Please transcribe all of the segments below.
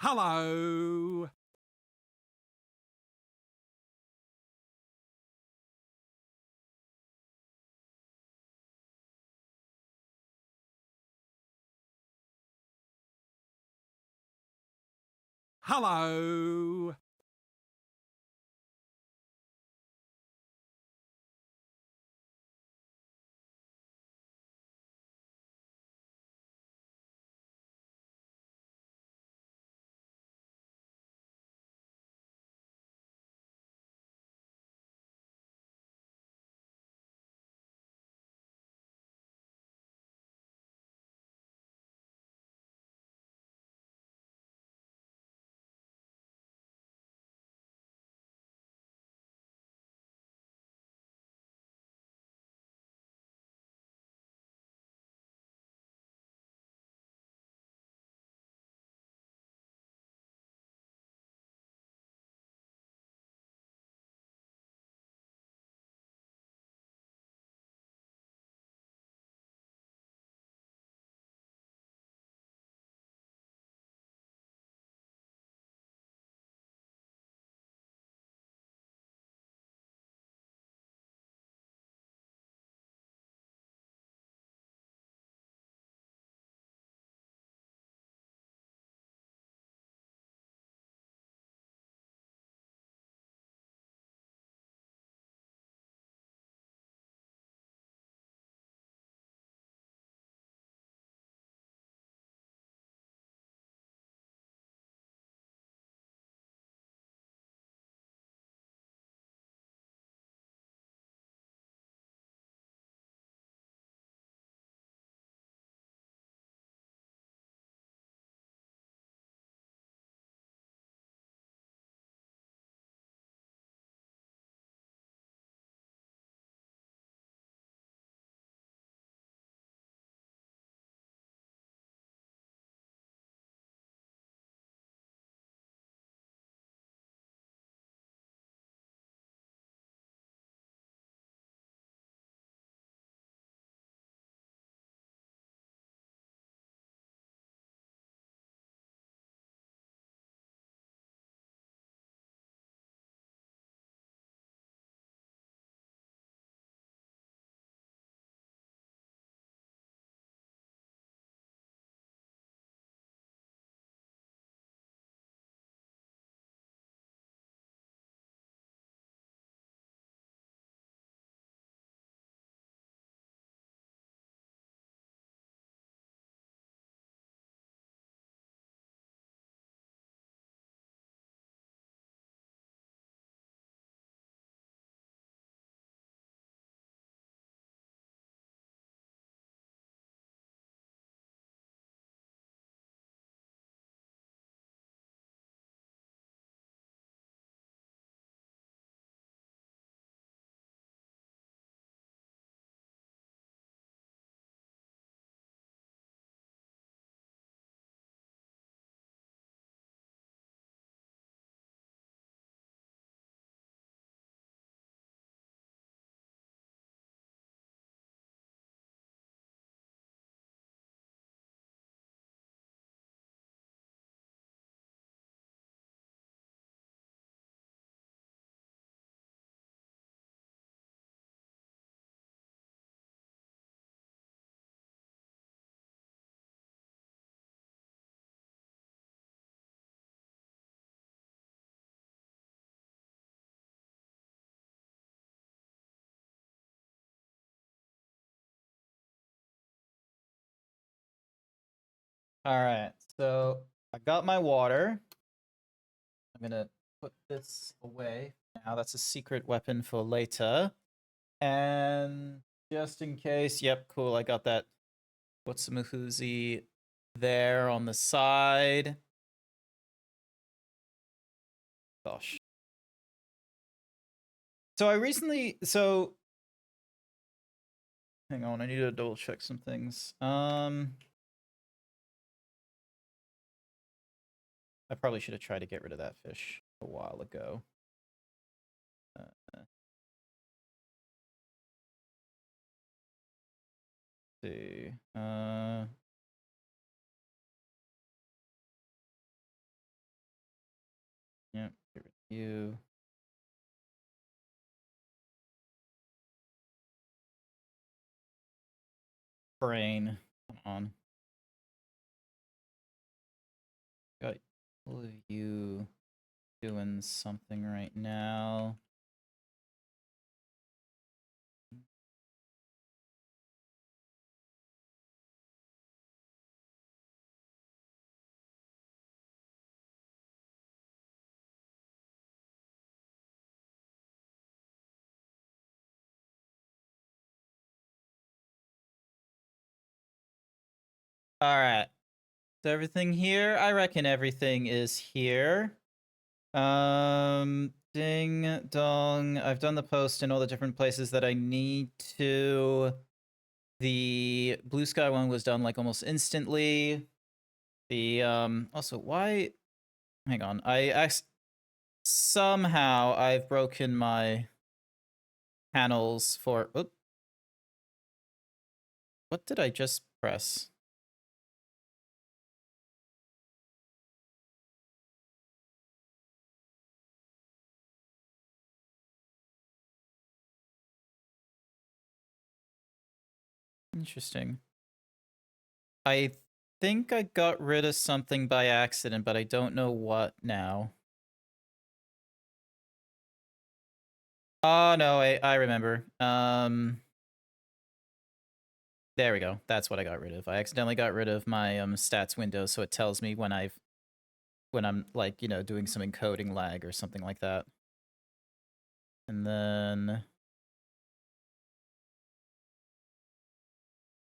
Hello. Hello. All right, so I got my water. I'm gonna put this away now. That's a secret weapon for later. And just in case, yep, cool. I got that What's-a-Mahuzi there on the side. Gosh. So hang on, I need to double check some things. I probably should have tried to get rid of that fish a while ago. See. Yep, get rid of you. Brain, come on. Got all of you doing something right now. All right. Is everything here? I reckon everything is here. Ding dong. I've done the post in all the different places that I need to. The blue sky one was done like almost instantly. The also why hang on. Somehow I've broken my panels for oop. What did I just press? Interesting. I think I got rid of something by accident, but I don't know what now. Oh no, I remember. There we go. That's what I got rid of. I accidentally got rid of my stats window, so it tells me when I'm like, you know, doing some encoding lag or something like that. And then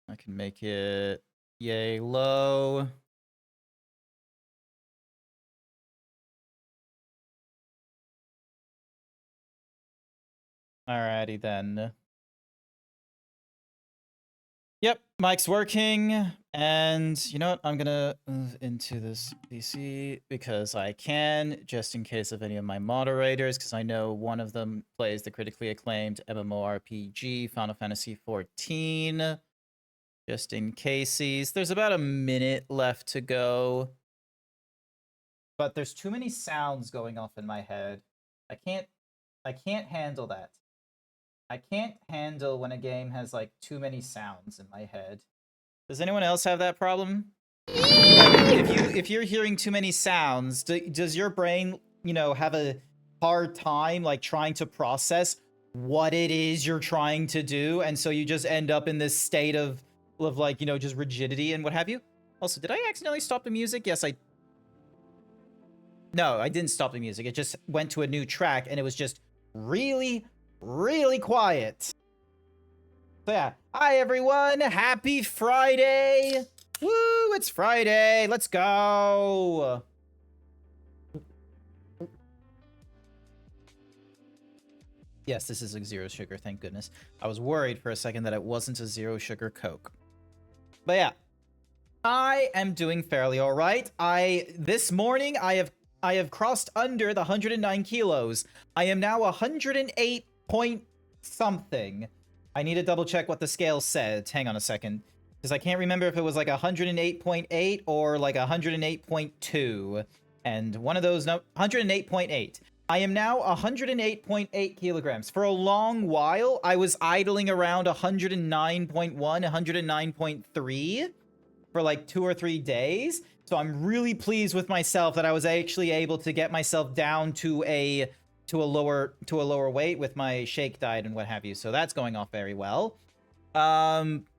I can make it yay low. Alrighty then. Yep, mic's working. And you know what? I'm gonna move into this PC because I can, just in case of any of my moderators, because I know one of them plays the critically acclaimed MMORPG Final Fantasy XIV. Just in cases. There's about a minute left to go. But there's too many sounds going off in my head. I can't handle that. I can't handle when a game has like too many sounds in my head. Does anyone else have that problem? Like, if you're hearing too many sounds, does your brain, you know, have a hard time like trying to process what it is you're trying to do, and so you just end up in this state of like, you know, just rigidity and what have you? Also, did I accidentally stop the music? Yes, No, I didn't stop the music. It just went to a new track, and it was just really, really quiet. So yeah, hi everyone, happy Friday! Woo, it's Friday, let's go! Yes, this is a zero sugar, thank goodness. I was worried for a second that it wasn't a zero sugar Coke. But yeah, I am doing fairly all right. This morning I have crossed under the 109 kilos. I am now 108 point something. I need to double check what the scale said. Hang on a second, because I can't remember if it was like 108.8 or like 108.2. And one of those, no, 108.8. I am now 108.8 kilograms. For a long while, I was idling around 109.1, 109.3 for like 2 or 3 days. So I'm really pleased with myself that I was actually able to get myself down to a lower weight with my shake diet and what have you. So that's going off very well.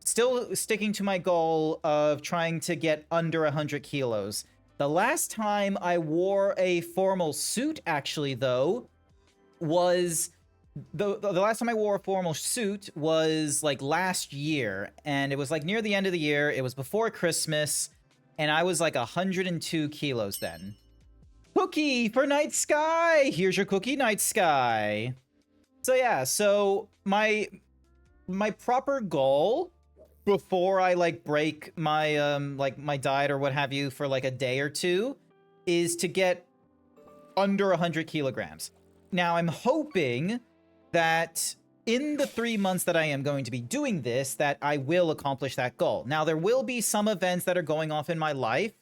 Still sticking to my goal of trying to get under 100 kilos. The last time I wore a formal suit, actually, though, was the last time I wore a formal suit was like last year, and it was like near the end of the year. It was before Christmas, and I was like 102 kilos then. Cookie for Night Sky! Here's your cookie, Night Sky. So yeah, so my proper goal before I like break my my diet or what have you for like a day or two is to get under 100 kilograms. Now I'm hoping that in the 3 months that I am going to be doing this, that I will accomplish that goal. Now there will be some events that are going off in my life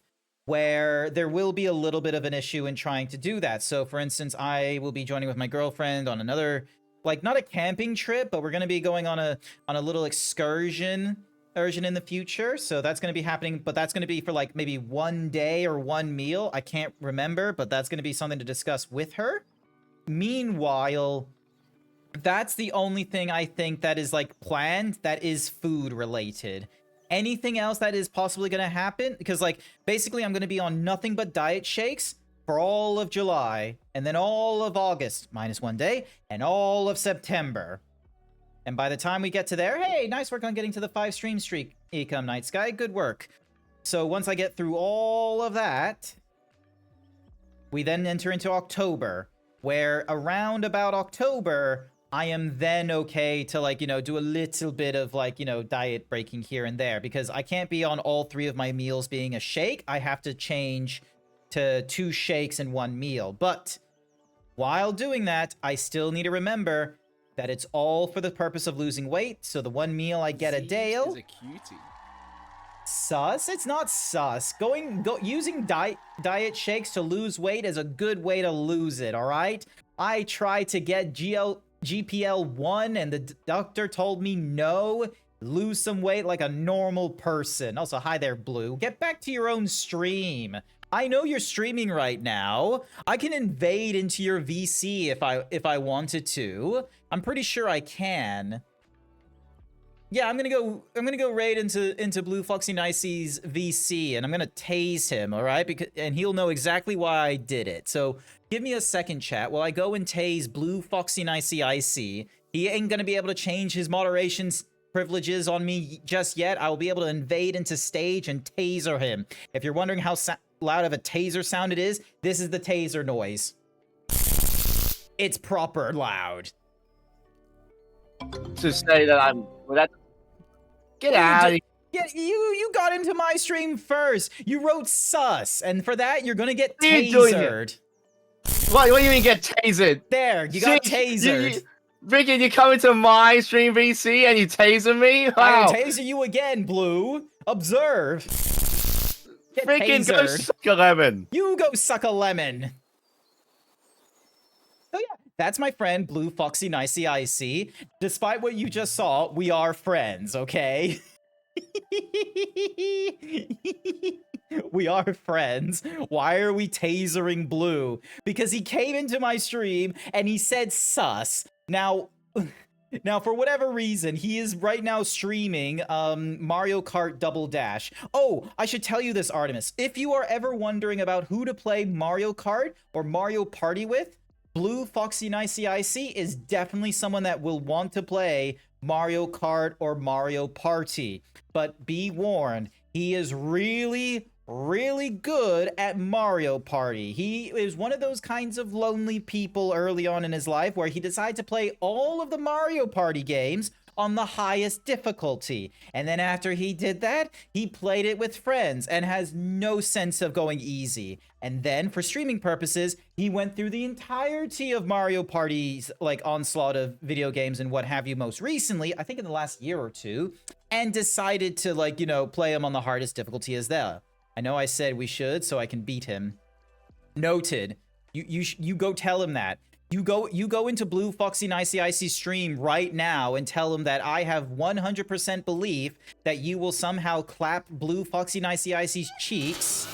where there will be a little bit of an issue in trying to do that. So for instance, I will be joining with my girlfriend on another, like, not a camping trip, but we're going to be going on a little excursion in the future. So that's going to be happening, but that's going to be for like maybe one day or one meal. I can't remember, but that's going to be something to discuss with her. Meanwhile, that's the only thing I think that is like planned that is food related. Anything else that is possibly going to happen, because like basically I'm going to be on nothing but diet shakes for all of July, and then all of August minus one day, and all of September. And by the time we get to there, hey, nice work on getting to the 5 stream streak, Ecom Night Sky, good work. So once I get through all of that, we then enter into October, where around about October, I am then okay to, like, you know, do a little bit of, like, you know, diet breaking here and there, because I can't be on all 3 of my meals being a shake. I have to change to 2 shakes in 1 meal. But while doing that, I still need to remember that it's all for the purpose of losing weight. So the 1 meal I get a day. Is a cutie. Sus? It's not sus. Using diet shakes to lose weight is a good way to lose it, all right? I tried to get GPL1 and the doctor told me no, lose some weight like a normal person. Also, hi there, Blue. Get back to your own stream. I know you're streaming right now. I can invade into your VC if I wanted to. I'm pretty sure I can. Yeah, I'm gonna go raid into Blue Foxy Nicey's VC, and I'm gonna tase him, all right? And he'll know exactly why I did it. So give me a second, chat, while I go and tase Blue Foxy Nicey Icy. He ain't gonna be able to change his moderation privileges on me just yet. I will be able to invade into stage and taser him. If you're wondering how loud of a taser sound it is, this is the taser noise. It's proper loud. To say that I'm... Well, that... Get out of here. Yeah, you got into my stream first. You wrote sus, and for that, you're gonna get tasered. What do you mean get tasered? There, you got tasered. Ricky, you come into my stream VC and you taser me? Wow. I will taser you again, Blue. Observe. Get Freaking tasered. go suck a lemon. You go suck a lemon. So yeah, that's my friend Blue Foxy Nicey Icy. Despite what you just saw, we are friends, okay? We are friends. Why are we tasering Blue? Because he came into my stream and he said sus. Now, for whatever reason, he is right now streaming Mario Kart Double Dash. Oh, I should tell you this, Artemis. If you are ever wondering about who to play Mario Kart or Mario Party with, Blue Foxy Nicey Icy is definitely someone that will want to play Mario Kart or Mario Party. But be warned, he is really, really good at Mario Party. He is one of those kinds of lonely people early on in his life where he decided to play all of the Mario Party games on the highest difficulty. And then after he did that, he played it with friends and has no sense of going easy. And then for streaming purposes, he went through the entirety of Mario Party's like onslaught of video games and what have you most recently, I think in the last year or two, and decided to, like, you know, play him on the hardest difficulty as well. I know I said we should so I can beat him. Noted. You go tell him that. You go into Blue Foxy Nicey Icy's stream right now and tell him that I have 100% belief that you will somehow clap Blue Foxy Nicey Icy's cheeks.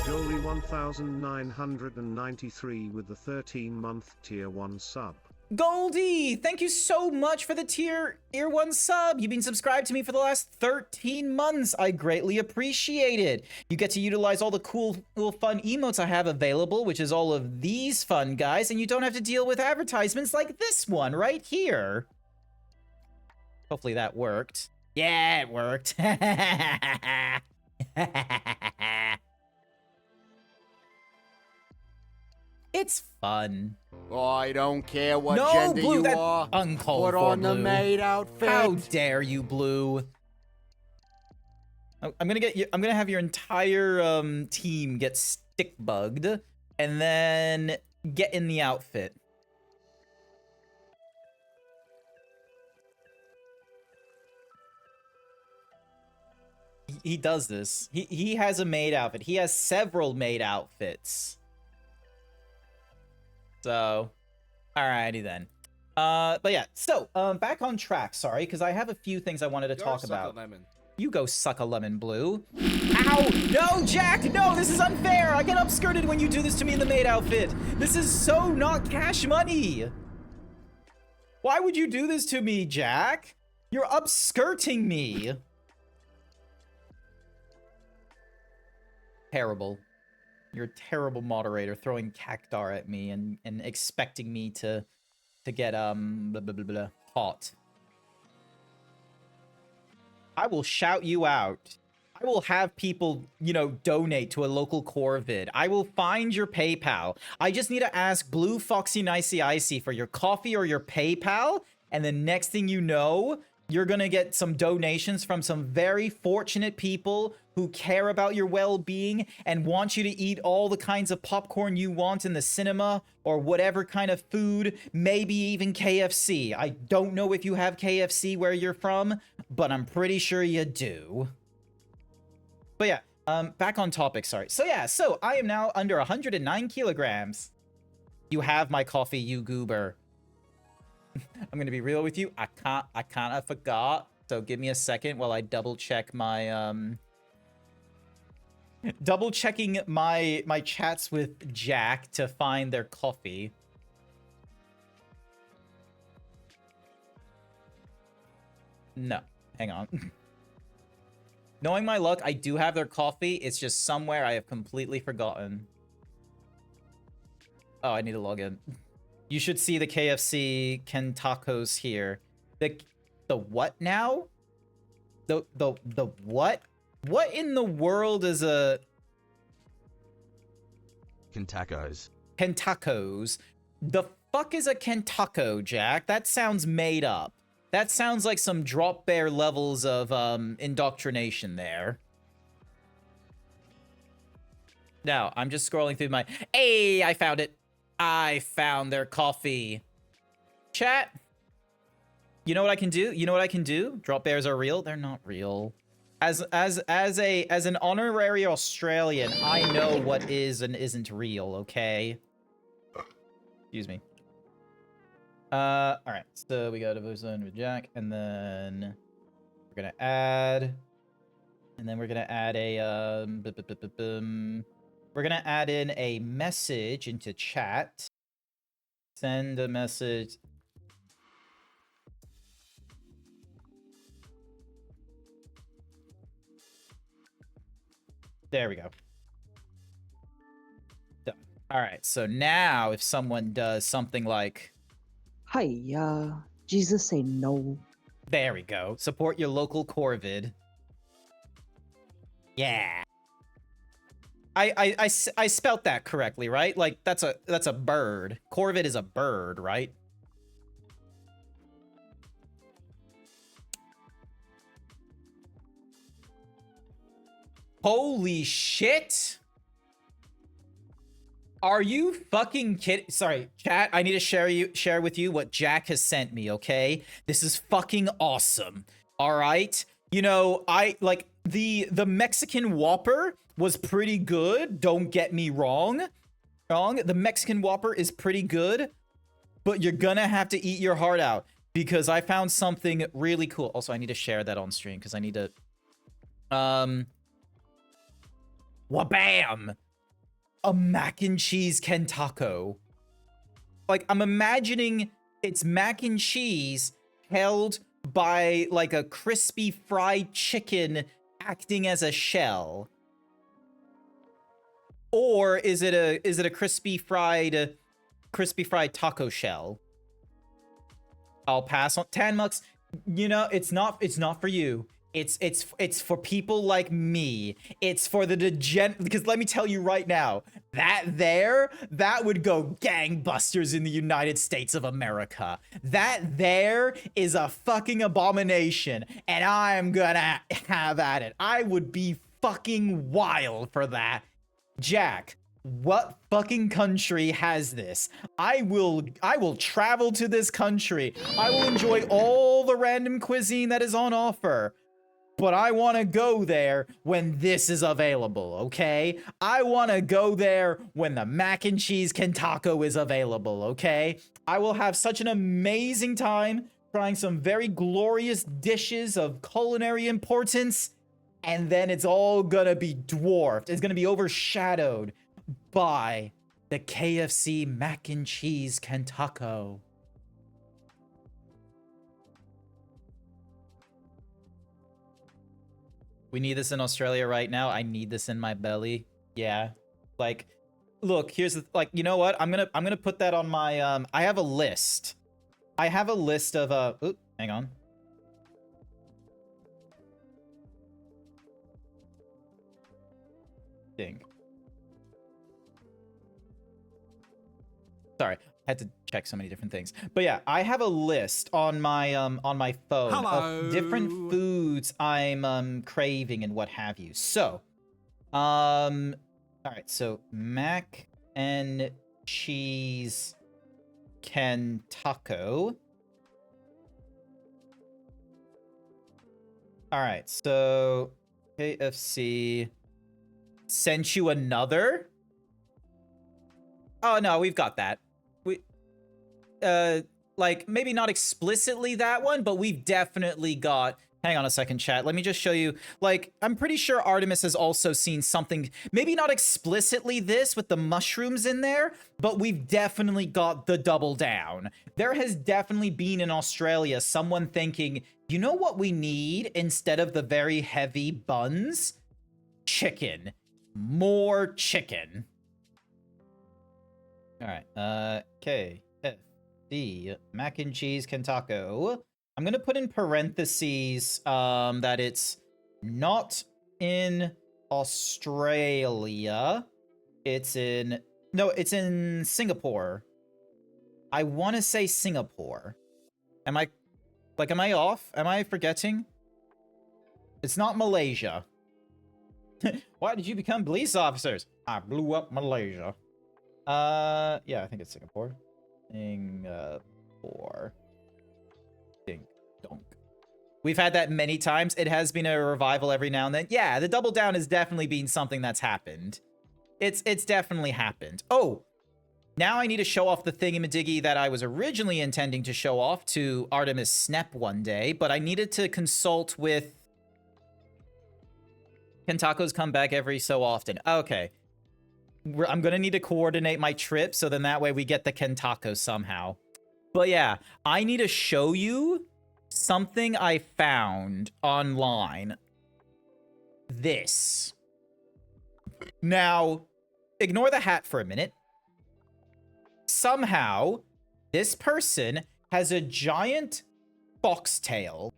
Goldie 1993 with the 13-month tier 1 sub. Goldie, thank you so much for the tier 1 sub. You've been subscribed to me for the last 13 months. I greatly appreciate it. You get to utilize all the cool fun emotes I have available, which is all of these fun guys, and you don't have to deal with advertisements like this one right here. Hopefully that worked. Yeah, it worked. It's fun. I don't care what No, gender Blue, you that's are. uncalled Put for, on the Blue. maid outfit. How dare you, Blue? I'm gonna have your entire team get stick bugged and then get in the outfit. he does this. He has a maid outfit. He has several maid outfits. So, alrighty then. But yeah, so back on track. Sorry, because I have a few things I wanted to talk about. You go suck a lemon, Blue. Ow! No, Jack! No, this is unfair! I get upskirted when you do this to me in the maid outfit! This is so not cash money! Why would you do this to me, Jack? You're upskirting me! Terrible. You're a terrible moderator, throwing cactar at me and expecting me to get, blah, blah, blah, blah, hot. I will shout you out. I will have people, you know, donate to a local Corvid. I will find your PayPal. I just need to ask Blue Foxy Nicey Icy for your coffee or your PayPal. And the next thing you know, you're gonna get some donations from some very fortunate people who care about your well-being and want you to eat all the kinds of popcorn you want in the cinema or whatever kind of food, maybe even KFC. I don't know if you have KFC where you're from, but I'm pretty sure you do. But yeah, back on topic, sorry. So yeah, so I am now under 109 kilograms. You have my coffee, you goober. I'm gonna be real with you. I kind of forgot. So give me a second while I double check my, double checking my chats with Jack to find their coffee. No, hang on. Knowing my luck, I do have their coffee. It's just somewhere I have completely forgotten. Oh, I need to log in. You should see the KFC Ken Tacos here. The what now? The what? What in the world is a Kentacos? Kentacos? The fuck is a Kentaco, Jack? That sounds made up. That sounds like some drop bear levels of indoctrination there. Now, I'm just scrolling through my... Hey, I found it. I found their coffee. Chat. You know what I can do? You know what I can do? Drop bears are real? They're not real. As an honorary Australian, I know what is and isn't real, okay? Excuse me. Alright, so we got a voice on with Jack, and then we're gonna add, and then we're gonna add a, we're gonna add in a message into chat. Send a message. There we go. Done. Alright, so now if someone does something like... Hi, Jesus say no. There we go. Support your local Corvid. Yeah. I spelt that correctly, right? Like that's a bird. Corvid is a bird, right? Holy shit! Are you fucking kidding? Sorry, chat, I need to share with you what Jack has sent me, okay? This is fucking awesome. All right? You know, I like the Mexican Whopper was pretty good. Don't get me wrong. The Mexican Whopper is pretty good, but you're gonna have to eat your heart out because I found something really cool. Also, I need to share that on stream because I need to wabam! A mac and cheese Kentaco. Like, I'm imagining it's mac and cheese held by, like, a crispy fried chicken acting as a shell. Or is it a crispy fried taco shell? I'll pass on Tanmux. You know, it's not for you. It's for people like me. It's for the because let me tell you right now, that would go gangbusters in the United States of America. That there is a fucking abomination, and I'm gonna have at it. I would be fucking wild for that. Jack, what fucking country has this? I will travel to this country. I will enjoy all the random cuisine that is on offer. but I want to go there when this is available, okay? I want to go there when the mac and cheese Kentaco is available, okay? I will have such an amazing time trying some very glorious dishes of culinary importance, and then it's all gonna be dwarfed. It's gonna be overshadowed by the KFC mac and cheese Kentaco. We need this in Australia right now. I need this in my belly. Yeah. Like, look, here's the, like, you know what? I'm gonna put that on my, I have a list. I have a list of, oop, hang on. Ding. Sorry, I had to check so many different things. But yeah, I have a list on my phone of different Hello. foods I'm craving and what have you. So, all right, so mac and cheese Kentaco. All right, so KFC sent you another. Oh no, we've got that. We, like maybe not explicitly that one, but we've definitely got. Hang on a second, chat. Let me just show you. Like, I'm pretty sure Artemis has also seen something, maybe not explicitly this with the mushrooms in there, but we've definitely got the double down. There has definitely been in Australia someone thinking, you know what we need instead of the very heavy buns? Chicken. More chicken. All right. KFC mac and cheese Kentaco. I'm gonna put in parentheses that it's not in Australia. It's in it's in Singapore. I want to say Singapore. Am I off? Am I forgetting? It's not Malaysia. Why did you become police officers? I blew up Malaysia. Yeah, I think it's Singapore. Singapore. Ding donk. We've had that many times. It has been a revival every now and then. Yeah, the double down has definitely been something that's happened. It's definitely happened. Oh, now I need to show off the thingamadiggy that I was originally intending to show off to Artemis Snep one day, but I needed to consult with... Kentaco's come back every so often. Okay. I'm gonna need to coordinate my trip, so then that way we get the Kentaco somehow. But yeah, I need to show you something I found online. This. Now, ignore the hat for a minute. Somehow, this person has a giant foxtail,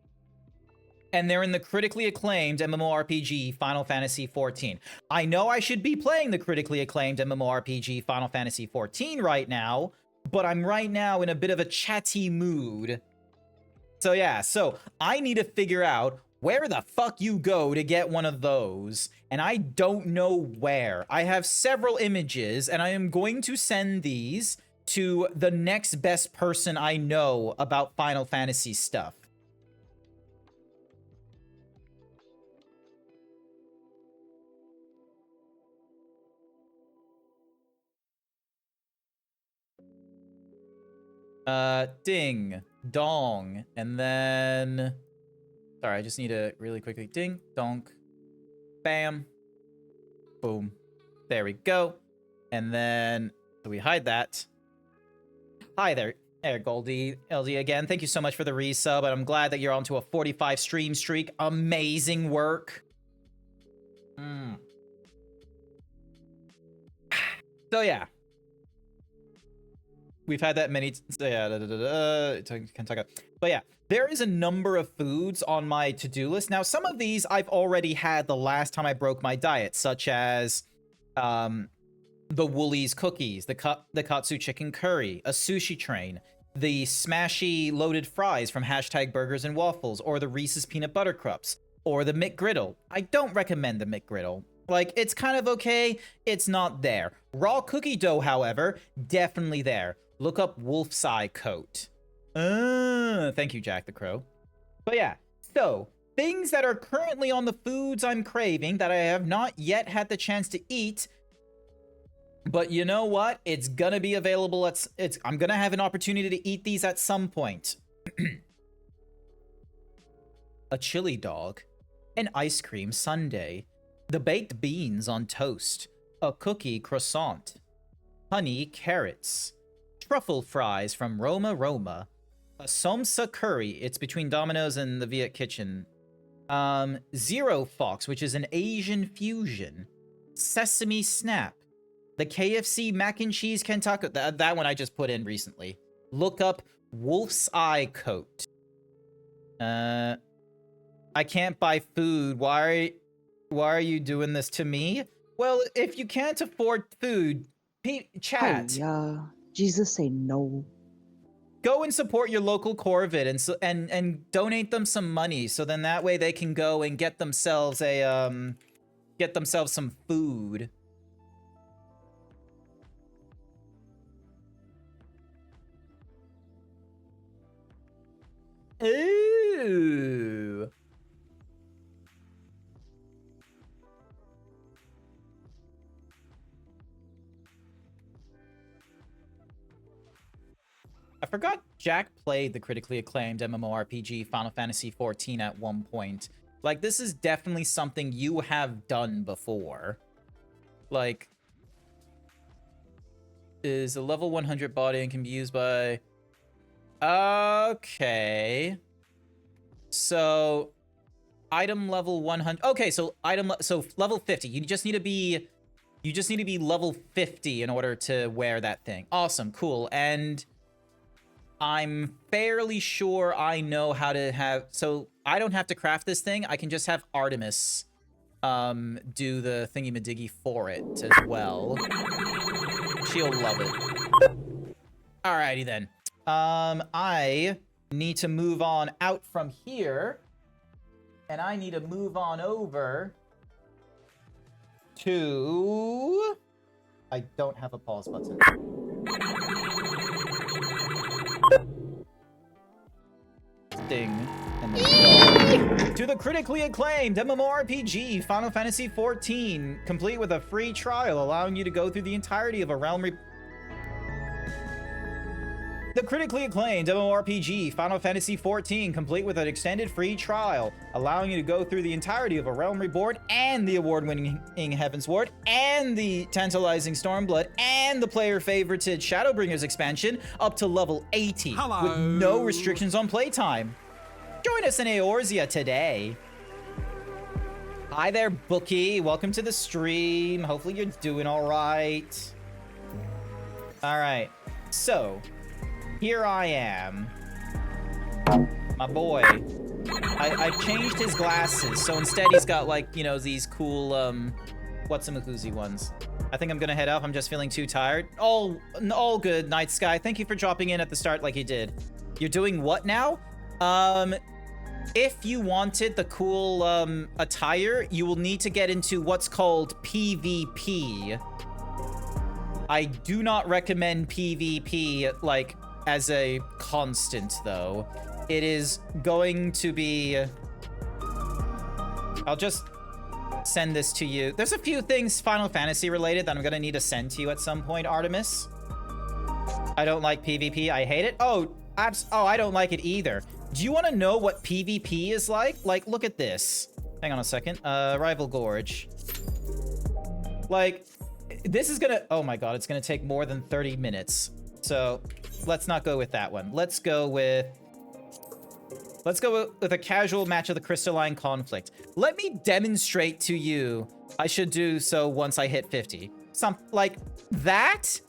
and they're in the critically acclaimed MMORPG Final Fantasy XIV. I know I should be playing the critically acclaimed MMORPG Final Fantasy XIV right now, but I'm right now in a bit of a chatty mood. So yeah, so I need to figure out where the fuck you go to get one of those, and I don't know where. I have several images, and I am going to send these to the next best person I know about Final Fantasy stuff. Ding, dong, and then... Sorry, I just need to really quickly ding, donk, bam, boom. There we go. And then, so we hide that. Hi there, Goldie, LD again. Thank you so much for the resub, and I'm glad that you're onto a 45 stream streak. Amazing work. So yeah. We've had that many, but yeah, there is a number of foods on my to-do list. Now, some of these I've already had the last time I broke my diet, such as the Woolies cookies, the Katsu chicken curry, a sushi train, the smashy loaded fries from #burgers and waffles, or the Reese's peanut butter cups, or the McGriddle. I don't recommend the McGriddle. Like, it's kind of okay, it's not there. Raw cookie dough, however, definitely there. Look up Wolf's Eye Coat. Thank you, Jack the Crow. But yeah, so things that are currently on the foods I'm craving that I have not yet had the chance to eat. But you know what? It's gonna be available I'm gonna have an opportunity to eat these at some point. A chili dog, an ice cream sundae, the baked beans on toast, a cookie croissant, honey carrots, truffle fries from Roma Roma, a somsa curry, it's between Domino's and the Viet Kitchen, Zero Fox, which is an Asian fusion, sesame snap, the KFC mac and cheese Kentucky, that one I just put in recently. Look up Wolf's Eye Coat. I can't buy food. Why are you doing this to me? Well, if you can't afford food, chat. Hi, Jesus say no. Go and support your local Corvid and donate them some money, so then that way they can go and get themselves some food. Ooh. I forgot Jack played the critically acclaimed MMORPG Final Fantasy XIV at one point. Like, this is definitely something you have done before. Like, is a level 100 body and can be used by... Okay. So, item level 100... Okay, so level 50. You just need to be level 50 in order to wear that thing. Awesome, cool. And I'm fairly sure I know how to have... So, I don't have to craft this thing. I can just have Artemis do the thingy-majiggy for it as well. She'll love it. Alrighty then. I need to move on out from here. And I need to move on over to... I don't have a pause button. Sting and then dog. To the critically acclaimed MMORPG Final Fantasy XIV, complete with a free trial allowing you to go through the entirety of a realm The critically acclaimed MMORPG Final Fantasy XIV, complete with an extended free trial, allowing you to go through the entirety of A Realm Reborn and the award-winning Heavensward and the tantalizing Stormblood and the player-favorited Shadowbringers expansion up to level 80 with no restrictions on playtime. Join us in Eorzea today. Hi there, Bookie. Welcome to the stream. Hopefully you're doing all right. All right. So... here I am. My boy. I've changed his glasses, so instead he's got, like, you know, these cool, whatsamacoozy ones. I think I'm gonna head off. I'm just feeling too tired. All good, Night Sky. Thank you for dropping in at the start like you did. You're doing what now? If you wanted the cool, attire, you will need to get into what's called PvP. I do not recommend PvP, like, as a constant, though. It is going to be... I'll just send this to you. There's a few things Final Fantasy related that I'm gonna need to send to you at some point, Artemis. I don't like PvP. I hate it. Oh, I don't like it either. Do you want to know what PvP is like? Like, look at this. Hang on a second. Rival Gorge. Like, this is gonna... Oh my god, it's gonna take more than 30 minutes. So... let's not go with that one. Let's go with a casual match of the Crystalline Conflict. Let me demonstrate to you. I should do so once I hit 50. Like that,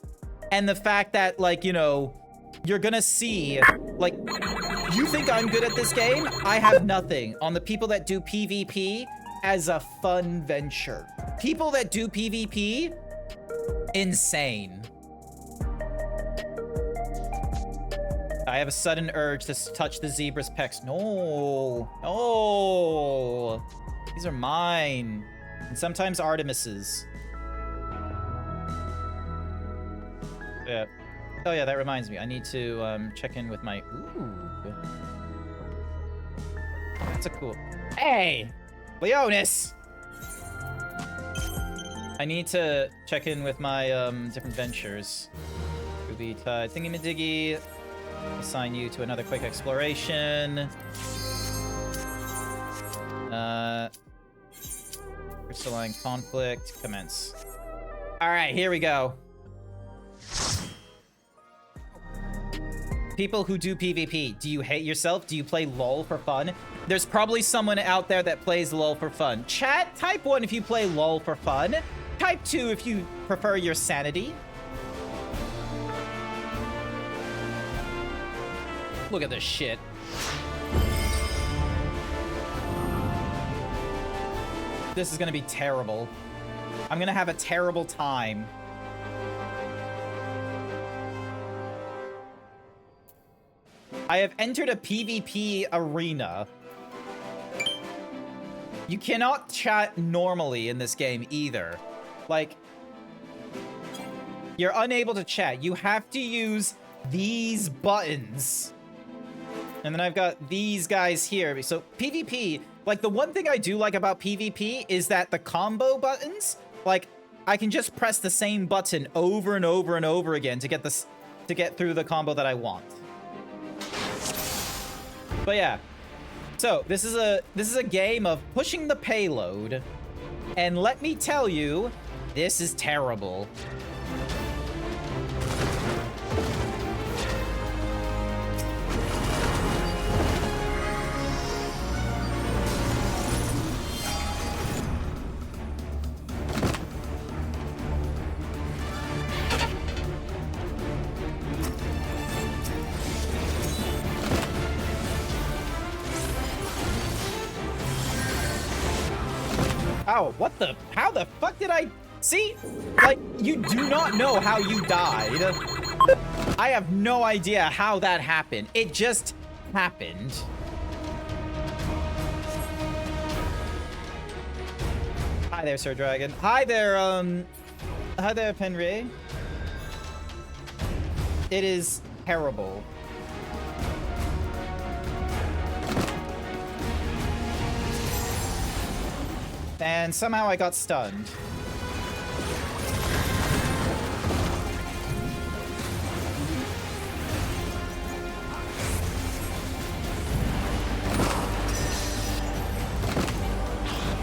and the fact that, like, you know, you're gonna see, like, you think I'm good at this game? I have nothing on the people that do PvP as a fun venture. People that do PvP, insane. I have a sudden urge to touch the zebra's pecs. No. No. These are mine. And sometimes Artemis's. Yeah. Oh yeah, that reminds me. I need to check in with my... Ooh. That's a cool... Hey! Leonis! I need to check in with my different ventures. Ruby Tide Thingy-Madiggy. Assign you to another quick exploration. Crystalline Conflict. Commence. Alright, here we go. People who do PvP, do you hate yourself? Do you play LOL for fun? There's probably someone out there that plays LOL for fun. Chat, type 1 if you play LOL for fun. Type 2 if you prefer your sanity. Look at this shit. This is gonna be terrible. I'm gonna have a terrible time. I have entered a PvP arena. You cannot chat normally in this game either. Like, you're unable to chat. You have to use these buttons. And then I've got these guys here. So PvP, like the one thing I do like about PvP is that the combo buttons, like I can just press the same button over and over and over again to get this, to get through the combo that I want. But yeah, so this is a game of pushing the payload, and let me tell you, this is terrible. Oh, what the? How the fuck did I... See? Like, you do not know how you died. I have no idea how that happened. It just happened. Hi there, Sir Dragon. Hi there, Penray. It is terrible. And somehow I got stunned.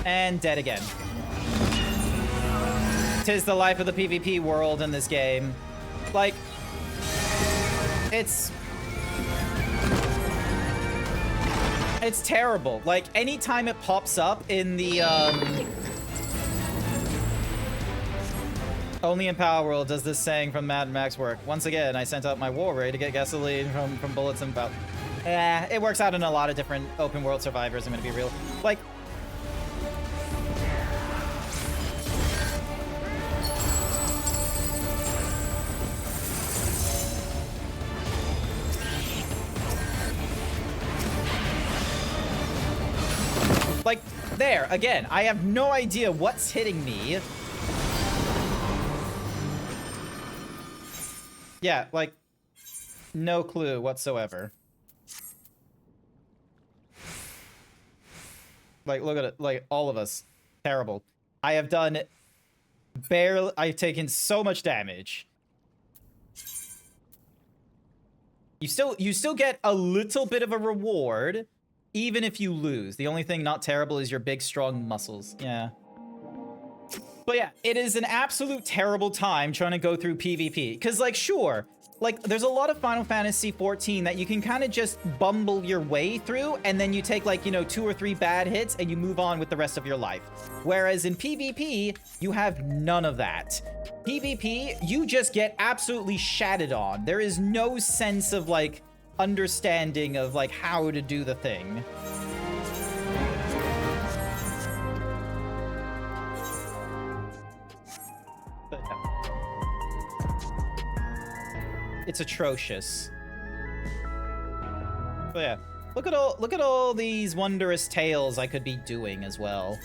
And dead again. 'Tis the life of the PvP world in this game. Like, it's terrible. Like, anytime it pops up in the, Only in Power World does this saying from Mad Max work. Once again, I sent out my war ray to get gasoline from bullets and about... it works out in a lot of different open world survivors, I'm gonna be real. Like... Like, there, again, I have no idea what's hitting me. Yeah, like, no clue whatsoever. Like, look at it, like, all of us. Terrible. I have done barely, I've taken so much damage. You still get a little bit of a reward, even if you lose. The only thing not terrible is your big, strong muscles. Yeah. But yeah, it is an absolute terrible time trying to go through PvP. Because, like, sure, like, there's a lot of Final Fantasy XIV that you can kind of just bumble your way through, and then you take, like, you know, 2 or 3 bad hits, and you move on with the rest of your life. Whereas in PvP, you have none of that. PvP, you just get absolutely shatted on. There is no sense of, like, understanding of, like, how to do the thing. But, yeah. It's atrocious. But yeah, look at all these wondrous tales I could be doing as well.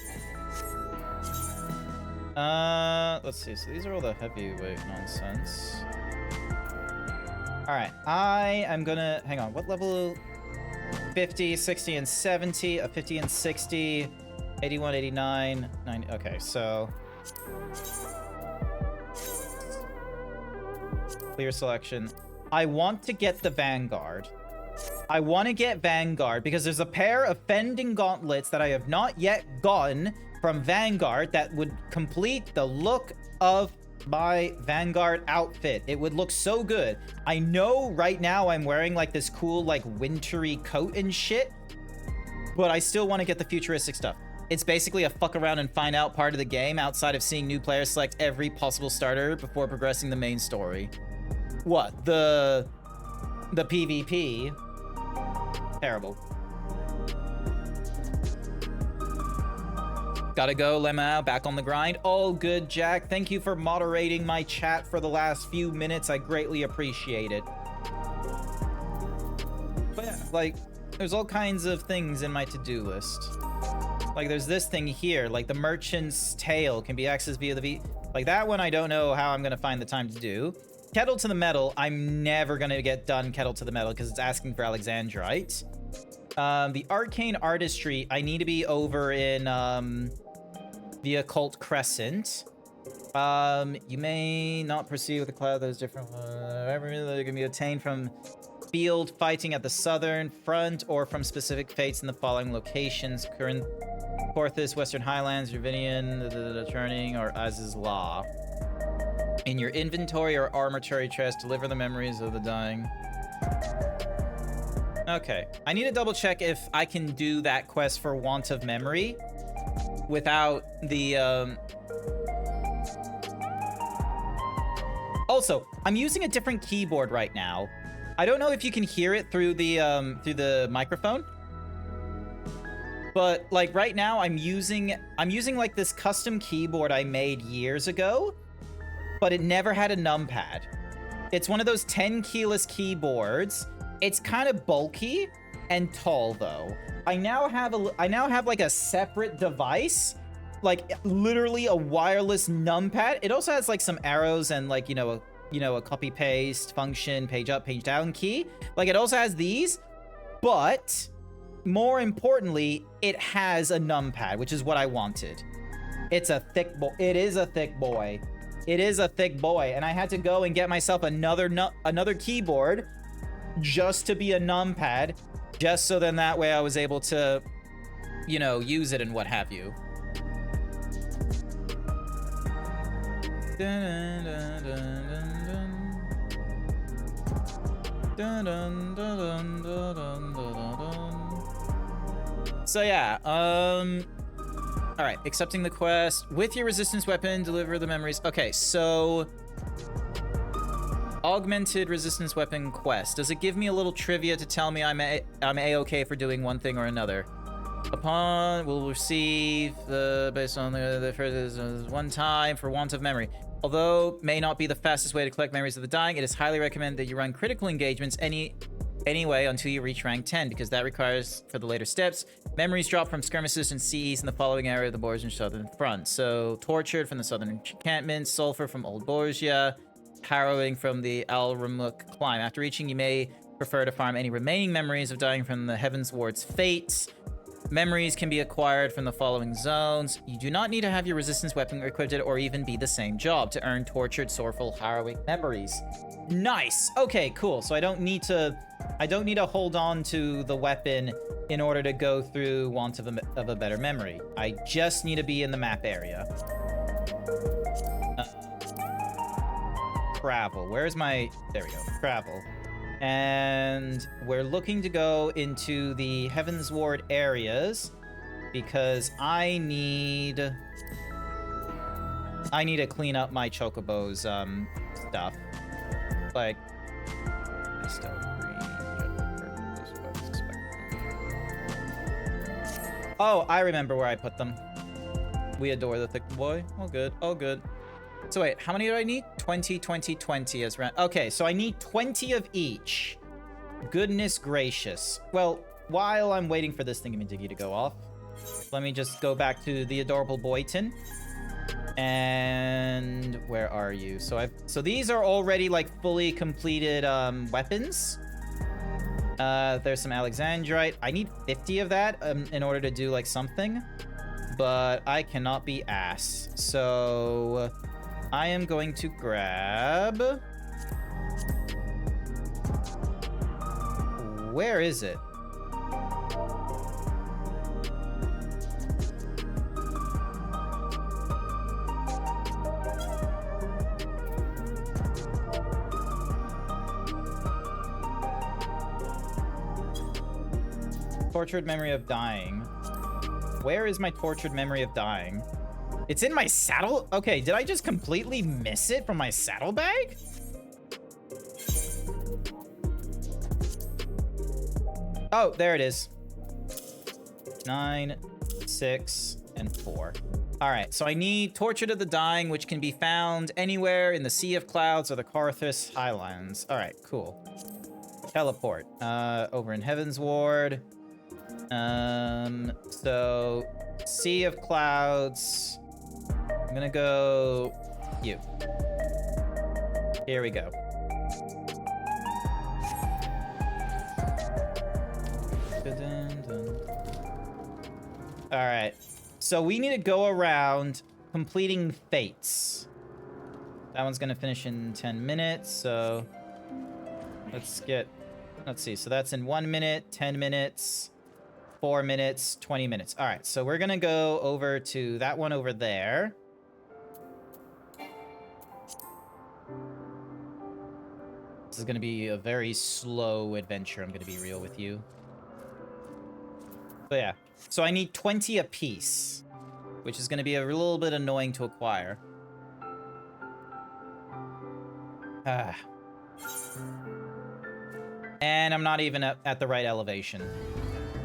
Let's see. So these are all the heavyweight nonsense. All right, I am gonna hang on. What level? 50, 60, and 70. A 50 and 60. 81, 89, 90. Okay, so... Clear selection. I want to get the Vanguard. I want to get Vanguard because there's a pair of Fending Gauntlets that I have not yet gotten from Vanguard that would complete the look of my Vanguard outfit. It would look so good. I know right now I'm wearing like this cool like wintry coat and shit, but I still want to get the futuristic stuff. It's basically a fuck around and find out part of the game outside of seeing new players select every possible starter before progressing the main story. What? The PvP? Terrible. Gotta go, Lemao. Back on the grind. All good, Jack. Thank you for moderating my chat for the last few minutes. I greatly appreciate it. But yeah, like, there's all kinds of things in my to-do list. Like, there's this thing here. Like, the Merchant's Tale can be accessed via the V... Like, that one I don't know how I'm gonna find the time to do. Kettle to the Metal, I'm never gonna get done Kettle to the Metal because it's asking for Alexandrite. The Arcane Artistry, I need to be over in the Occult Crescent. You may not proceed with the cloud that is different. That can be obtained from field fighting at the southern front or from specific fates in the following locations: Corthus, Western Highlands, Ravinian, Turning, or Az's Law. In your inventory or armorary chest, deliver the memories of the dying. Okay. I need to double check if I can do that quest for Want of Memory without the, Also, I'm using a different keyboard right now. I don't know if you can hear it through the microphone. But, like, right now I'm using like this custom keyboard I made years ago, but it never had a numpad. It's one of those 10 keyless keyboards. It's kind of bulky and tall though. I now have like a separate device, like literally a wireless numpad. It also has like some arrows and like, you know, a copy paste function, page up, page down key. Like it also has these, but more importantly, it has a numpad, which is what I wanted. It's a thick boy. It is a thick boy. It is a thick boy, and I had to go and get myself another keyboard just to be a numpad, just so then that way I was able to, you know, use it and what have you. Dun, dun, dun, dun, dun. Dun, dun, dun, dun, dun, dun, dun. So yeah, all right, accepting the quest. With your resistance weapon, deliver the memories. Okay, so... Augmented resistance weapon quest. Does it give me a little trivia to tell me I'm A-okay for doing one thing or another? Upon... Will receive the... Based on the first... One time for Want of Memory. Although may not be the fastest way to collect memories of the dying, it is highly recommended that you run critical engagements anyway until you reach rank 10, because that requires, for the later steps, memories drop from skirmishes and CEs in the following area of the Borgian southern front. So, Tortured from the southern encampment, Sulfur from Old Borgia, Harrowing from the Al-Ramuk climb. After reaching, you may prefer to farm any remaining memories of dying from the Heavens Ward's fates. Memories can be acquired from the following zones. You do not need to have your resistance weapon equipped or even be the same job to earn Tortured, Sorrowful, Harrowing memories. Nice. Okay, cool. So I don't need to hold on to the weapon in order to go through Want of a Better Memory. I just need to be in the map area. Travel. Where's my... There we go. Travel. And we're looking to go into the Heavens Ward areas because I need to clean up my Chocobo's stuff. Like, I still Oh, I remember where I put them. We adore the thick boy. All good. All good. So wait, how many do I need? 20, 20, 20 as rent. Okay, so I need 20 of each. Goodness gracious. Well, while I'm waiting for this thingamajiggy to go off, let me just go back to the adorable Boyton. And where are you? So these are already like fully completed weapons. There's some Alexandrite. I need 50 of that in order to do like something, but I cannot be ass. So I am going to grab... Where is it? Tortured memory of dying. Where is my tortured memory of dying? It's in my saddle? Okay, did I just completely miss it from my saddlebag? Oh, there it is. 9, 6, and 4. All right, so I need Tortured of the Dying, which can be found anywhere in the Sea of Clouds or the Karthus Highlands. All right, cool. Teleport. Over in Heaven's Ward. So Sea of Clouds. I'm gonna go you. Here we go. All right. So we need to go around completing fates. That one's gonna finish in 10 minutes, so let's see. So that's in 1 minute, 10 minutes, 4 minutes, 20 minutes. All right, so we're gonna go over to that one over there. This is gonna be a very slow adventure, I'm gonna be real with you. But yeah, so I need 20 apiece, which is gonna be a little bit annoying to acquire. And I'm not even at the right elevation.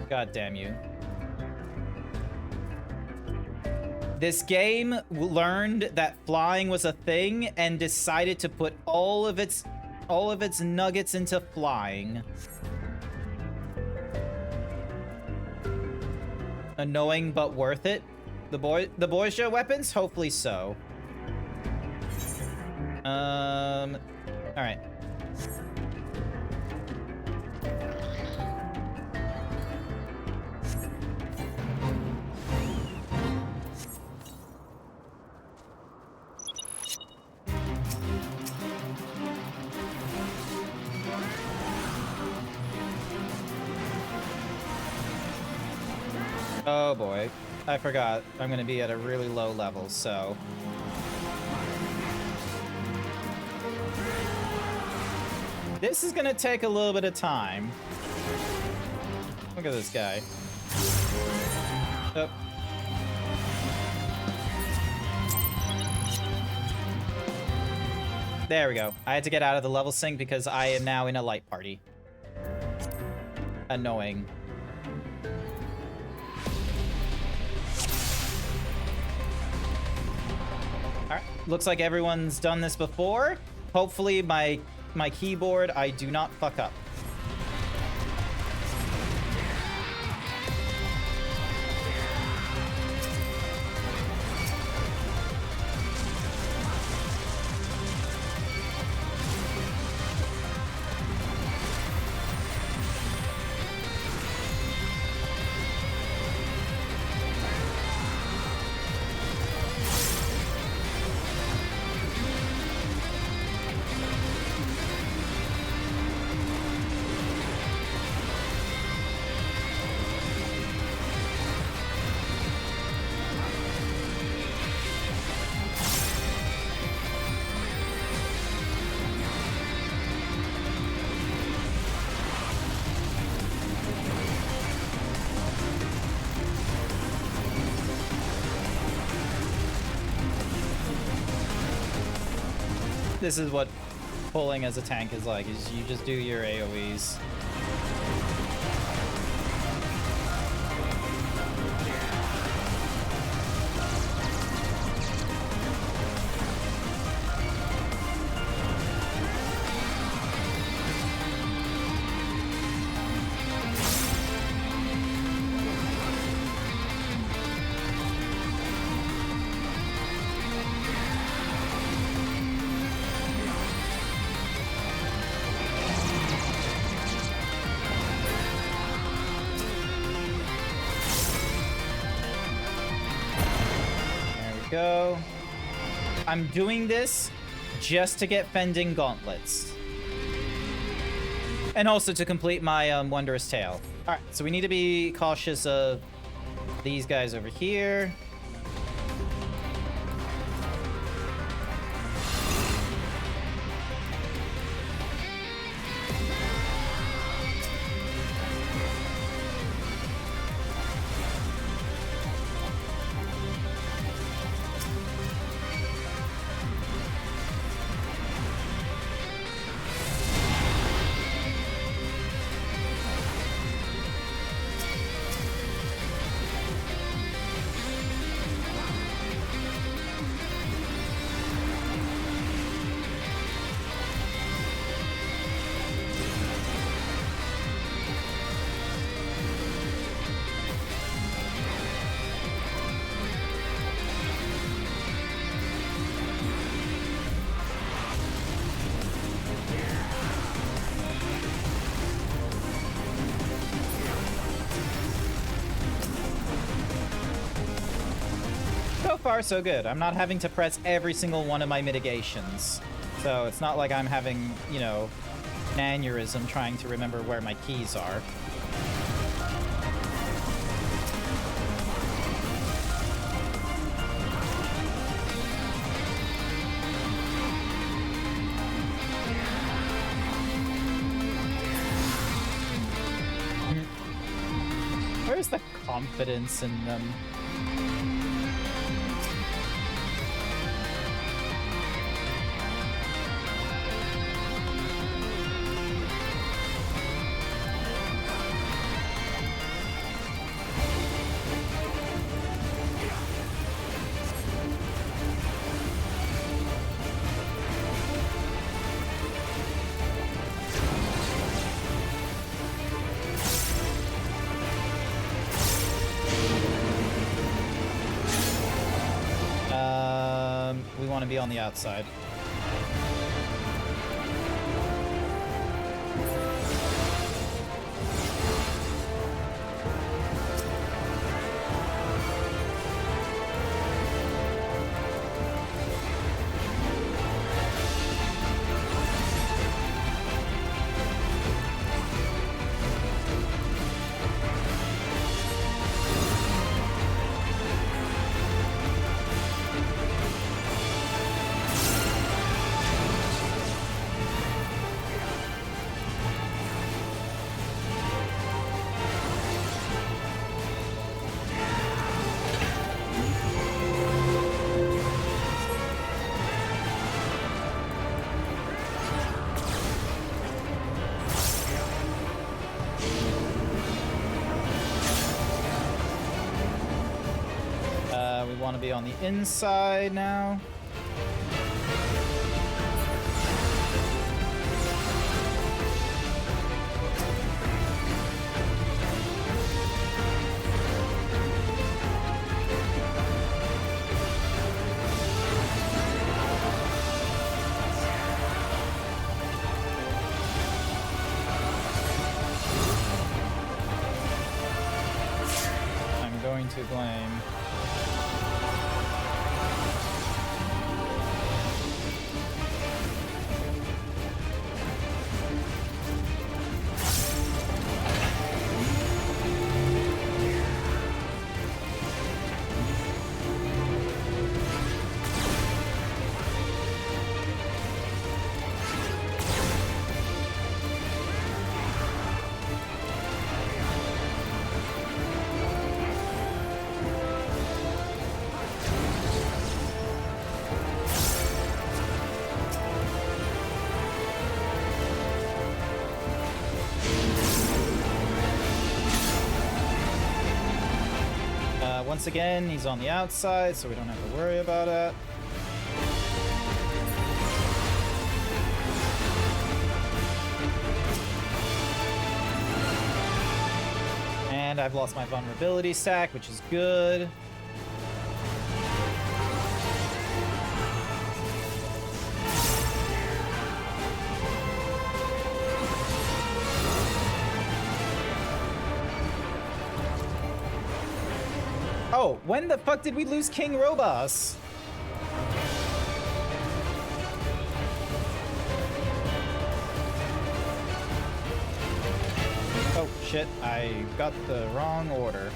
God damn you. This game learned that flying was a thing and decided to put all of its nuggets into flying. Annoying but worth it. The boys show weapons? Hopefully so. Alright. Oh boy, I forgot. I'm gonna be at a really low level, so... This is gonna take a little bit of time. Look at this guy. Oh. There we go. I had to get out of the level sync because I am now in a light party. Annoying. Alright, looks like everyone's done this before. Hopefully my keyboard, I do not fuck up. This is what pulling as a tank is like, is you just do your AoEs. go. I'm doing this just to get Fending Gauntlets. And also to complete my Wondrous Tale. Alright, so we need to be cautious of these guys over here. So far, so good. I'm not having to press every single one of my mitigations. So it's not like I'm having, you know, an aneurysm trying to remember where my keys are. Where's the confidence in them? We want to be on the outside. We want to be on the inside now. I'm going to blame. Once again, he's on the outside, so we don't have to worry about it. And I've lost my vulnerability stack, which is good. Oh, when the fuck did we lose King Robas? Oh, shit. I got the wrong order.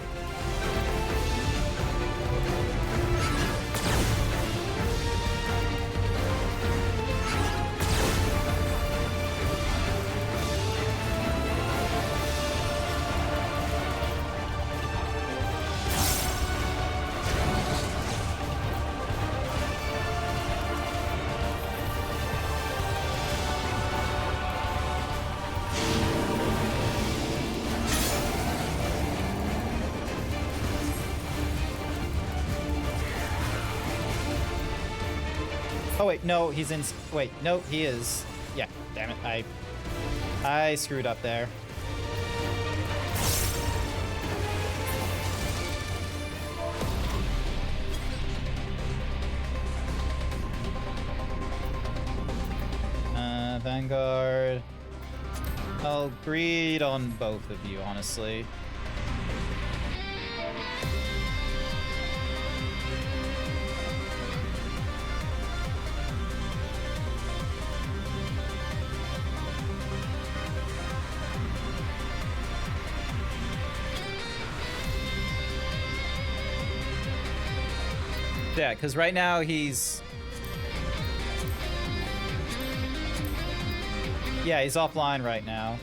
Oh wait, no, he's in. Wait, no, he is. Yeah, damn it, I screwed up there. Vanguard. I'll greed on both of you, honestly. Yeah, because right now he's... Yeah, he's offline right now.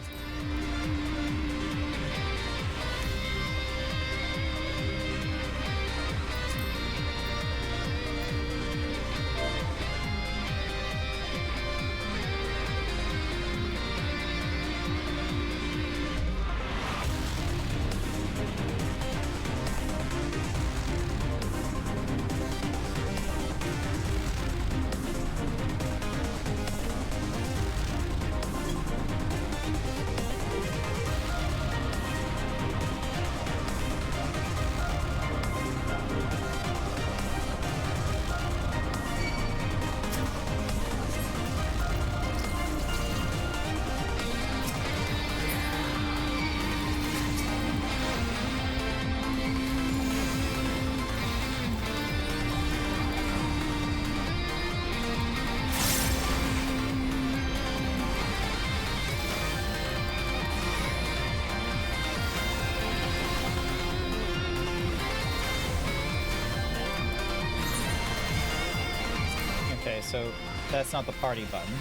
Okay, so that's not the party button.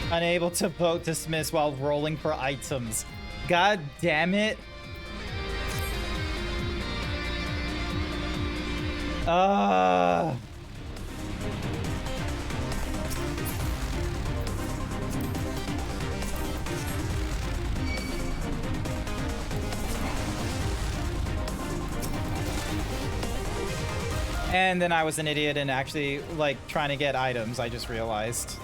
Unable to vote dismiss while rolling for items. God damn it. And then I was an idiot and actually, like, trying to get items, I just realized.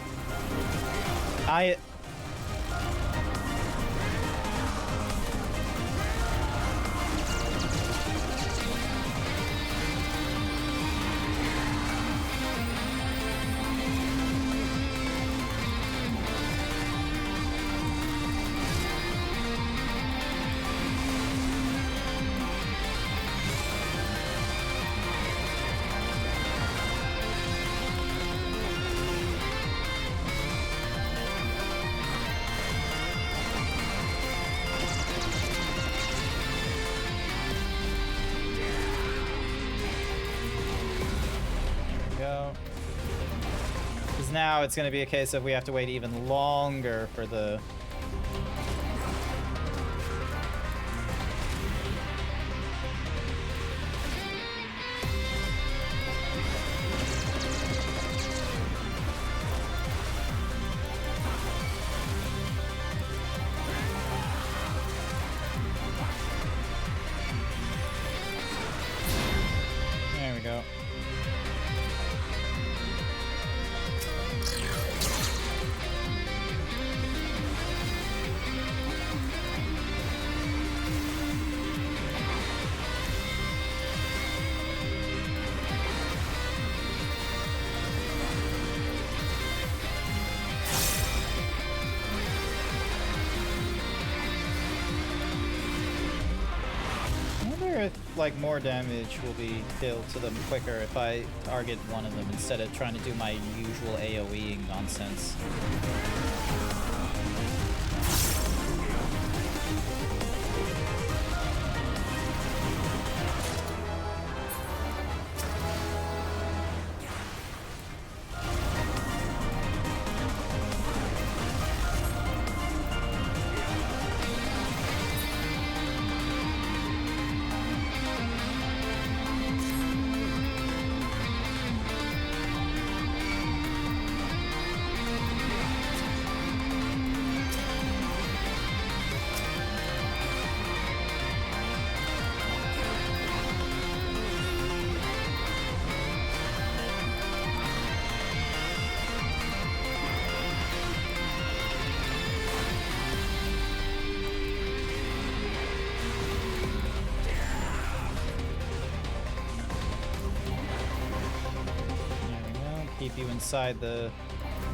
Now it's going to be a case of we have to wait even longer for the... go. Like more damage will be dealt to them quicker if I target one of them instead of trying to do my usual AoEing nonsense. Keep you inside the,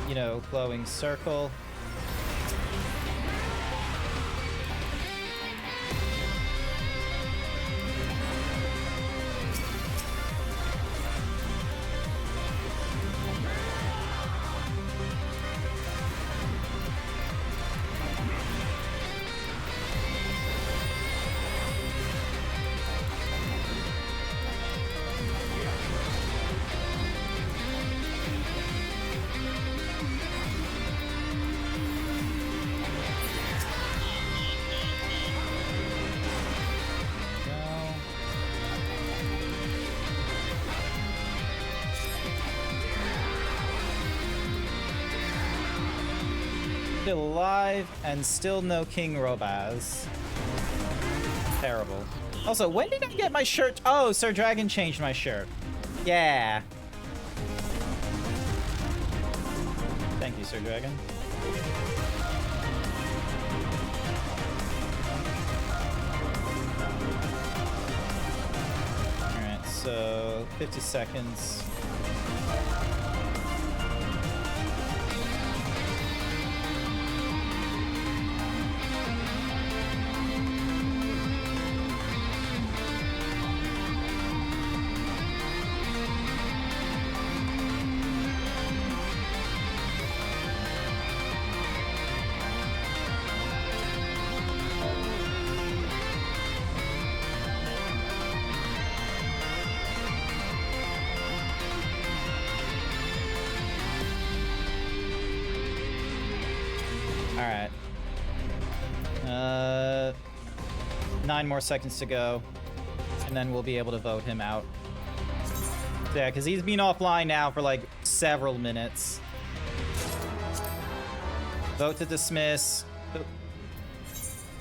you know, glowing circle. Still alive, and still no King Robaz. Terrible. Also, when did I get my shirt? Oh, Sir Dragon changed my shirt. Yeah. Thank you, Sir Dragon. Alright, so 50 seconds. Alright. 9 more seconds to go. And then we'll be able to vote him out. Yeah, because he's been offline now for like several minutes. Vote to dismiss.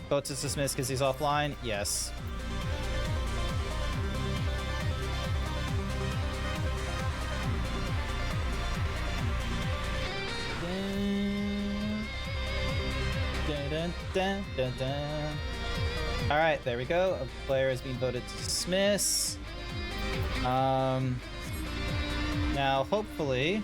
Vote to dismiss because he's offline? Yes. Alright, there we go. A player has been voted to dismiss. Now, hopefully...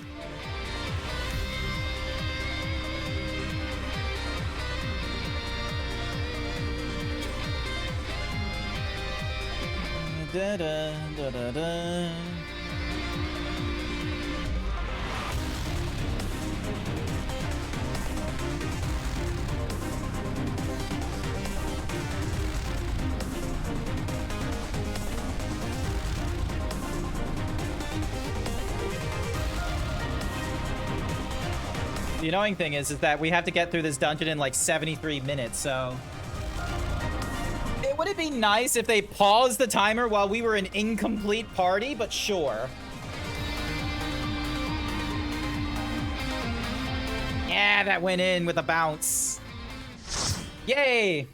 The annoying thing is that we have to get through this dungeon in like 73 minutes, so... Would it be nice if they paused the timer while we were an incomplete party? But sure. Yeah, that went in with a bounce. Yay!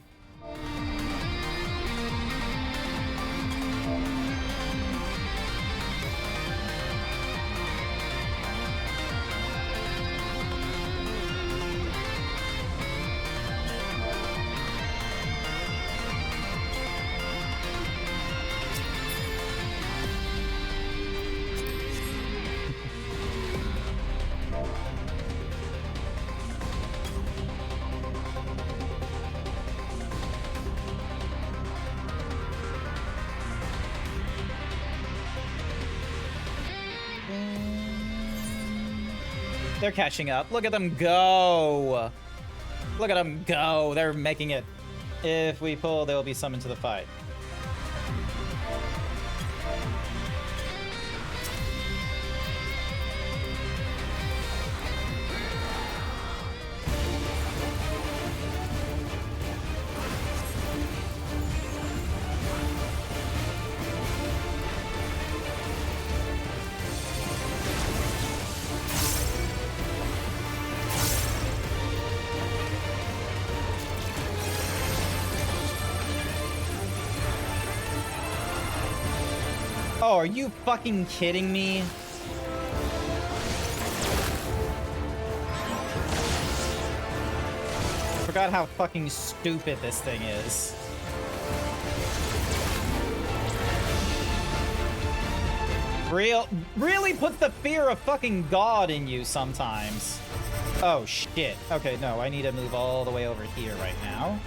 They're catching up. Look at them go. Look at them go. They're making it. If we pull, they'll be summoned to the fight. Oh, are you fucking kidding me? Forgot how fucking stupid this thing is. Really puts the fear of fucking God in you sometimes. Oh shit. Okay, no, I need to move all the way over here right now.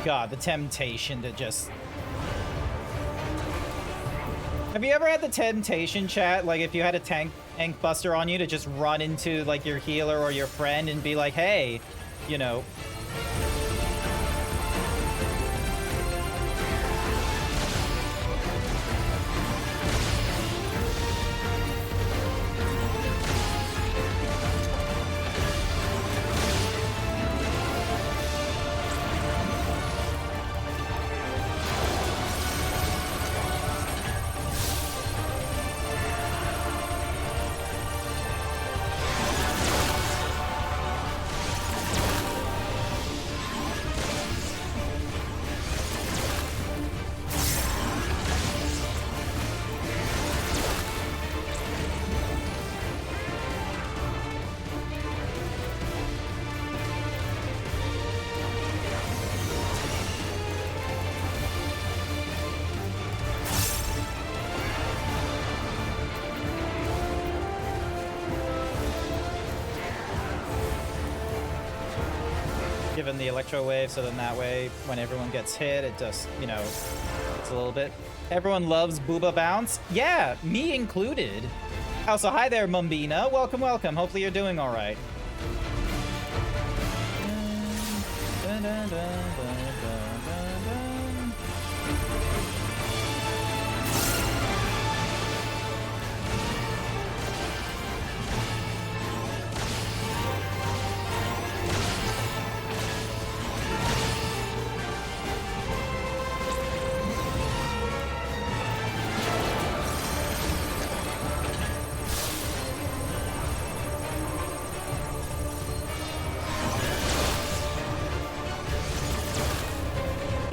God, the temptation to just... Have you ever had the temptation, chat? Like, if you had a tank buster on you to just run into, like, your healer or your friend and be like, hey, you know... Given the electro wave, so then that way, when everyone gets hit, it just, you know, it's a little bit. Everyone loves Booba Bounce. Yeah, me included. Also, hi there, Mumbina. Welcome, welcome. Hopefully you're doing all right.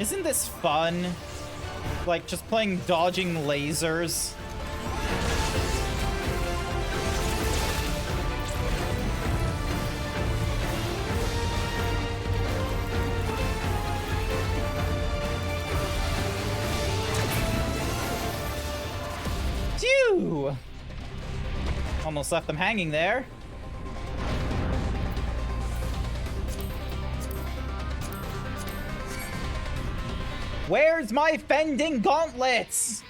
Isn't this fun? Like, just playing dodging lasers. Phew! Almost left them hanging there. Where's my fending gauntlets?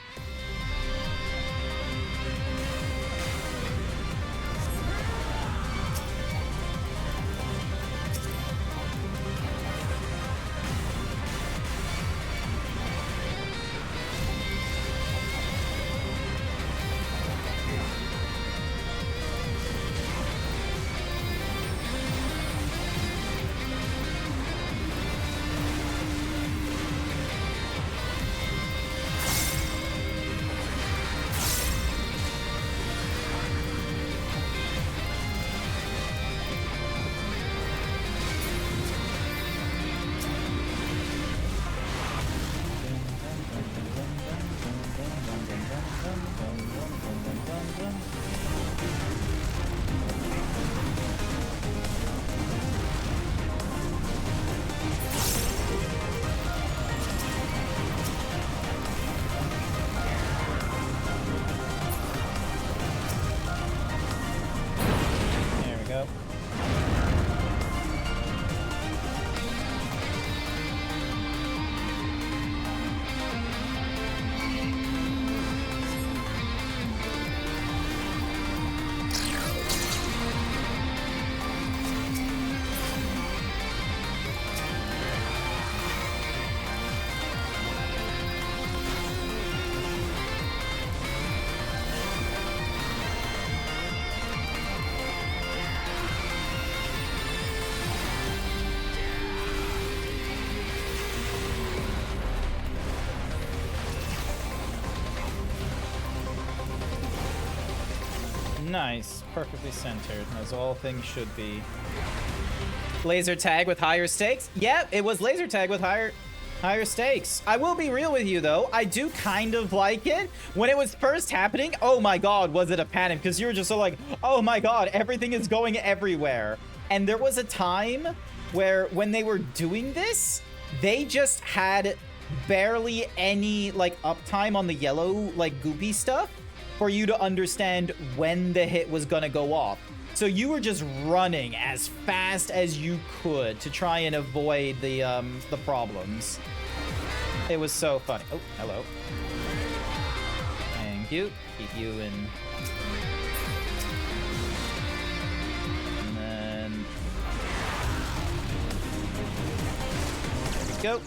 Nice. Perfectly centered, as all things should be. Laser tag with higher stakes? Yeah, it was laser tag with higher stakes. I will be real with you, though. I do kind of like it. When it was first happening, oh my god, was it a panic? Because you were just so like, oh my god, everything is going everywhere. And there was a time where when they were doing this, they just had barely any, like, uptime on the yellow, like, goopy stuff for you to understand when the hit was gonna go off. So you were just running as fast as you could to try and avoid the problems. It was so funny. Oh, hello. Thank you. Keep you in. And then... There we go.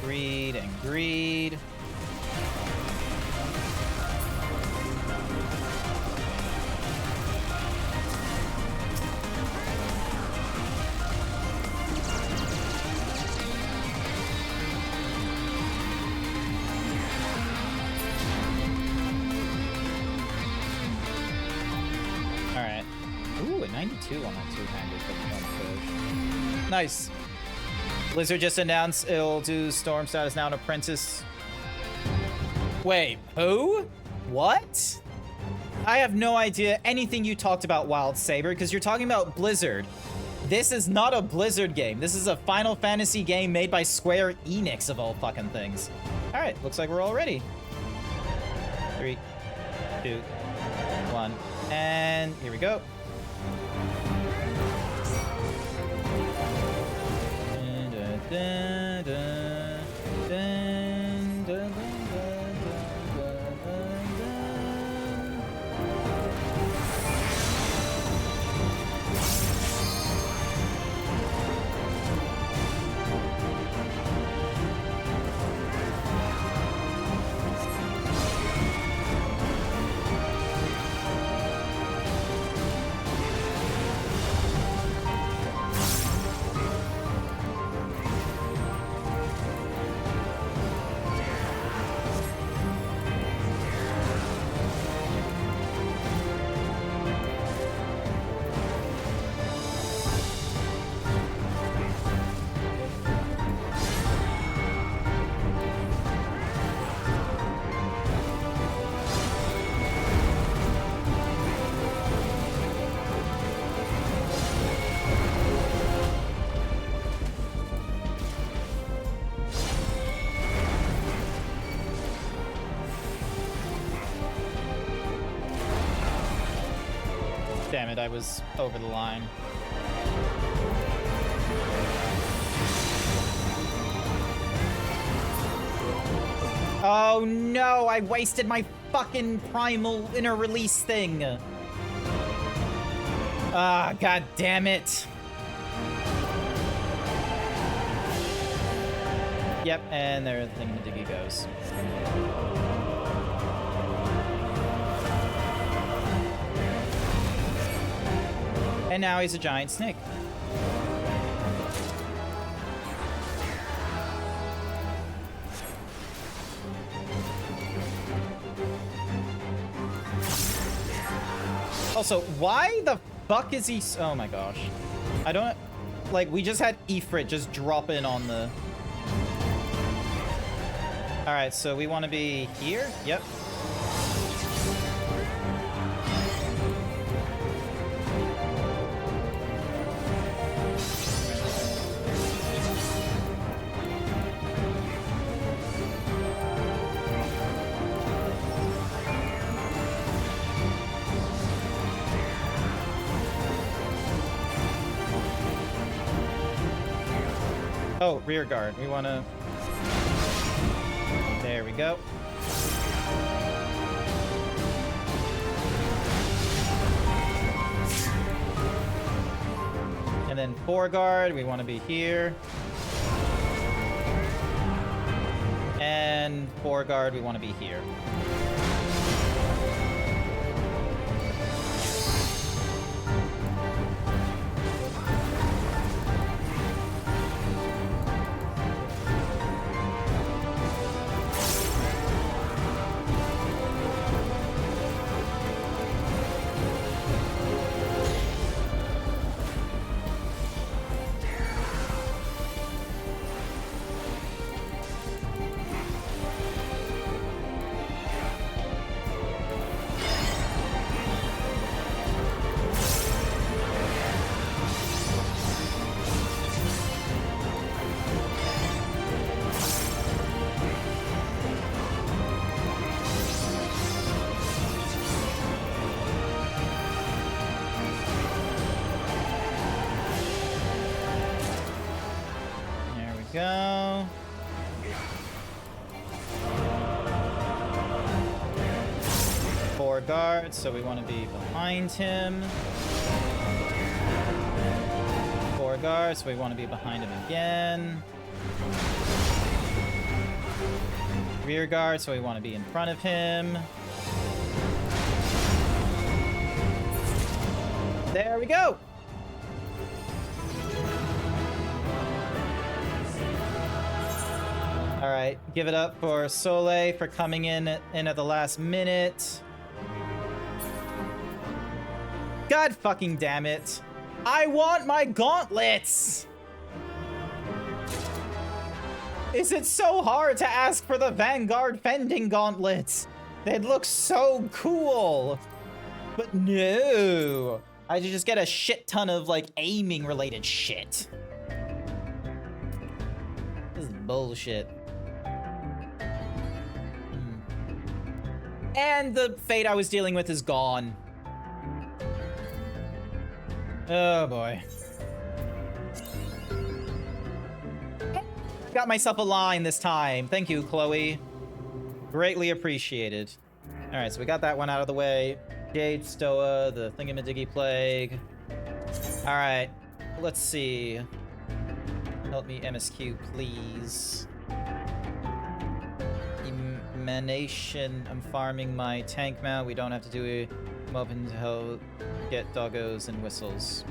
Greed and greed. Alright. Ooh, a 92 on that two-handed fish. Nice. Blizzard just announced it'll do storm status now in Apprentice. Wait, who? What? I have no idea anything you talked about, Wild Saber, because you're talking about Blizzard. This is not a Blizzard game. This is a Final Fantasy game made by Square Enix, of all fucking things. All right, looks like we're all ready. 3, 2, 1, and here we go. Dun, dun, dun, dun, dun, Damn it, I was over the line. Oh no, I wasted my fucking primal inner release thing. Ah, god damn it. Yep, and there the thingamajiggy goes. And now he's a giant snake. Also, why the fuck is he... Oh my gosh. I don't... Like, we just had Ifrit just drop in on the... Alright, so we want to be here? Yep. Oh, rear guard. We want to... There we go. And then foreguard, we want to be here. And foreguard, we want to be here. go. Four guards, so we want to be behind him. Four guards, so we want to be behind him again. Rear guard, so we want to be in front of him. There we go! Alright, give it up for Soleil for coming in at the last minute. God fucking damn it. I want my gauntlets! Is it so hard to ask for the Vanguard Fending Gauntlets? They'd look so cool. But no. I should just get a shit ton of, like, aiming related shit. This is bullshit. And the fate I was dealing with is gone. Oh boy. Got myself a line this time. Thank you, Chloe. Greatly appreciated. Alright, so we got that one out of the way. Jade, Stoa, the Thingamadiggy Plague. Alright, let's see. Help me, MSQ, please. Emanation. I'm farming my tank mount. We don't have to do it. I'm open to help get doggos and whistles.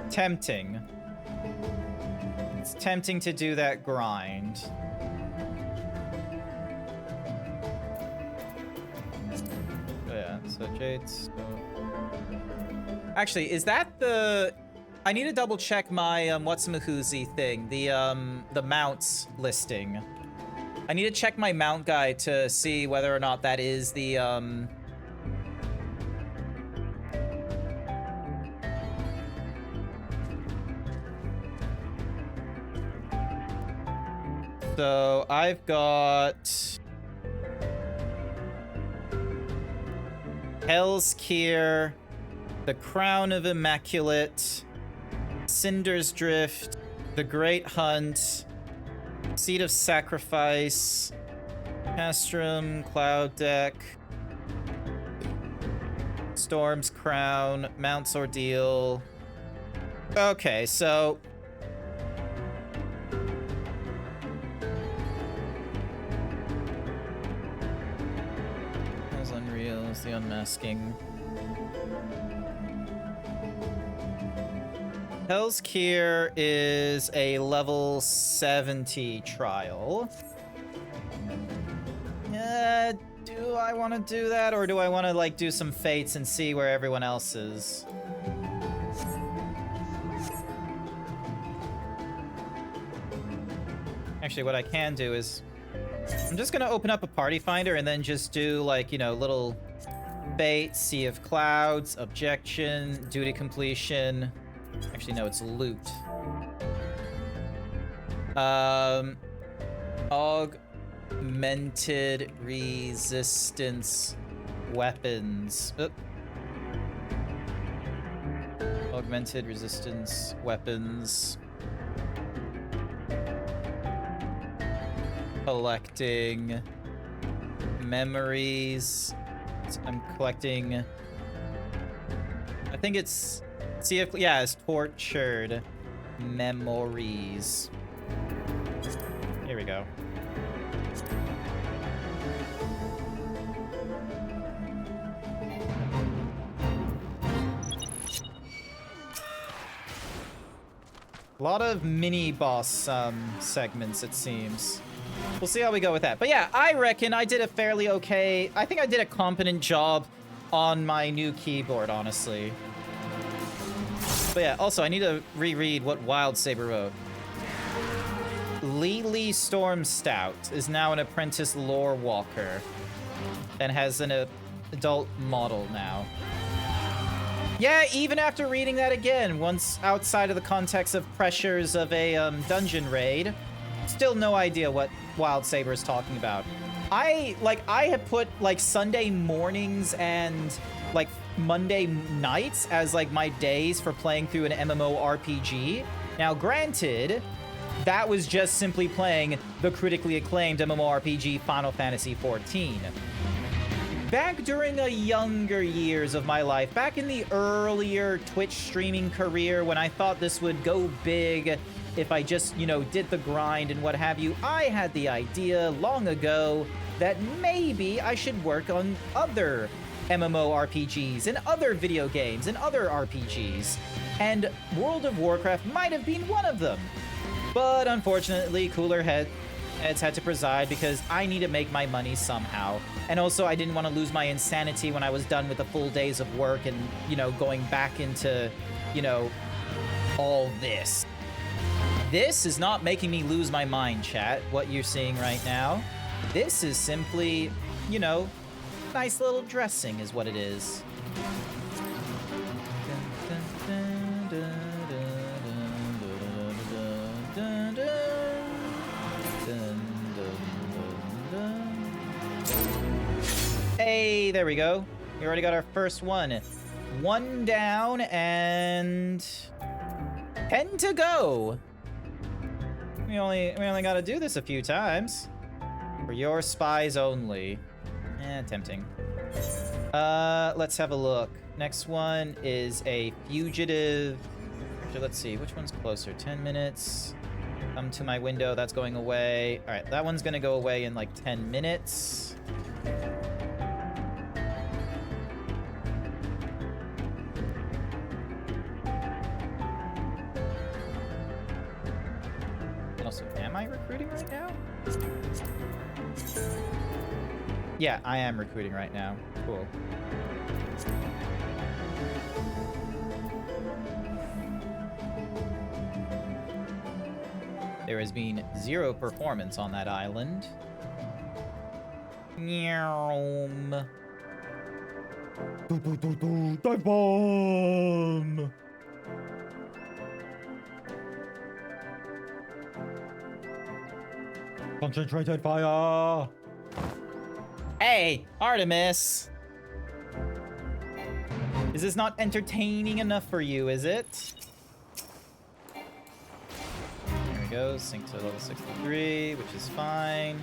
Tempting. It's tempting to do that grind. Oh yeah, so Jade's... Actually, is that the... I need to double check my what's-a-mahoozy thing, the mounts listing. I need to check my mount guide to see whether or not that is the So I've got Hell's Kier, the Crown of Immaculate, Cinder's Drift, the Great Hunt, Seed of Sacrifice, Castrum, Cloud Deck, Storm's Crown, Mount's Ordeal. Okay, so... That's Unreal, it's the Unmasking. Hell's Kier is a level 70 trial. Do I want to do that, or do I want to, like, do some fates and see where everyone else is? Actually, what I can do is... I'm just gonna open up a party finder and then just do, like, you know, little fate, Sea of Clouds, objection, duty completion... Actually, no, it's loot. Augmented resistance weapons. Oop. Augmented resistance weapons. Collecting memories. I'm collecting... I think it's... See if, yeah, it's tortured memories. Here we go. A lot of mini boss segments, it seems. We'll see how we go with that. But yeah, I reckon I did a fairly okay... I think I did a competent job on my new keyboard, honestly. But yeah, also, I need to reread what Wild Saber wrote. Lily Storm Stout is now an apprentice lore walker and has an adult model now. Yeah, even after reading that again, once outside of the context of pressures of a dungeon raid, still no idea what Wild Saber is talking about. I have put, like, Sunday mornings and, like, Monday nights as like my days for playing through an MMORPG. Now, granted, that was just simply playing the critically acclaimed MMORPG Final Fantasy XIV. Back during the younger years of my life, back in the earlier Twitch streaming career when I thought this would go big if I just, you know, did the grind and what have you, I had the idea long ago that maybe I should work on other MMORPGs and other video games and other RPGs. And World of Warcraft might have been one of them. But unfortunately, cooler heads had to preside because I need to make my money somehow. And also, I didn't want to lose my insanity when I was done with the full days of work and, you know, going back into, you know, all this. This is not making me lose my mind, chat, what you're seeing right now. This is simply, you know, nice little dressing is what it is. Hey, there we go. We already got our first one. One down and 10 to go. We only got to do this a few times. For your spies only. Tempting. Let's have a look. Next one is a fugitive. Actually, let's see. Which one's closer? 10 minutes. Come to my window. That's going away. All right, that one's going to go away in like 10 minutes. Also, am I recruiting right now? Yeah, I am recruiting right now. Cool. There has been 0 performance on that island. Meow. Dive bomb! Concentrated fire! Hey, Artemis! Is this not entertaining enough for you, is it? There we go, sync to level 63, which is fine.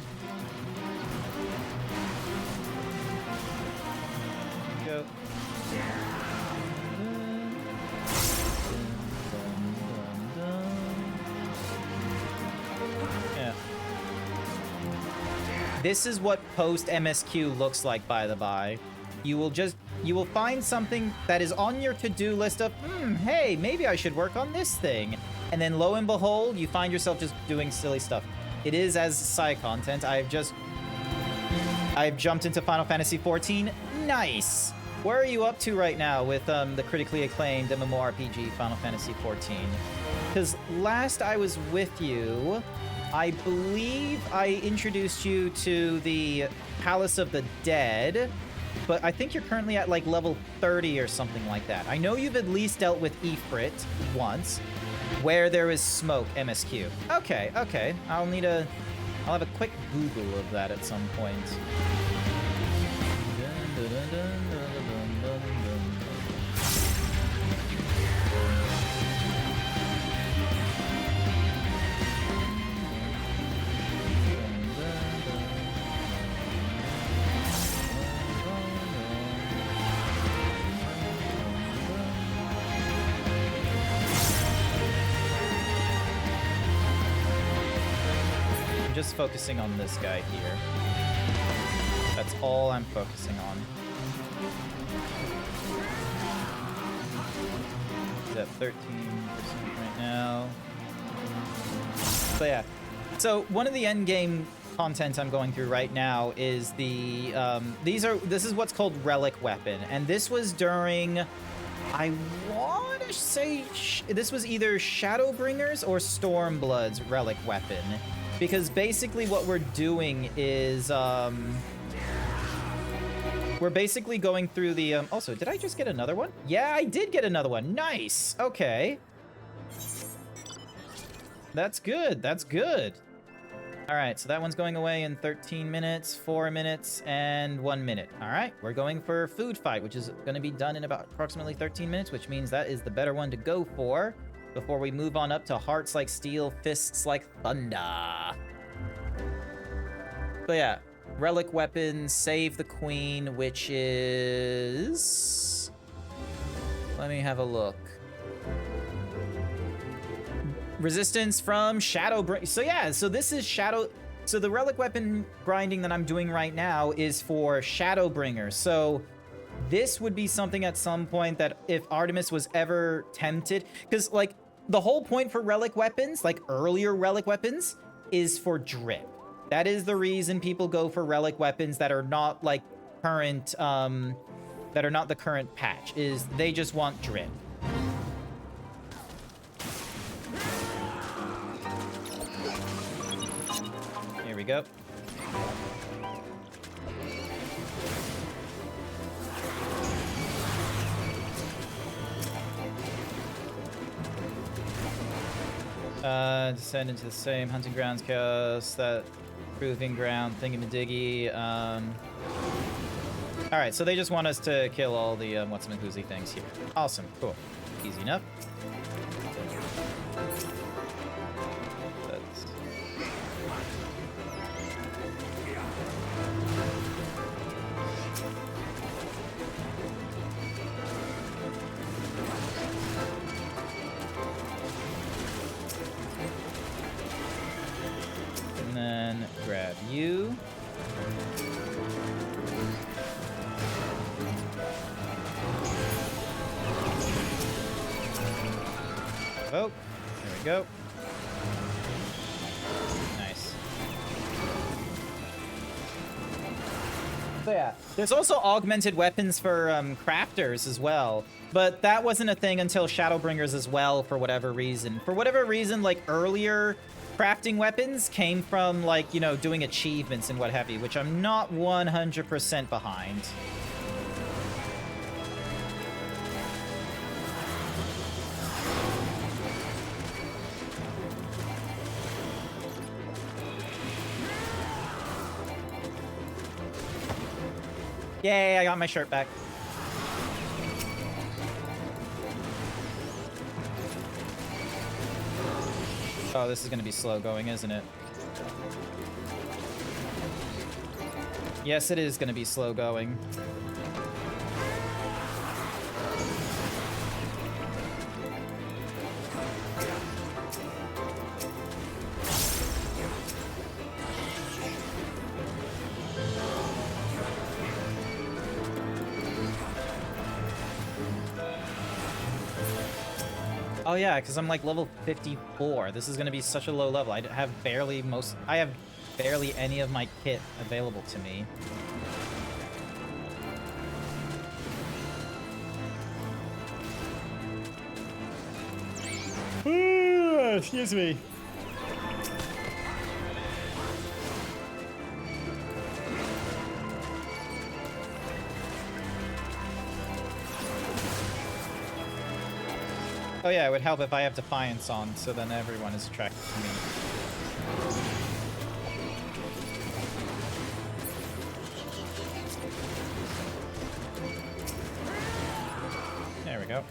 There we go. Yeah. This is what post MSQ looks like, by the by. You will find something that is on your to-do list of, hey, maybe I should work on this thing. And then lo and behold, you find yourself just doing silly stuff. It is as side content. I've jumped into Final Fantasy XIV. Nice. Where are you up to right now with the critically acclaimed MMORPG Final Fantasy XIV? Because last I was with you, I believe I introduced you to the Palace of the Dead, but I think you're currently at like level 30 or something like that. I know you've at least dealt with Ifrit once, where there is smoke, MSQ. Okay, okay. I'll have a quick Google of that at some point. Just focusing on this guy here. That's all I'm focusing on. He's at 13% right now. So yeah. So one of the end game content I'm going through right now is the this is what's called Relic Weapon, and this was during, I want to say this was either Shadowbringers or Stormblood's Relic Weapon. Because basically what we're doing is, we're basically going through the, also, did I just get another one? Yeah, I did get another one. Nice. Okay. That's good. That's good. All right, so that one's going away in 13 minutes, 4 minutes, and 1 minute. All right, we're going for food fight, which is going to be done in about approximately 13 minutes, which means that is the better one to go for before we move on up to hearts like steel, fists like thunder. But yeah, relic weapon, save the queen, which is... Let me have a look. Resistance from Shadow... So yeah, so this is Shadow... So the relic weapon grinding that I'm doing right now is for Shadowbringer. So this would be something at some point that if Artemis was ever tempted... Because, like, the whole point for relic weapons, like earlier relic weapons, is for drip. That is the reason people go for relic weapons that are not, like, current... that are not the current patch, is they just want drip. Here we go. Descend into the same hunting grounds chaos, that proving ground thingamadiggy. Alright, so they just want us to kill all the what's-a-mahoozy things here. Awesome, cool. Easy enough. That's... And then grab you. Oh, there we go. Nice. So yeah, there's also augmented weapons for crafters as well, but that wasn't a thing until Shadowbringers as well for whatever reason. For whatever reason, like earlier crafting weapons came from like, you know, doing achievements and what have you, which I'm not 100% behind. Yay, I got my shirt back. Oh, this is gonna be slow going, isn't it? Yes, it is gonna be slow going. Oh yeah, because I'm like level 54. This is gonna be such a low level. I have barely any of my kit available to me. Excuse me. Oh yeah, it would help if I have Defiance on, so then everyone is attracted to me. There we go.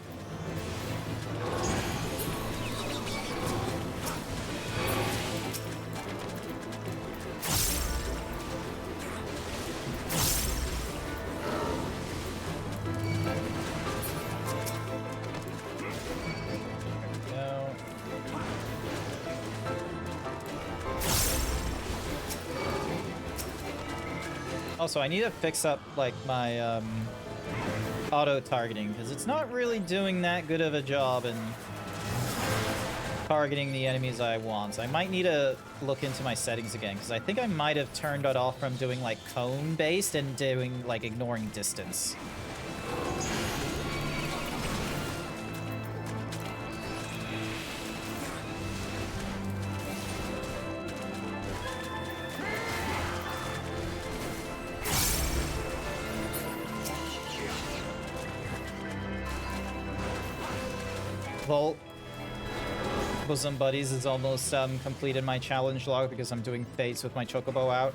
Also, I need to fix up, like, my, auto-targeting, because it's not really doing that good of a job in targeting the enemies I want. So I might need to look into my settings again, because I think I might have turned it off from doing, like, cone-based and doing, like, ignoring distance. Volt. Bosom Buddies is almost completed my challenge log because I'm doing fates with my Chocobo out.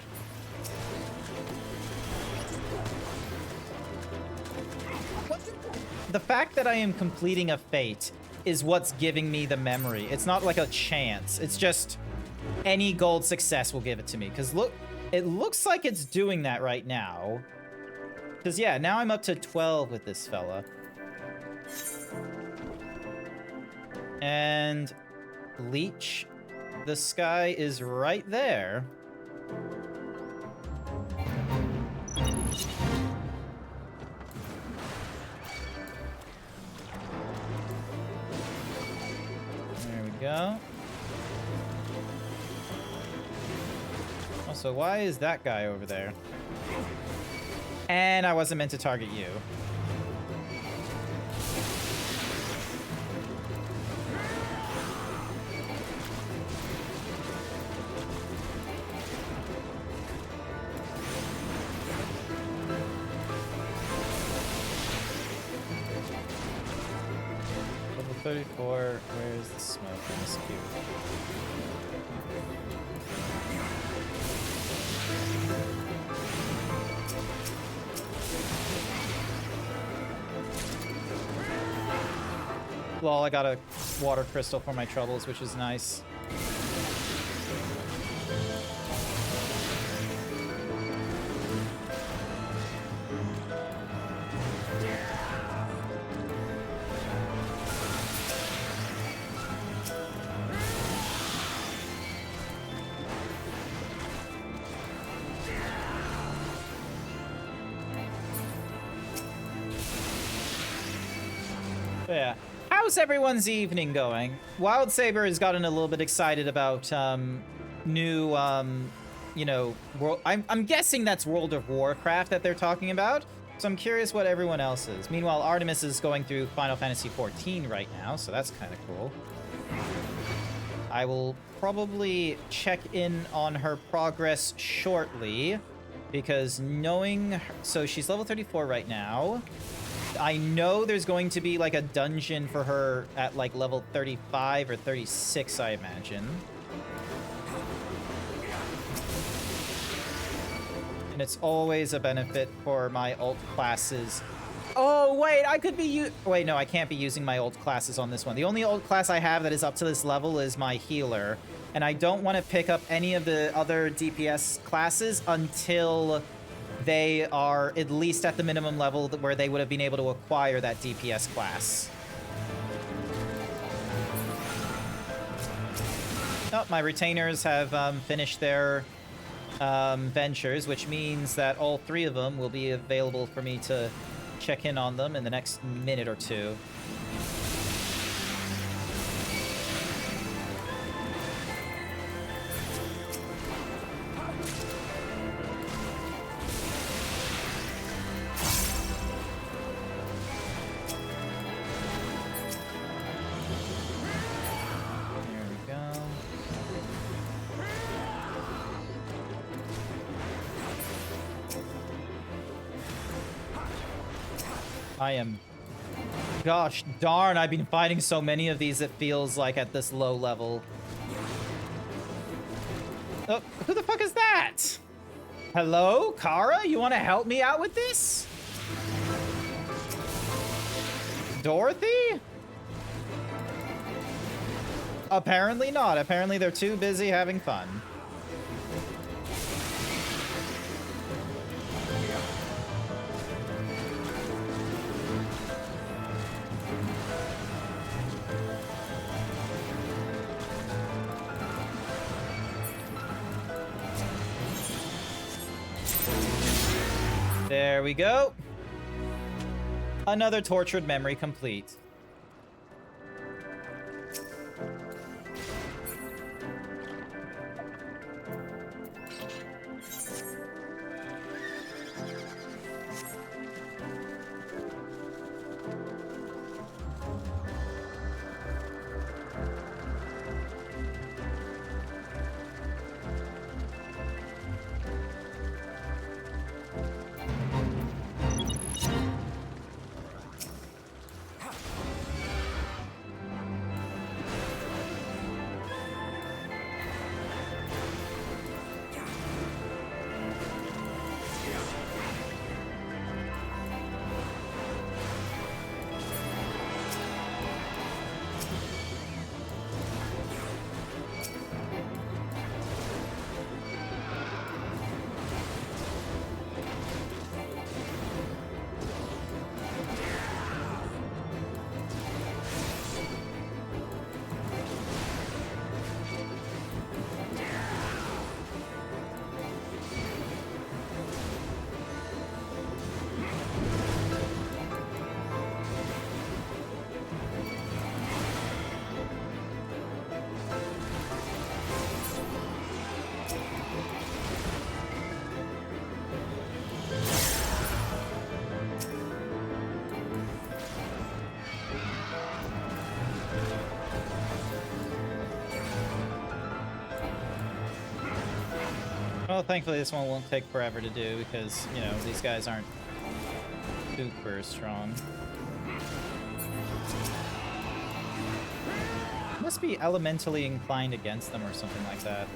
The fact that I am completing a fate is what's giving me the memory. It's not like a chance. It's just any gold success will give it to me. Because look, it looks like it's doing that right now. Because yeah, now I'm up to 12 with this fella. And Leech, the sky is right there. There we go. Also, why is that guy over there? And I wasn't meant to target you. Level 34, where's the smoke in this cube? Lol, I got a water crystal for my troubles, which is nice. But yeah. How's everyone's evening going? Wild Saber has gotten a little bit excited about new, you know, I'm guessing that's World of Warcraft that they're talking about. So I'm curious what everyone else is. Meanwhile, Artemis is going through Final Fantasy XIV right now, so that's kind of cool. I will probably check in on her progress shortly, because knowing her, so she's level 34 right now. I know there's going to be like a dungeon for her at like level 35 or 36, I imagine. And it's always a benefit for my alt classes. Oh, wait, I could be wait, no, I can't be using my alt classes on this one. The only alt class I have that is up to this level is my healer. And I don't want to pick up any of the other DPS classes until they are at least at the minimum level where they would have been able to acquire that DPS class. Oh, my retainers have finished their ventures, which means that all 3 of them will be available for me to check in on them in the next minute or two. I am... Gosh darn, I've been fighting so many of these, it feels like, at this low level. Oh, who the fuck is that? Hello, Kara? You want to help me out with this? Dorothy? Apparently not. Apparently they're too busy having fun. There we go. Another tortured memory complete. Well, thankfully this one won't take forever to do because, you know, these guys aren't super strong. Must be elementally inclined against them or something like that.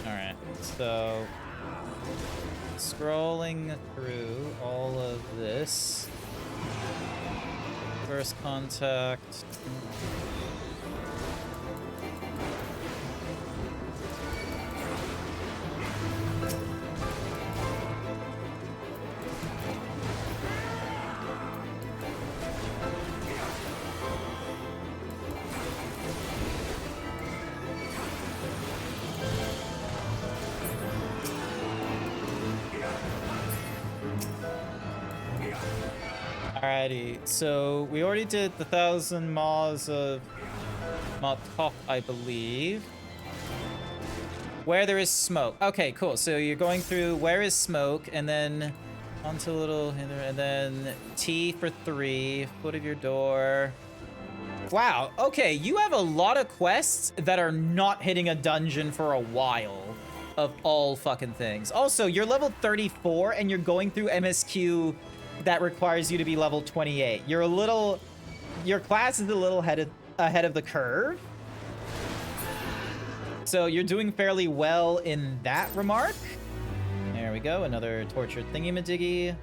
Alright, so scrolling through all of this. First contact. Alrighty, so we already did the 1,000 Maws of Matok, I believe. Where there is smoke. Okay, cool. So you're going through where is smoke, and then onto a little, and then T for 3, foot of your door. Wow, okay, you have a lot of quests that are not hitting a dungeon for a while, of all fucking things. Also, you're level 34, and you're going through MSQ that requires you to be level 28. You're a little... Your class is a little ahead of the curve. So you're doing fairly well in that remark. There we go, another tortured thingy-majiggy.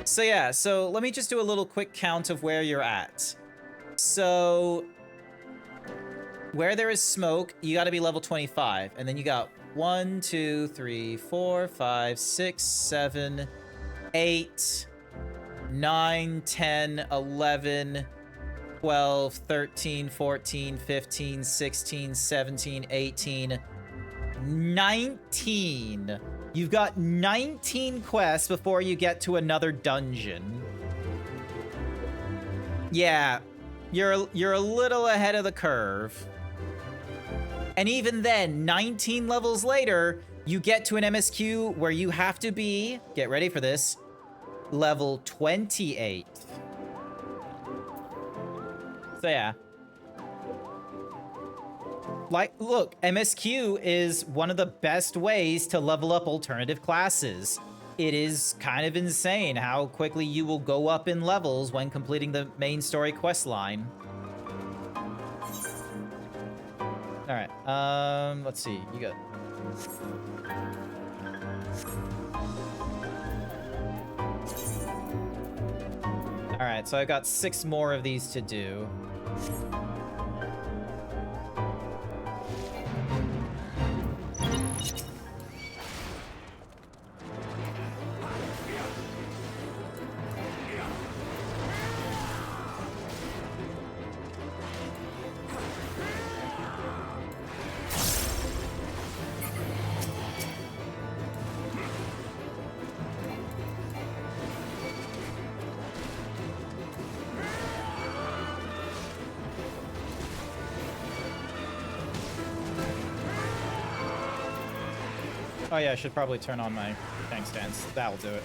So yeah, so let me just do a little quick count of where you're at. So... where there is smoke, you gotta be level 25. And then you got 1, 2, 3, 4, 5, 6, 7... 8, 9, 10, 11, 12, 13, 14, 15, 16, 17, 18, 19. You've got 19 quests before you get to another dungeon. Yeah, you're a little ahead of the curve. And even then, 19 levels later, you get to an MSQ where you have to be, get ready for this, level 28. So yeah. Like, look, MSQ is one of the best ways to level up alternative classes. It is kind of insane how quickly you will go up in levels when completing the main story quest line. Alright, let's see, you got... Alright, so I've got 6 more of these to do. Oh yeah, I should probably turn on my tank stance. That'll do it.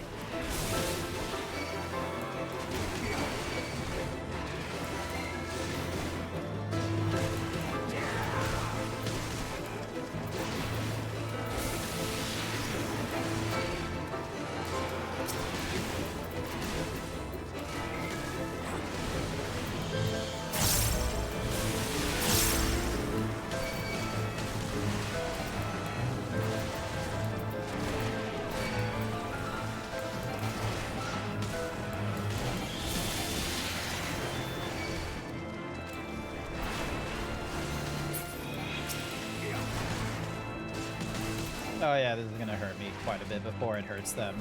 Oh yeah, this is gonna hurt me quite a bit before it hurts them.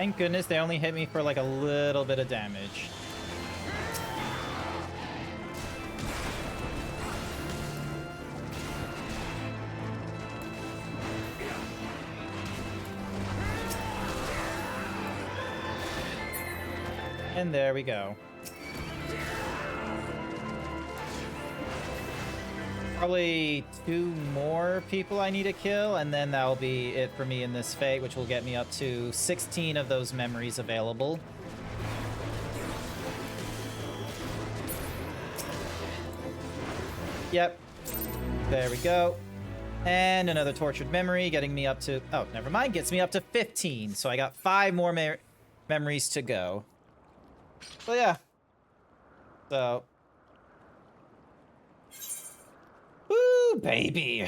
Thank goodness they only hit me for like a little bit of damage. And there we go. Probably 2 more people I need to kill, and then that'll be it for me in this fate, which will get me up to 16 of those memories available. Yep. There we go. And another tortured memory, getting me up to... Oh, never mind. Gets me up to 15. So I got 5 more memories to go. So, yeah. So... Woo, baby!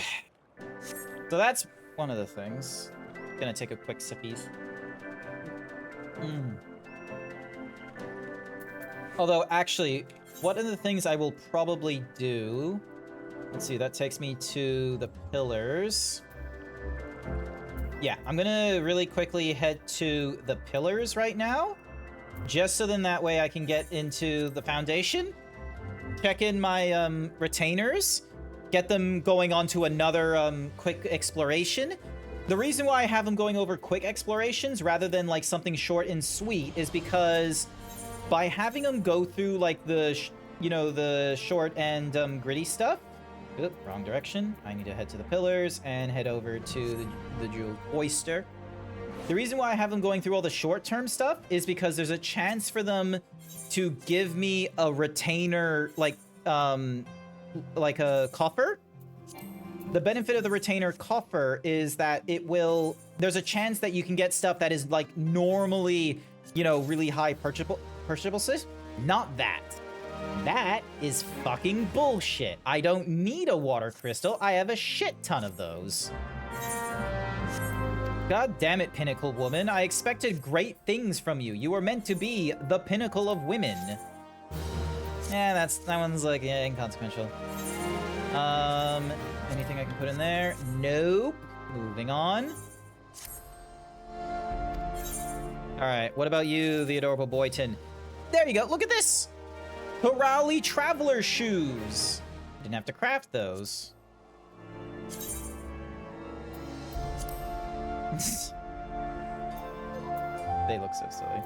So that's one of the things. Gonna take a quick sippies. Although, actually, one of the things I will probably do... Let's see, that takes me to the pillars. Yeah, I'm gonna really quickly head to the pillars right now. Just so then that way I can get into the foundation. Check in my retainers. Get them going on to another quick exploration. The reason why I have them going over quick explorations rather than like something short and sweet is because by having them go through like the, the short and gritty stuff. Oop, wrong direction. I need to head to the pillars and head over to the Jeweled Oyster. The reason why I have them going through all the short-term stuff is because there's a chance for them to give me a retainer, like a coffer. The benefit of the retainer coffer is that there's a chance that you can get stuff that is like normally, really high purchasable. Not that. That is fucking bullshit. I don't need a water crystal. I have a shit ton of those. God damn it, Pinnacle Woman. I expected great things from you. You were meant to be the pinnacle of women. Yeah, that one's like, yeah, inconsequential. Anything I can put in there? Nope. Moving on. Alright, what about you, the adorable Boyton? There you go, look at this! Pirali Traveler Shoes! Didn't have to craft those. They look so silly.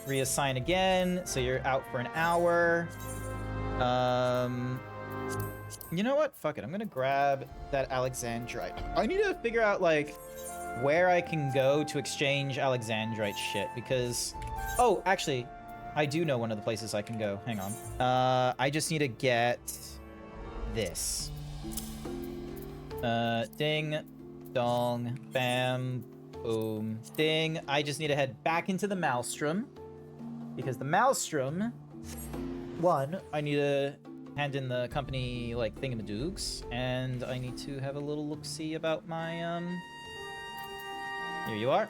Reassign again, so you're out for an hour. You know what? Fuck it. I'm gonna grab that Alexandrite. I need to figure out, like, where I can go to exchange Alexandrite shit, because... Oh, actually, I do know one of the places I can go. Hang on. I just need to get this. Ding, dong, bam, boom, ding. I just need to head back into the Maelstrom, because the Maelstrom... One, I need to hand in the company, like, thingamadoogs, and I need to have a little look-see about my, Here you are.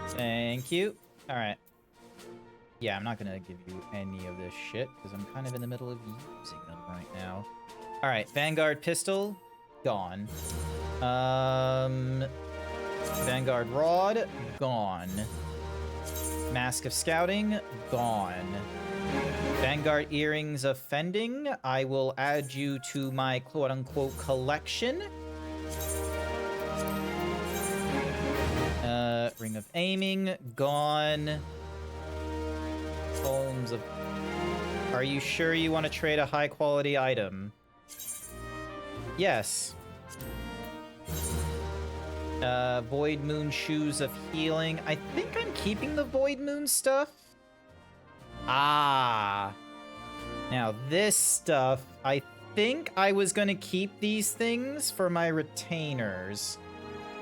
Thank you. Alright. Yeah, I'm not gonna give you any of this shit, because I'm kind of in the middle of using them right now. Alright, Vanguard Pistol, gone. Vanguard Rod, gone. Mask of Scouting, gone. Vanguard Earrings of Fending, I will add you to my quote-unquote collection. Ring of Aiming, gone. Poems of... Are you sure you want to trade a high-quality item? Yes. Void Moon Shoes of Healing. I think I'm keeping the Void Moon stuff. Ah. Now, this stuff, I think I was going to keep these things for my retainers.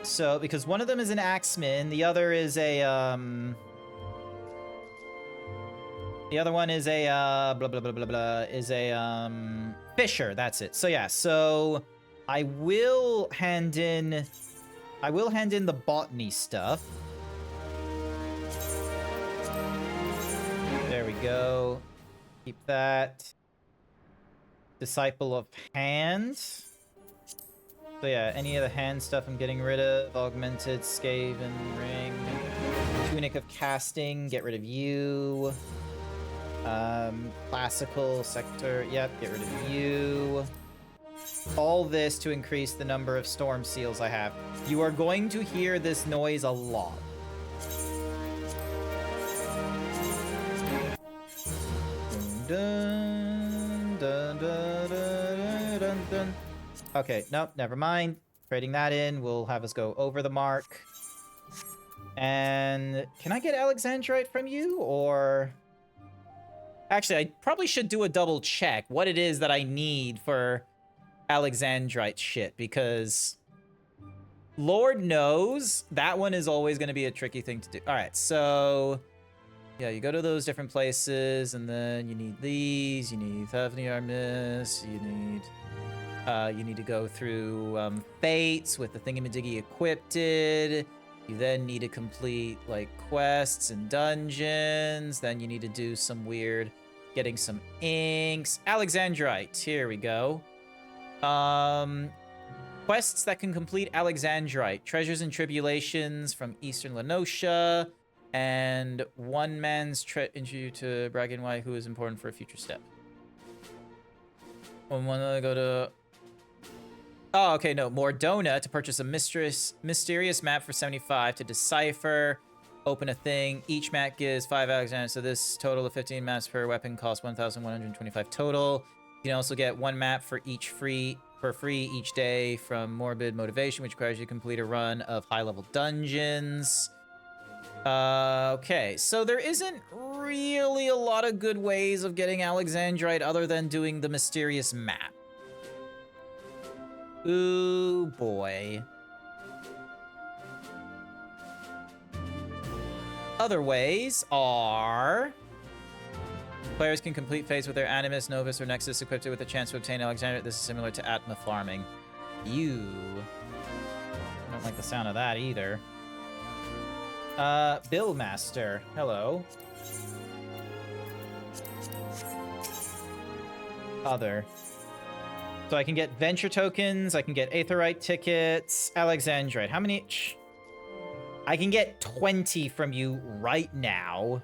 So, because one of them is an Axeman, the other is a, the other one is a, blah, blah, blah, blah, blah, is a, Fisher, that's it. So, yeah, so I will hand in the botany stuff. There we go. Keep that. Disciple of Hand. So yeah, any of the hand stuff I'm getting rid of. Augmented Skaven Ring. Tunic of Casting, get rid of you. Classical Sector, yep, get rid of you. All this to increase the number of storm seals I have. You are going to hear this noise a lot. Dun, dun, dun, dun, dun, dun. Okay, nope, never mind. Trading that in will have us go over the mark. And can I get Alexandrite from you, or... Actually, I probably should do a double check what it is that I need for Alexandrite shit, because Lord knows that one is always going to be a tricky thing to do. All right, so yeah, you go to those different places, and then you need these. You need Thavni Armis. You need to go through Fates with the thingamadiggy equipped. You then need to complete like quests and dungeons. Then you need to do some weird getting some inks. Alexandrite, here we go. Quests that can complete Alexandrite. Treasures and Tribulations from Eastern Lenosha. And one man's intro to Braganwai, who is important for a future step. I want to go to... Oh, okay, no. Mordona to purchase a mysterious map for 75 to decipher. Open a thing. Each map gives 5 Alexander. So this total of 15 maps per weapon costs 1,125 total. You can also get one map for free each day from Morbid Motivation, which requires you to complete a run of high-level dungeons. Okay, so there isn't really a lot of good ways of getting Alexandrite other than doing the mysterious map. Ooh, boy. Other ways are... Players can complete Fates with their Animus, Novus, or Nexus equipped with a chance to obtain Alexandrite. This is similar to Atma farming. I don't like the sound of that either. Billmaster. Hello. Other. So I can get Venture tokens, I can get Aetherite tickets, Alexandrite. How many each? I can get 20 from you right now.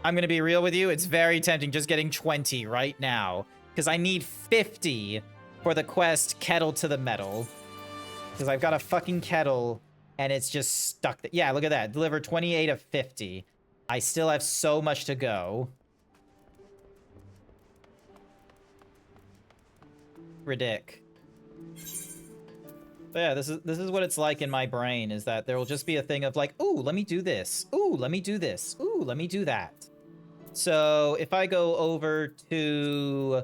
I'm gonna be real with you, it's very tempting just getting 20 right now. Because I need 50 for the quest Kettle to the Metal. Because I've got a fucking kettle and it's just stuck there. Yeah, look at that. Deliver 28 of 50. I still have so much to go. Ridic. But yeah, this is what it's like in my brain, is that there will just be a thing of like, ooh, let me do this. Ooh, let me do this. Ooh, let me do that. So if I go over to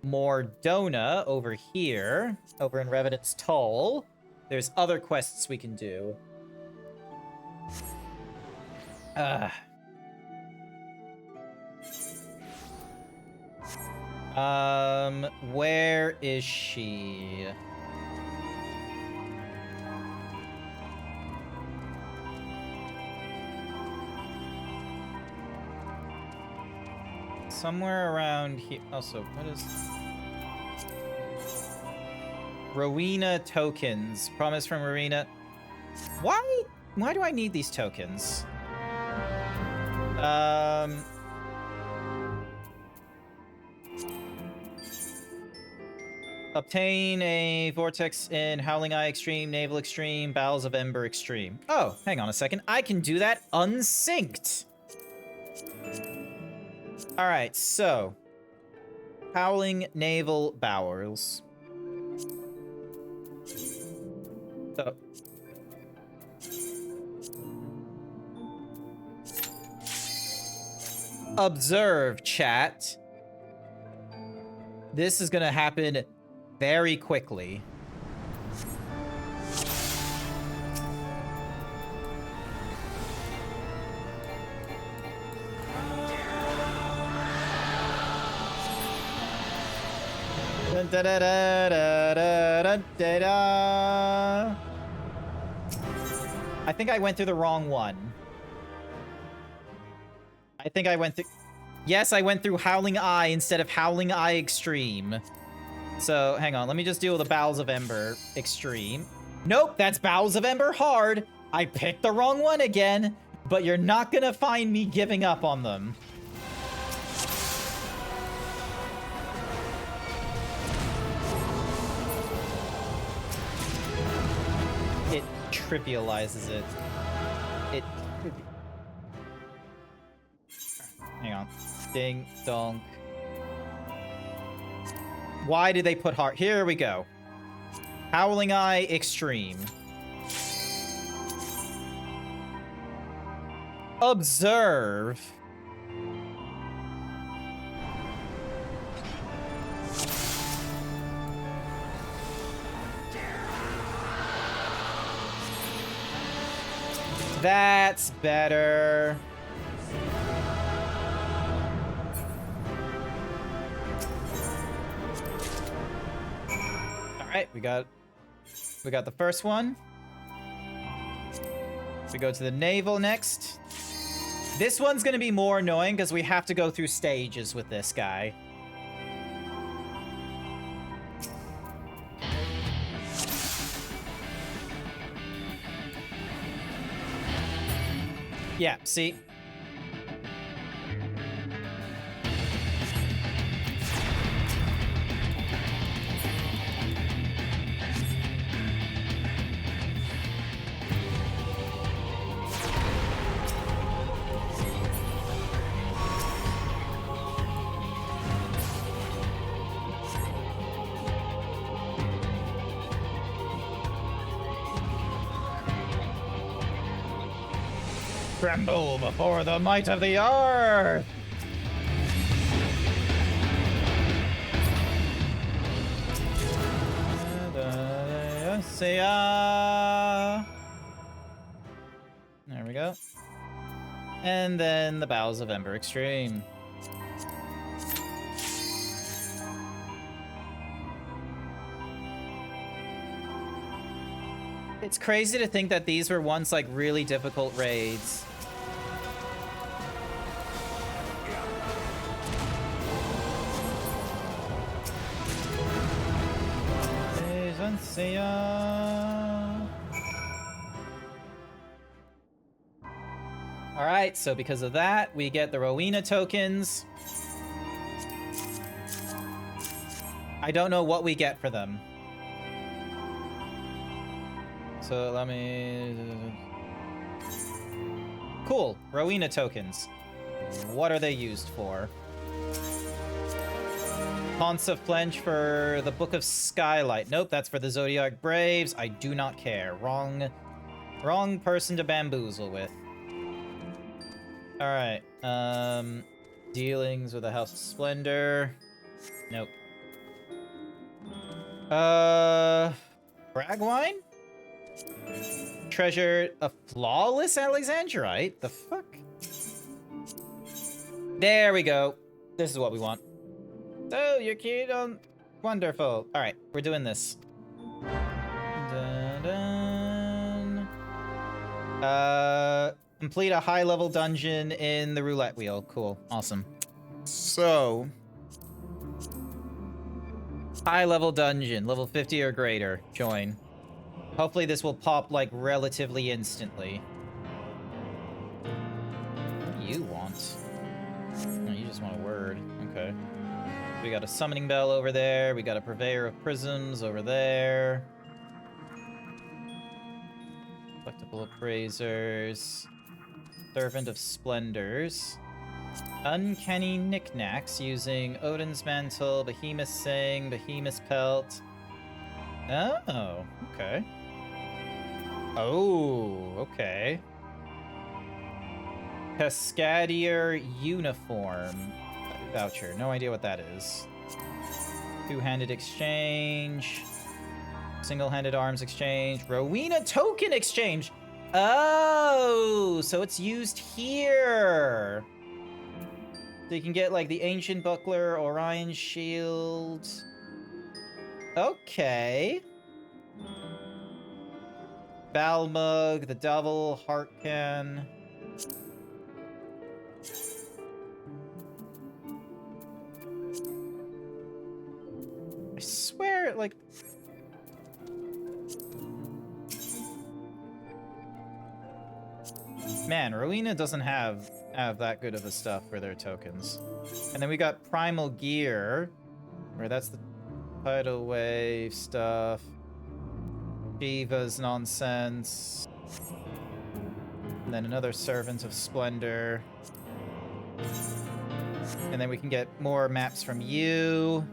Mordona over here, over in Revenant's Toll, there's other quests we can do. Where is she? Somewhere around here. Also, what is... Rowena tokens. Promise from Rowena. Why? Why do I need these tokens? Obtain a Vortex in Howling Eye Extreme, Naval Extreme, Bowels of Ember Extreme. Oh, hang on a second. I can do that unsynced. Alright, so... Howling Naval Bowels. So... Observe, chat. This is gonna happen very quickly. Dun, da, da, da, da, da, da, da. I think I went through the wrong one. I think I went through... Yes, I went through Howling Eye instead of Howling Eye Extreme. So, hang on. Let me just deal with the Bowels of Ember Extreme. Nope, that's Bowels of Ember Hard. I picked the wrong one again, but you're not gonna find me giving up on them. It trivializes it. Hang on. Ding, donk. Why did they put heart? Here we go. Howling Eye Extreme. Observe. That's better. All right, we got the first one. We go to the navel next. This one's gonna be more annoying because we have to go through stages with this guy. Yeah, see? Tremble before the might of the earth! There we go. And then the Bowels of Ember Extreme. It's crazy to think that these were once like really difficult raids. Alright, so because of that, we get the Rowena tokens. I don't know what we get for them. So let me... Cool, Rowena tokens. What are they used for? Haunts of Flench for the Book of Skylight. Nope, that's for the Zodiac Braves. I do not care. Wrong person to bamboozle with. Alright, dealings with the House of Splendor. Nope. Bragwine? Treasure a flawless Alexandrite? The fuck? There we go. This is what we want. So, you're cute on... Wonderful. Alright, we're doing this. Dun, dun. Complete a high-level dungeon in the roulette wheel. Cool. Awesome. So... high-level dungeon. Level 50 or greater. Join. Hopefully this will pop, like, relatively instantly. What do you want? Oh, you just want a word. Okay. We got a summoning bell over there. We got a purveyor of prisms over there. Collectible appraisers. Servant of splendors. Uncanny knickknacks using Odin's mantle, Behemoth Sing, Behemoth's pelt. Oh, okay. Oh, okay. Cascadier uniform. Voucher. No idea what that is. Two-handed exchange. Single-handed arms exchange. Rowena token exchange. Oh, so it's used here. So you can get like the ancient buckler, Orion shield. Okay. Balmug, the double heart can. I swear, like... Man, Rowena doesn't have that good of a stuff for their tokens. And then we got Primal Gear, where that's the tidal wave stuff. Shiva's nonsense. And then another Servant of Splendor. And then we can get more maps from you.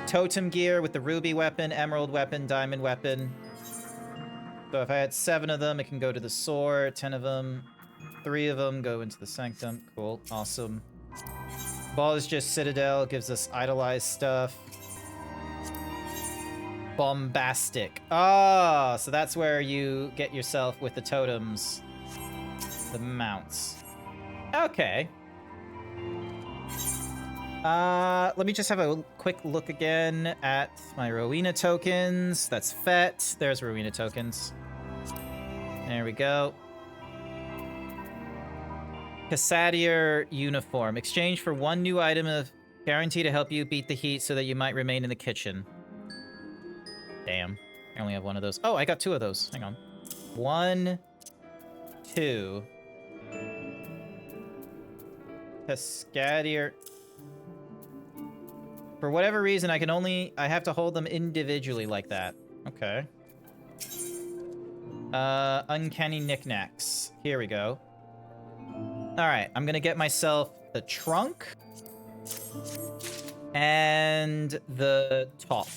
Totem Gear with the Ruby weapon, Emerald weapon, Diamond weapon. So if I had 7 of them, it can go to the sword. 10 of them. 3 of them go into the Sanctum. Cool. Awesome. Ball is just Citadel. Gives us idolized stuff. Bombastic. Ah, so that's where you get yourself with the totems. The mounts. Okay. Let me just have a quick look again at my Rowena tokens. That's Fet. There's Rowena tokens. There we go. Cassadier uniform. Exchange for 1 new item of guarantee to help you beat the heat so that you might remain in the kitchen. Damn. I only have 1 of those. Oh, I got 2 of those. Hang on. 1, 2. Cascadier. For whatever reason, I have to hold them individually like that. Okay. Uncanny knickknacks. Here we go. Alright, I'm gonna get myself the trunk. And the top.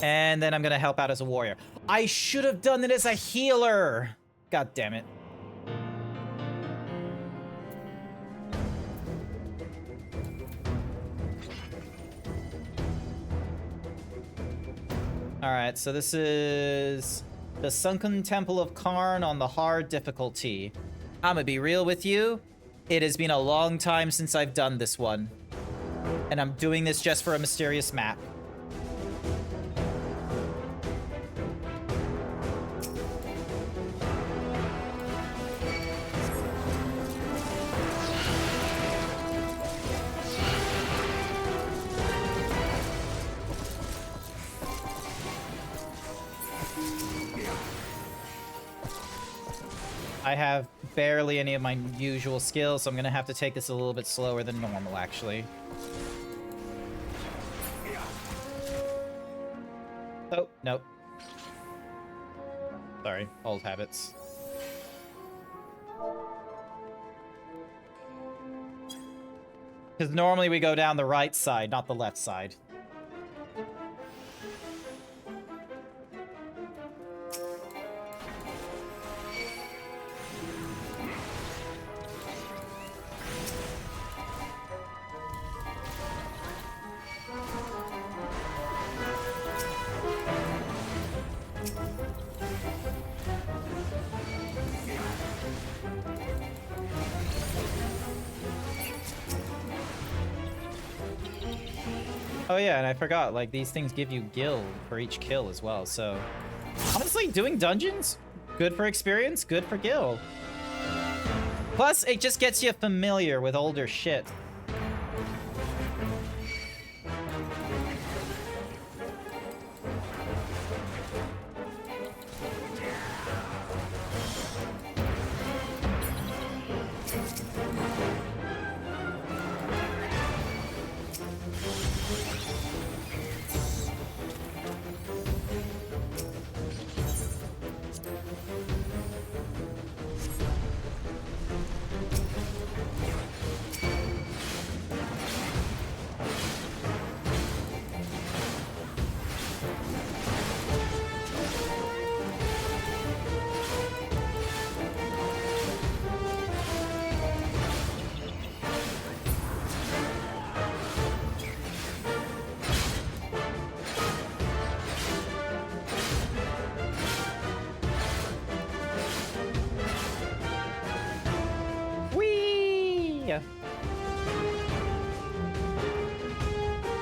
And then I'm gonna help out as a warrior. I should have done it as a healer! God damn it. Alright, so this is the Sunken Temple of Karn on the hard difficulty. I'm gonna be real with you. It has been a long time since I've done this one. And I'm doing this just for a mysterious map. I have barely any of my usual skills, so I'm gonna have to take this a little bit slower than normal, actually. Oh, nope. Sorry, old habits. Because normally we go down the right side, not the left side. Oh yeah, and I forgot, like, these things give you gil for each kill as well, so... Honestly, doing dungeons, good for experience, good for gil. Plus, it just gets you familiar with older shit.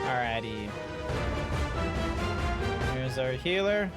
Alrighty. Here's our healer.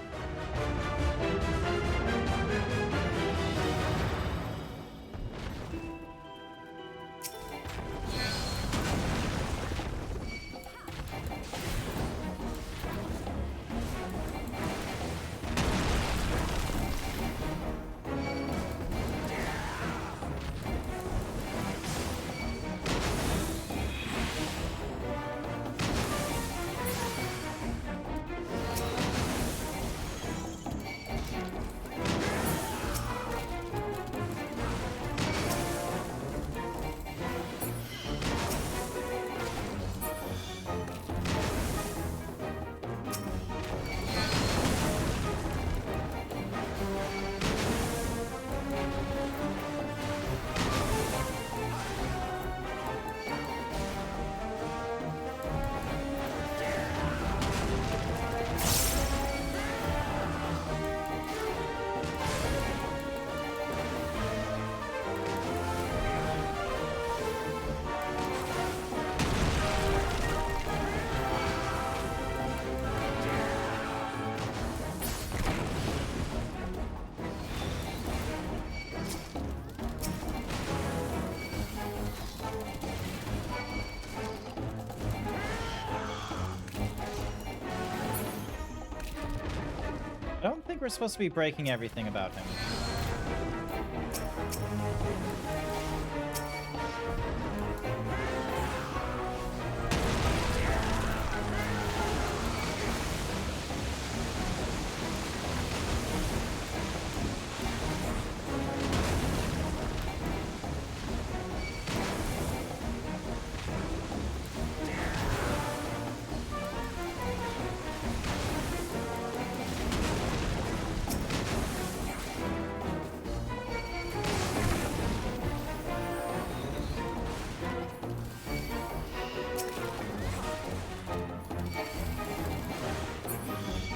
think we're supposed to be breaking everything about him.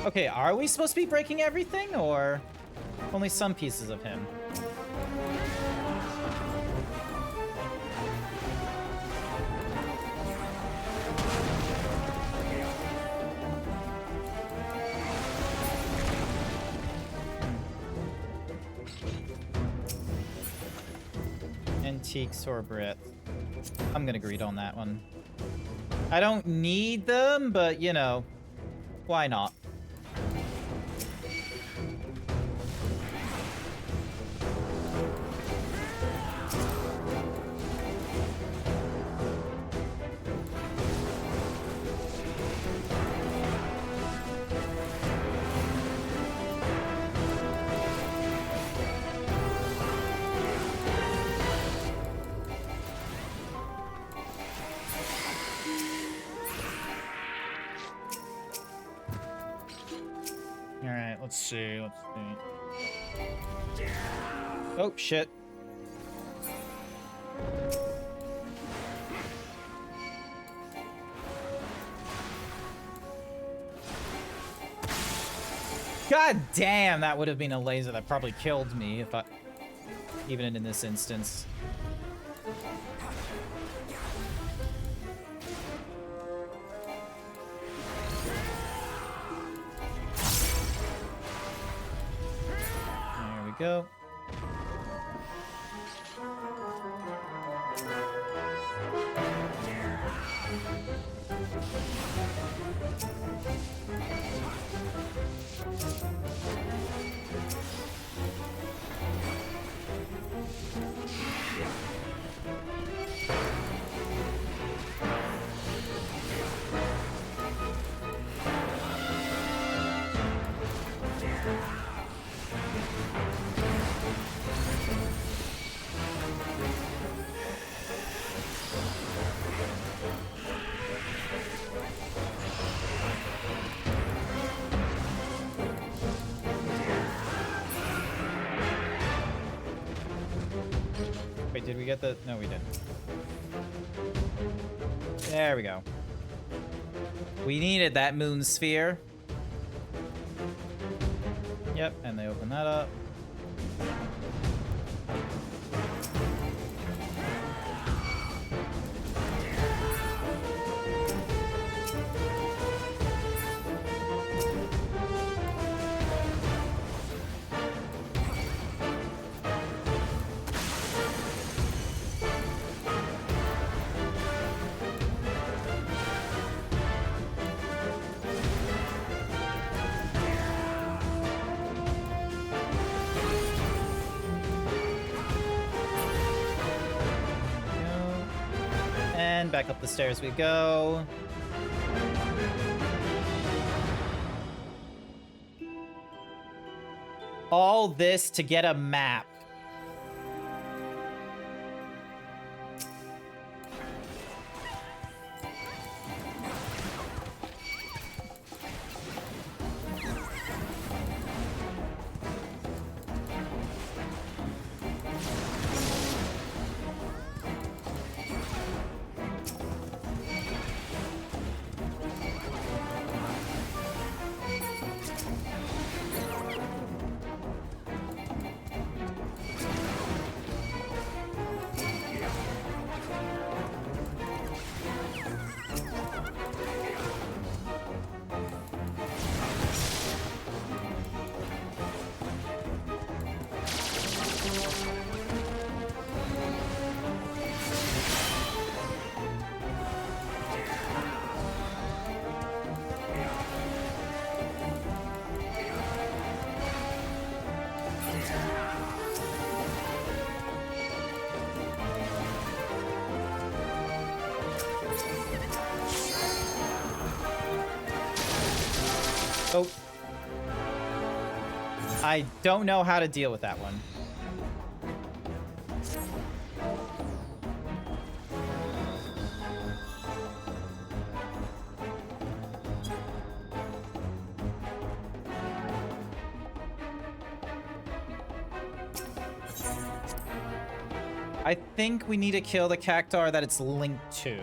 Okay, are we supposed to be breaking everything, or only some pieces of him? Antique sorbret. I'm gonna greed on that one. I don't need them, but you know, why not? Alright, let's see, Oh, shit. God damn, that would have been a laser that probably killed me if I... even in this instance. There we go. Wait, did we get the... No, we didn't. There we go. We needed that moon sphere. Yep, and they open that up. And back up the stairs we go. All this to get a map. Oh. I don't know how to deal with that one. I think we need to kill the cactuar that it's linked to.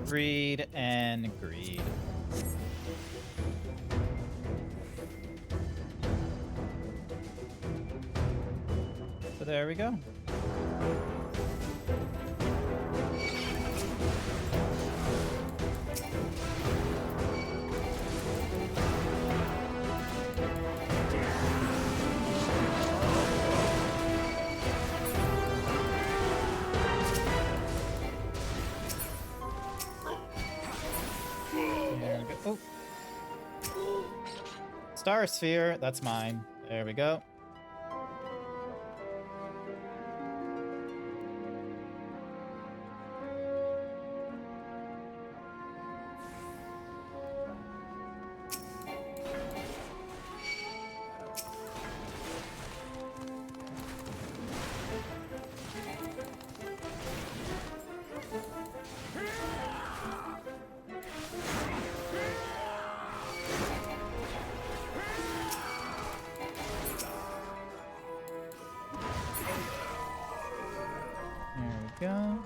Greed and greed. So there we go. There we go. Oh. Star Sphere, that's mine. There we go. Go.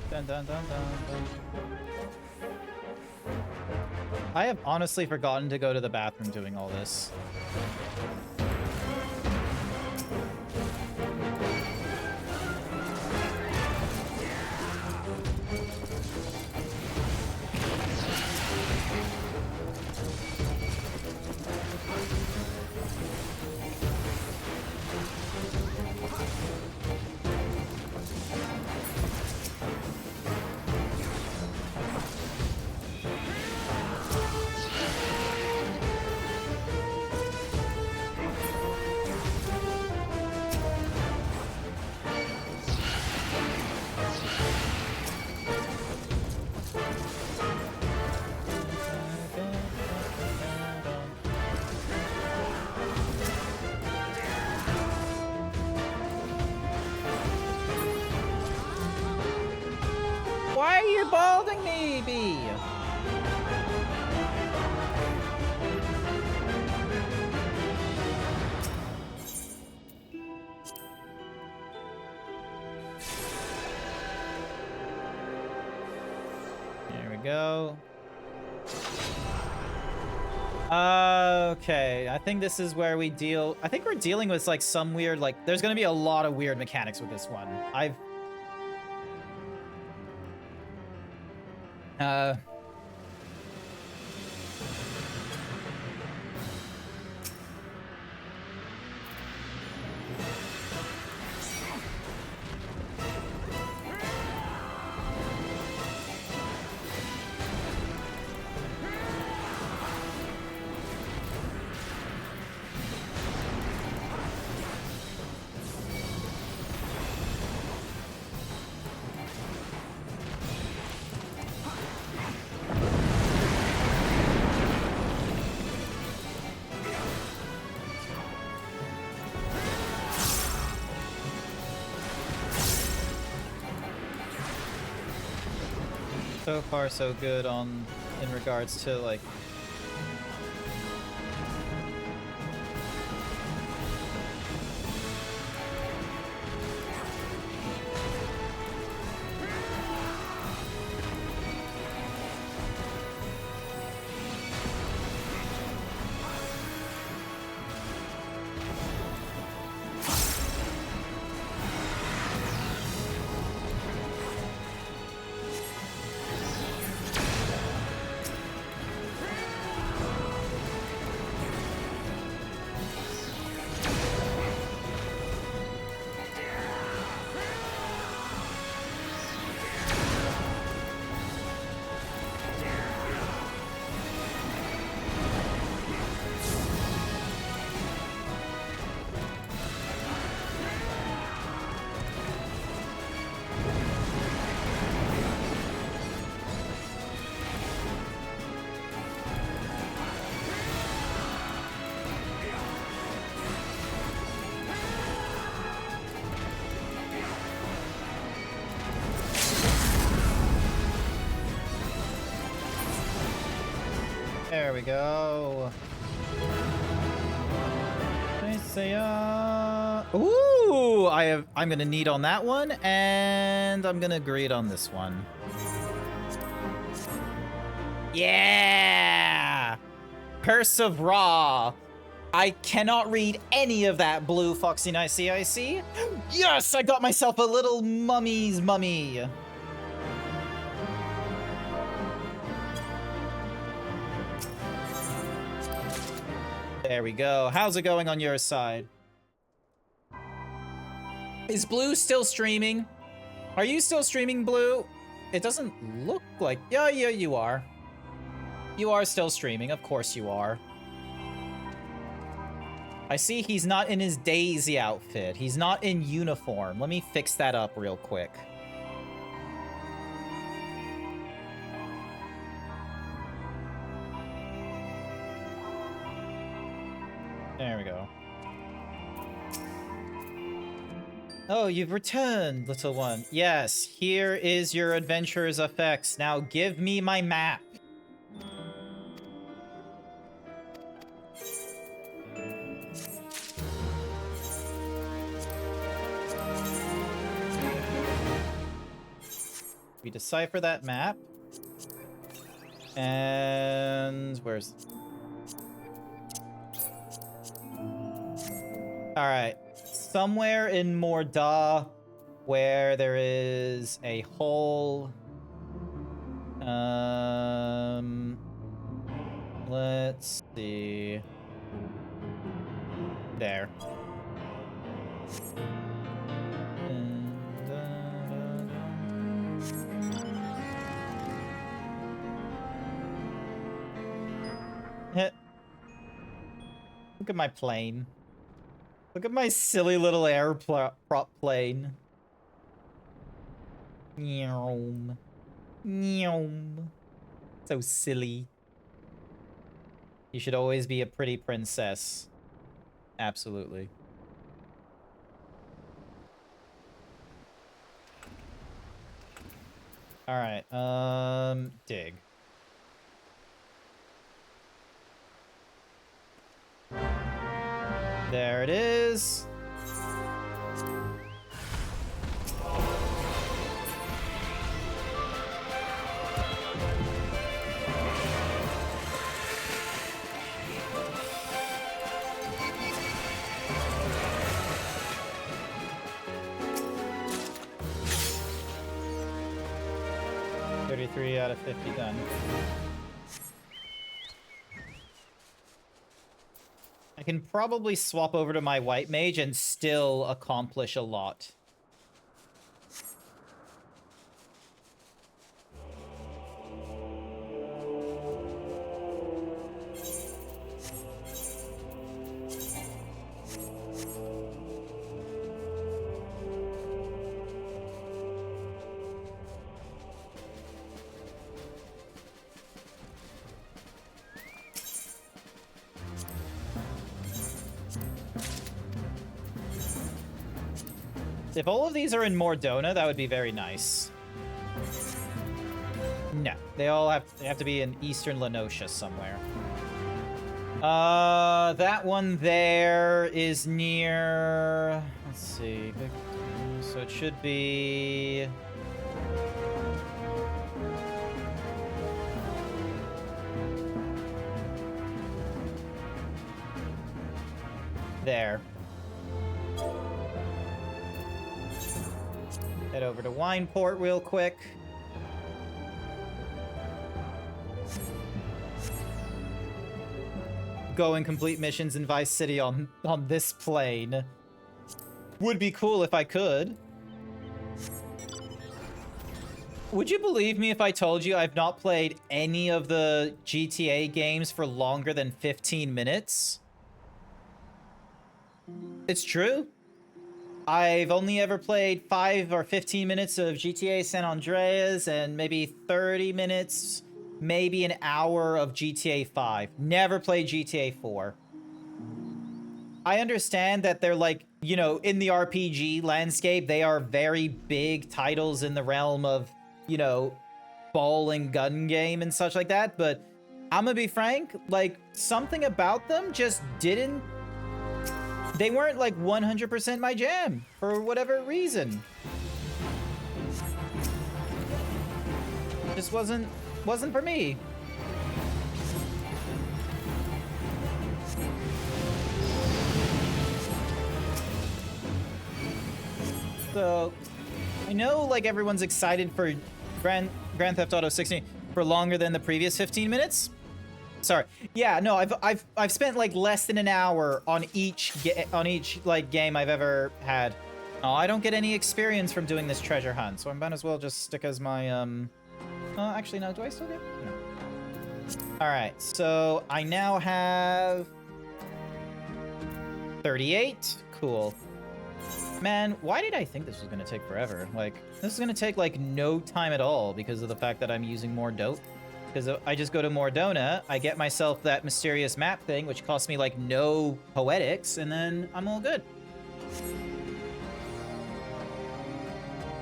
Dun, dun, dun, dun. I have honestly forgotten to go to the bathroom doing all this. Why are you balding me, Bee? go. Okay, I think this is where we deal... I think we're dealing with, like, some weird, like... There's gonna be a lot of weird mechanics with this one. So far, so good in regards to, like... There we go. Ooh, I'm gonna need on that one, and I'm gonna greed on this one. Yeah! Curse of Ra. I cannot read any of that blue Foxy Night CIC. Yes, I got myself a little mummy's mummy. There we go. How's it going on your side? Is Blue still streaming? Are you still streaming, Blue? It doesn't look like... Yeah, you are. You are still streaming. Of course you are. I see he's not in his Daisy outfit. He's not in uniform. Let me fix that up real quick. There we go. Oh, you've returned, little one. Yes, here is your adventurer's effects. Now give me my map. We decipher that map. And where's... Alright. Somewhere in Morda where there is a hole. Let's see. There. Look at my plane. Look at my silly little air prop plane. Nyom. Nyom. So silly. You should always be a pretty princess. Absolutely. Alright, dig. There it is. 3v3 out of 50 done. I can probably swap over to my white mage and still accomplish a lot. If all of these are in Mordona, that would be very nice. No, they have to be in Eastern Lenosha somewhere. That one there is near. Let's see. So it should be. There. Head over to Wineport real quick. Go and complete missions in Vice City on this plane. Would be cool if I could. Would you believe me if I told you I've not played any of the GTA games for longer than 15 minutes? It's true. I've only ever played 5 or 15 minutes of GTA San Andreas and maybe 30 minutes, maybe an hour of GTA 5. Never played GTA 4. I understand that they're like, you know, in the RPG landscape, they are very big titles in the realm of, you know, ball and gun game and such like that, but I'm gonna be frank, like, something about them just didn't. They weren't like 100% my jam for whatever reason. Just wasn't for me. So I know like everyone's excited for Grand Theft Auto 16 for longer than the previous 15 minutes. Sorry. Yeah, no, I've spent like less than an hour on each like game I've ever had. Oh, I don't get any experience from doing this treasure hunt, so I might as well just stick as my actually no, do I still get? No. All right, so I now have 38. Cool. Man, why did I think this was gonna take forever? Like, this is gonna take like no time at all because of the fact that I'm using more dope. Because I just go to Mordona, I get myself that mysterious map thing, which costs me, like, no poetics, and then I'm all good.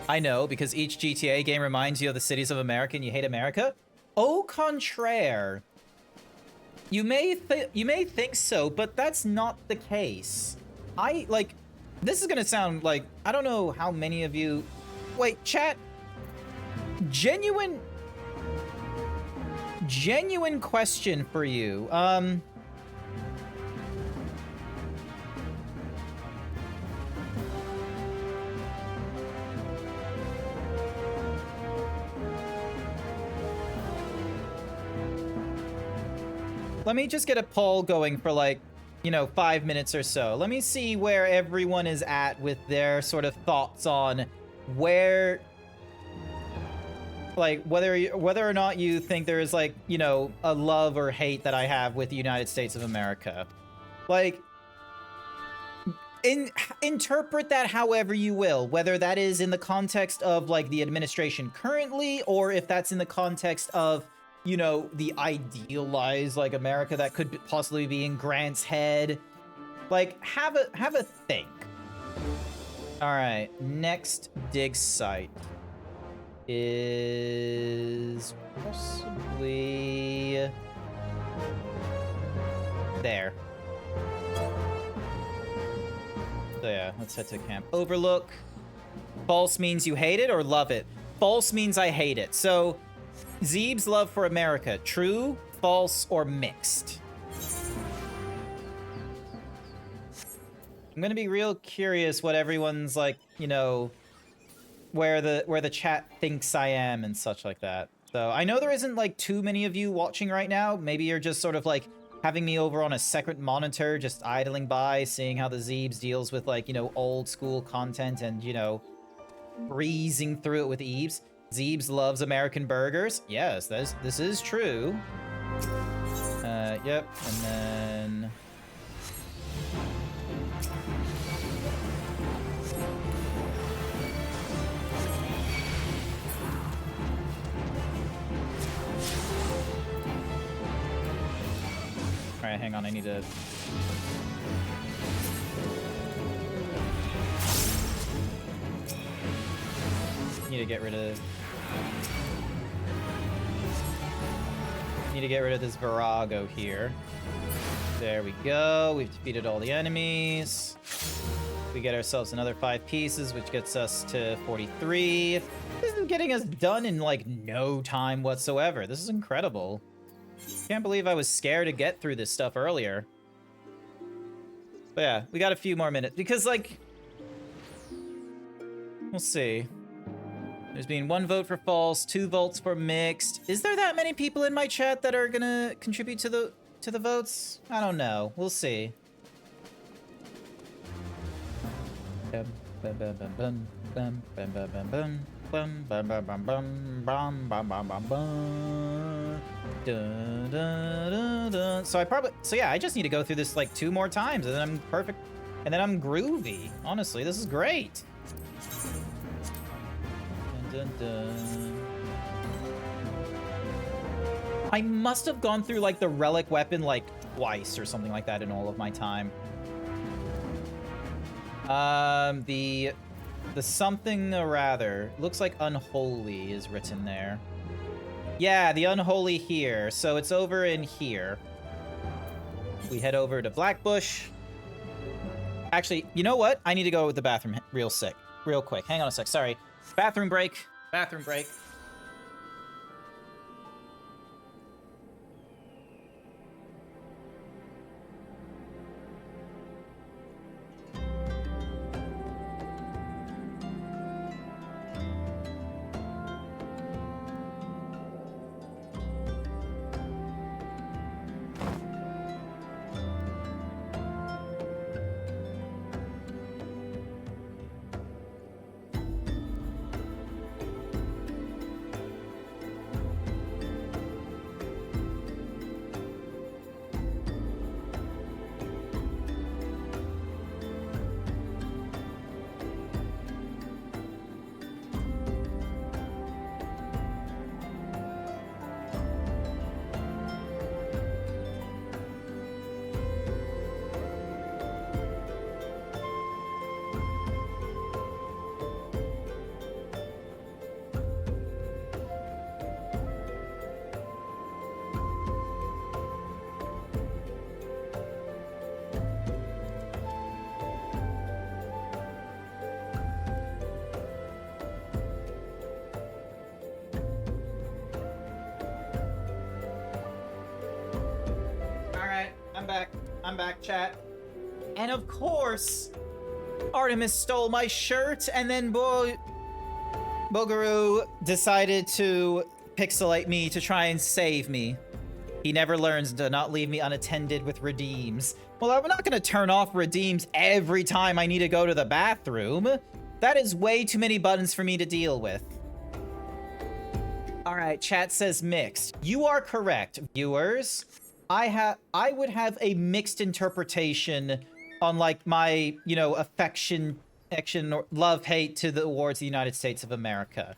I know, because each GTA game reminds you of the cities of America and you hate America. Au contraire. You may think so, but that's not the case. This is gonna sound like, I don't know how many of you... Wait, chat. Genuine question for you. Let me just get a poll going for like, you know, 5 minutes or so. Let me see where everyone is at with their sort of thoughts on where... Like, whether or not you think there is, like, you know, a love or hate that I have with the United States of America. Like, interpret that however you will, whether that is in the context of, like, the administration currently, or if that's in the context of, you know, the idealized, like, America that could possibly be in Grant's head. Like, have a think. All right, next dig site is possibly there. So yeah, let's head to Camp Overlook. False means you hate it or love it. False means I hate it. So Zeeb's love for America, true, false, or mixed? I'm gonna be real curious what everyone's like, you know, where the chat thinks I am and such like that. So I know there isn't like too many of you watching right now. Maybe you're just sort of like having me over on a second monitor, just idling by, seeing how the Zeebs deals with like, you know, old school content and, you know, breezing through it with ease. Zeebs loves American burgers. Yes, this is true. Yep, and then... Alright, hang on, I need to... Need to get rid of this Virago here. There we go. We've defeated all the enemies. We get ourselves another 5 pieces, which gets us to 43. This is getting us done in like no time whatsoever. This is incredible. Can't believe I was scared to get through this stuff earlier. But yeah, we got a few more minutes because like, we'll see. There's been 1 vote for false, 2 votes for mixed. Is there that many people in my chat that are gonna contribute to the votes? I don't know. We'll see. So yeah, I just need to go through this like 2 more times and then I'm perfect. And then I'm groovy. Honestly, this is great. Dun, dun. I must have gone through like the relic weapon like twice or something like that in all of my time. The something or rather looks like unholy is written there. Yeah, the unholy here. So it's over in here. We head over to Blackbush. Actually, you know what? I need to go to the bathroom real quick. Hang on a sec. Sorry. Bathroom break. Bathroom break. I'm back, chat. And of course, Artemis stole my shirt, and then Bogaru decided to pixelate me to try and save me. He never learns to not leave me unattended with redeems. Well, I'm not gonna turn off redeems every time I need to go to the bathroom. That is way too many buttons for me to deal with. All right, chat says mixed. You are correct, viewers. I would have a mixed interpretation on like my, you know, affection or love-hate towards the United States of America.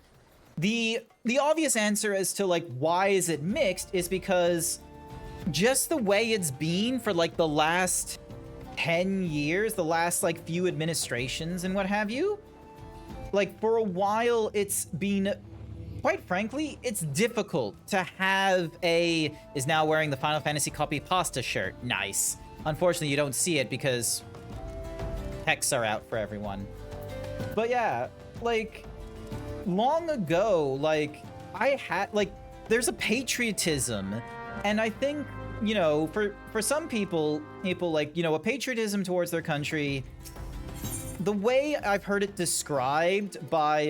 The obvious answer as to like why is it mixed is because just the way it's been for like the last 10 years, the last like few administrations and what have you, like for a while it's been, quite frankly, it's difficult to have is now wearing the Final Fantasy copy pasta shirt. Nice. Unfortunately, you don't see it because texts are out for everyone. But yeah, like, long ago, like, there's a patriotism. And I think, you know, for some people, like, you know, a patriotism towards their country, the way I've heard it described by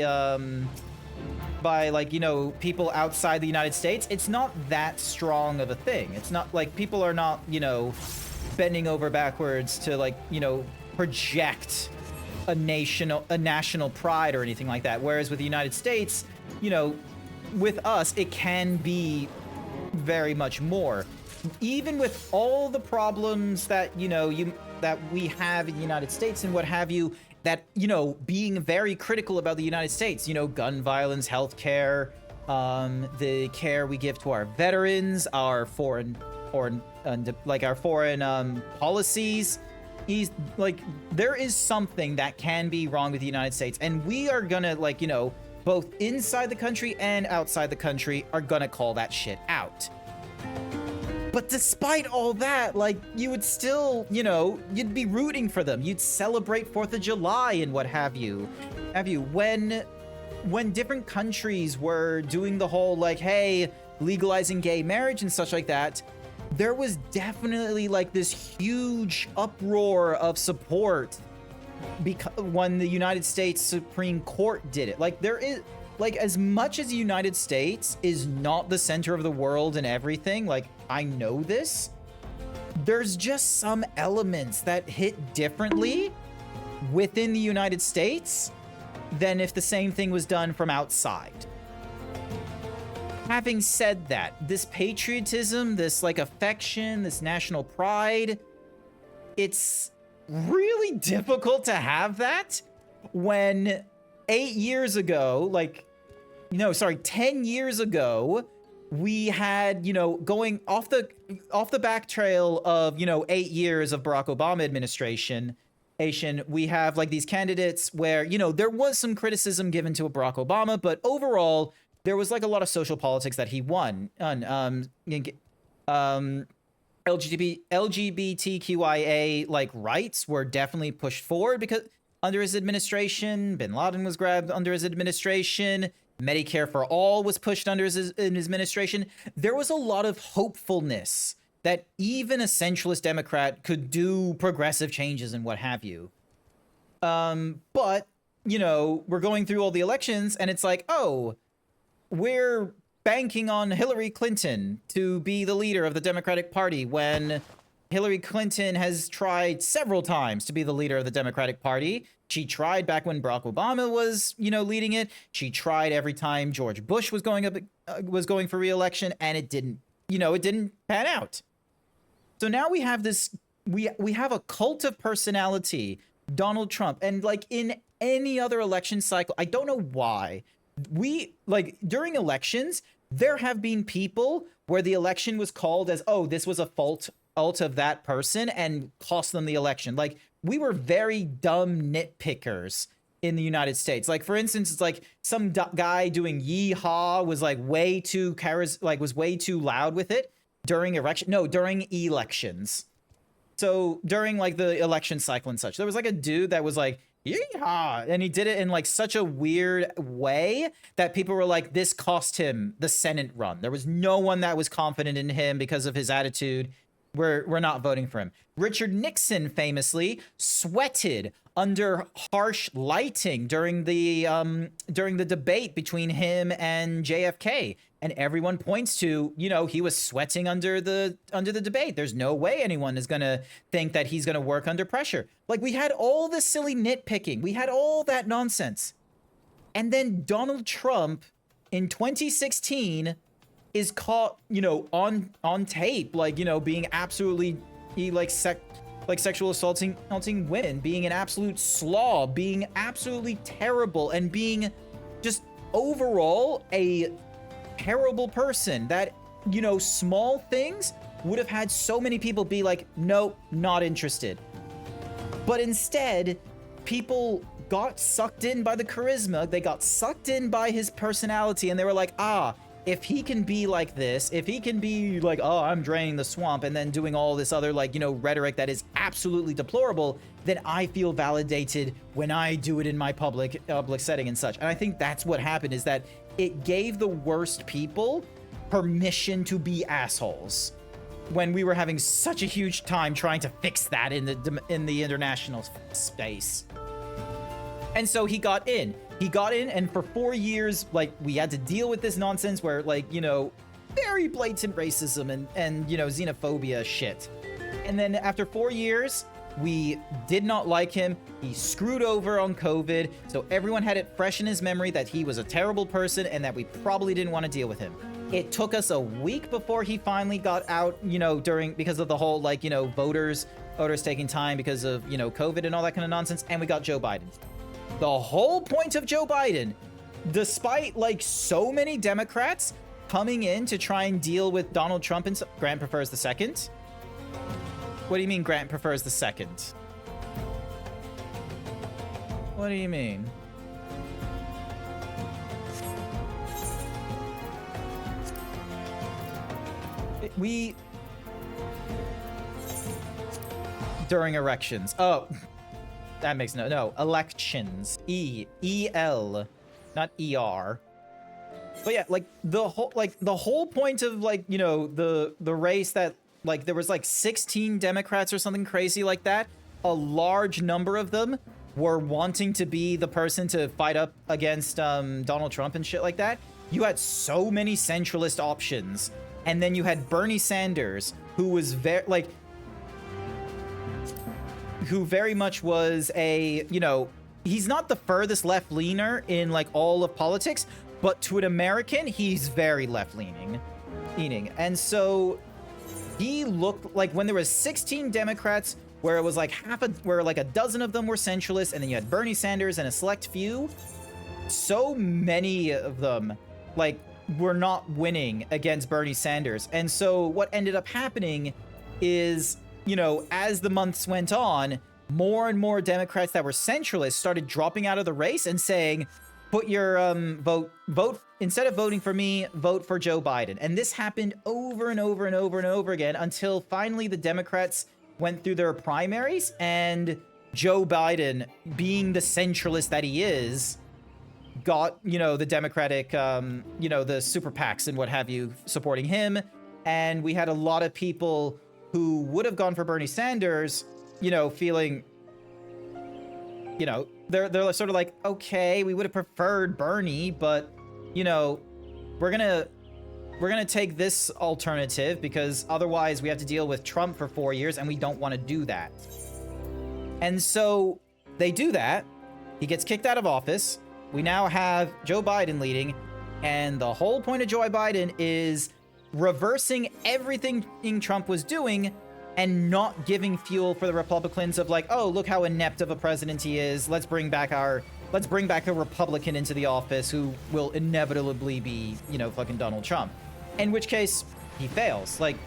by like, you know, people outside the United States, it's not that strong of a thing. It's not like people are not, you know, bending over backwards to like, you know, project a national pride or anything like that. Whereas with the United States, you know, with us, it can be very much more. Even with all the problems that, you know, that we have in the United States and what have you, that, you know, being very critical about the United States, you know, gun violence, healthcare, the care we give to our veterans, our foreign policies. Like, there is something that can be wrong with the United States, and we are gonna, like, you know, both inside the country and outside the country are gonna call that shit out. But despite all that, like, you would still, you know, you'd be rooting for them. You'd celebrate 4th of July and what have you. When different countries were doing the whole, like, hey, legalizing gay marriage and such like that, there was definitely, like, this huge uproar of support when the United States Supreme Court did it. Like, there is... Like, as much as the United States is not the center of the world and everything, like, I know this, there's just some elements that hit differently within the United States than if the same thing was done from outside. Having said that, this patriotism, this, like, affection, this national pride, it's really difficult to have that when 8 years ago, like, no, sorry, 10 years ago, we had, you know, going off the back trail of, you know, 8 years of Barack Obama administration, we have, like, these candidates where, you know, there was some criticism given to Barack Obama, but overall, there was, like, a lot of social politics that he won. LGBTQIA, like, rights were definitely pushed forward because under his administration, Bin Laden was grabbed under his administration, Medicare for All was pushed under his administration. There was a lot of hopefulness that even a centralist Democrat could do progressive changes and what have you. But, you know, we're going through all the elections and it's like, oh, we're banking on Hillary Clinton to be the leader of the Democratic Party when Hillary Clinton has tried several times to be the leader of the Democratic Party. She tried back when Barack Obama was, you know, leading it. She tried every time George Bush was going for re-election, and it didn't, you know, it didn't pan out. So now we have this, we have a cult of personality, Donald Trump, and like in any other election cycle, I don't know why. During elections, there have been people where the election was called as, oh, this was a fault of that person and cost them the election. Like, we were very dumb nitpickers in the United States. Like, for instance, it's like some guy doing yeehaw was like way too was way too loud with it during elections. So during like the election cycle and such, there was like a dude that was like, yeehaw, and he did it in like such a weird way that people were like, this cost him the Senate run. There was no one that was confident in him because of his attitude. We're not voting for him. Richard Nixon famously sweated under harsh lighting during the debate between him and JFK, and everyone points to, you know, he was sweating under the debate. There's no way anyone is gonna think that he's gonna work under pressure. Like, we had all this silly nitpicking, we had all that nonsense, and then Donald Trump in 2016 is caught, you know, on tape, like, you know, being absolutely, sexual assaulting women, being an absolute slaw, being absolutely terrible, and being just overall a terrible person that, you know, small things would have had so many people be like, nope, not interested. But instead, people got sucked in by the charisma, they got sucked in by his personality, and they were like, ah, if he can be like this, if he can be like, oh, I'm draining the swamp, and then doing all this other, like, you know, rhetoric that is absolutely deplorable, then I feel validated when I do it in my public setting and such. And I think that's what happened, is that it gave the worst people permission to be assholes when we were having such a huge time trying to fix that in the international space. And so he got in. he got in, and for 4 years, like, we had to deal with this nonsense where, like, you know, very blatant racism and you know, xenophobia shit. And then after 4 years, we did not like him. He screwed over on COVID, so everyone had it fresh in his memory that he was a terrible person and that we probably didn't want to deal with him. It took us a week before he finally got out, you know, because of the whole, like, you know, voters taking time because of, you know, COVID and all that kind of nonsense, and we got Joe Biden. The whole point of Joe Biden, despite, like, so many Democrats coming in to try and deal with Donald Trump, and Grant prefers the second. What do you mean Grant prefers the second? What do you mean? We... During erections. Oh, that makes no, elections. E-L, not E-R. But yeah, like, the whole point of, like, you know, the race that, like, there was, like, 16 Democrats or something crazy like that. A large number of them were wanting to be the person to fight up against Donald Trump and shit like that. You had so many centralist options. And then you had Bernie Sanders, who was who very much was a, you know, he's not the furthest left-leaner in, like, all of politics, but to an American, he's very left-leaning. And so he looked like, when there was 16 Democrats, where it was like where like a dozen of them were centralists, and then you had Bernie Sanders and a select few, so many of them, like, were not winning against Bernie Sanders. And so what ended up happening is, you know, as the months went on, more and more Democrats that were centralists started dropping out of the race and saying, put your vote instead of voting for me, vote for Joe Biden. And this happened over and over and over and over again until finally the Democrats went through their primaries, and Joe Biden, being the centralist that he is, got, you know, the Democratic, you know, the super PACs and what have you supporting him. And we had a lot of people who would have gone for Bernie Sanders, you know, feeling, you know, they're sort of like, okay, we would have preferred Bernie, but, you know, we're gonna take this alternative because otherwise we have to deal with Trump for 4 years, and we don't want to do that. And so they do that. He gets kicked out of office. We now have Joe Biden leading, and the whole point of Joe Biden is reversing everything Trump was doing and not giving fuel for the Republicans of, like, oh, look how inept of a president he is. Let's bring back a Republican into the office who will inevitably be, you know, fucking Donald Trump. In which case, he fails. Like,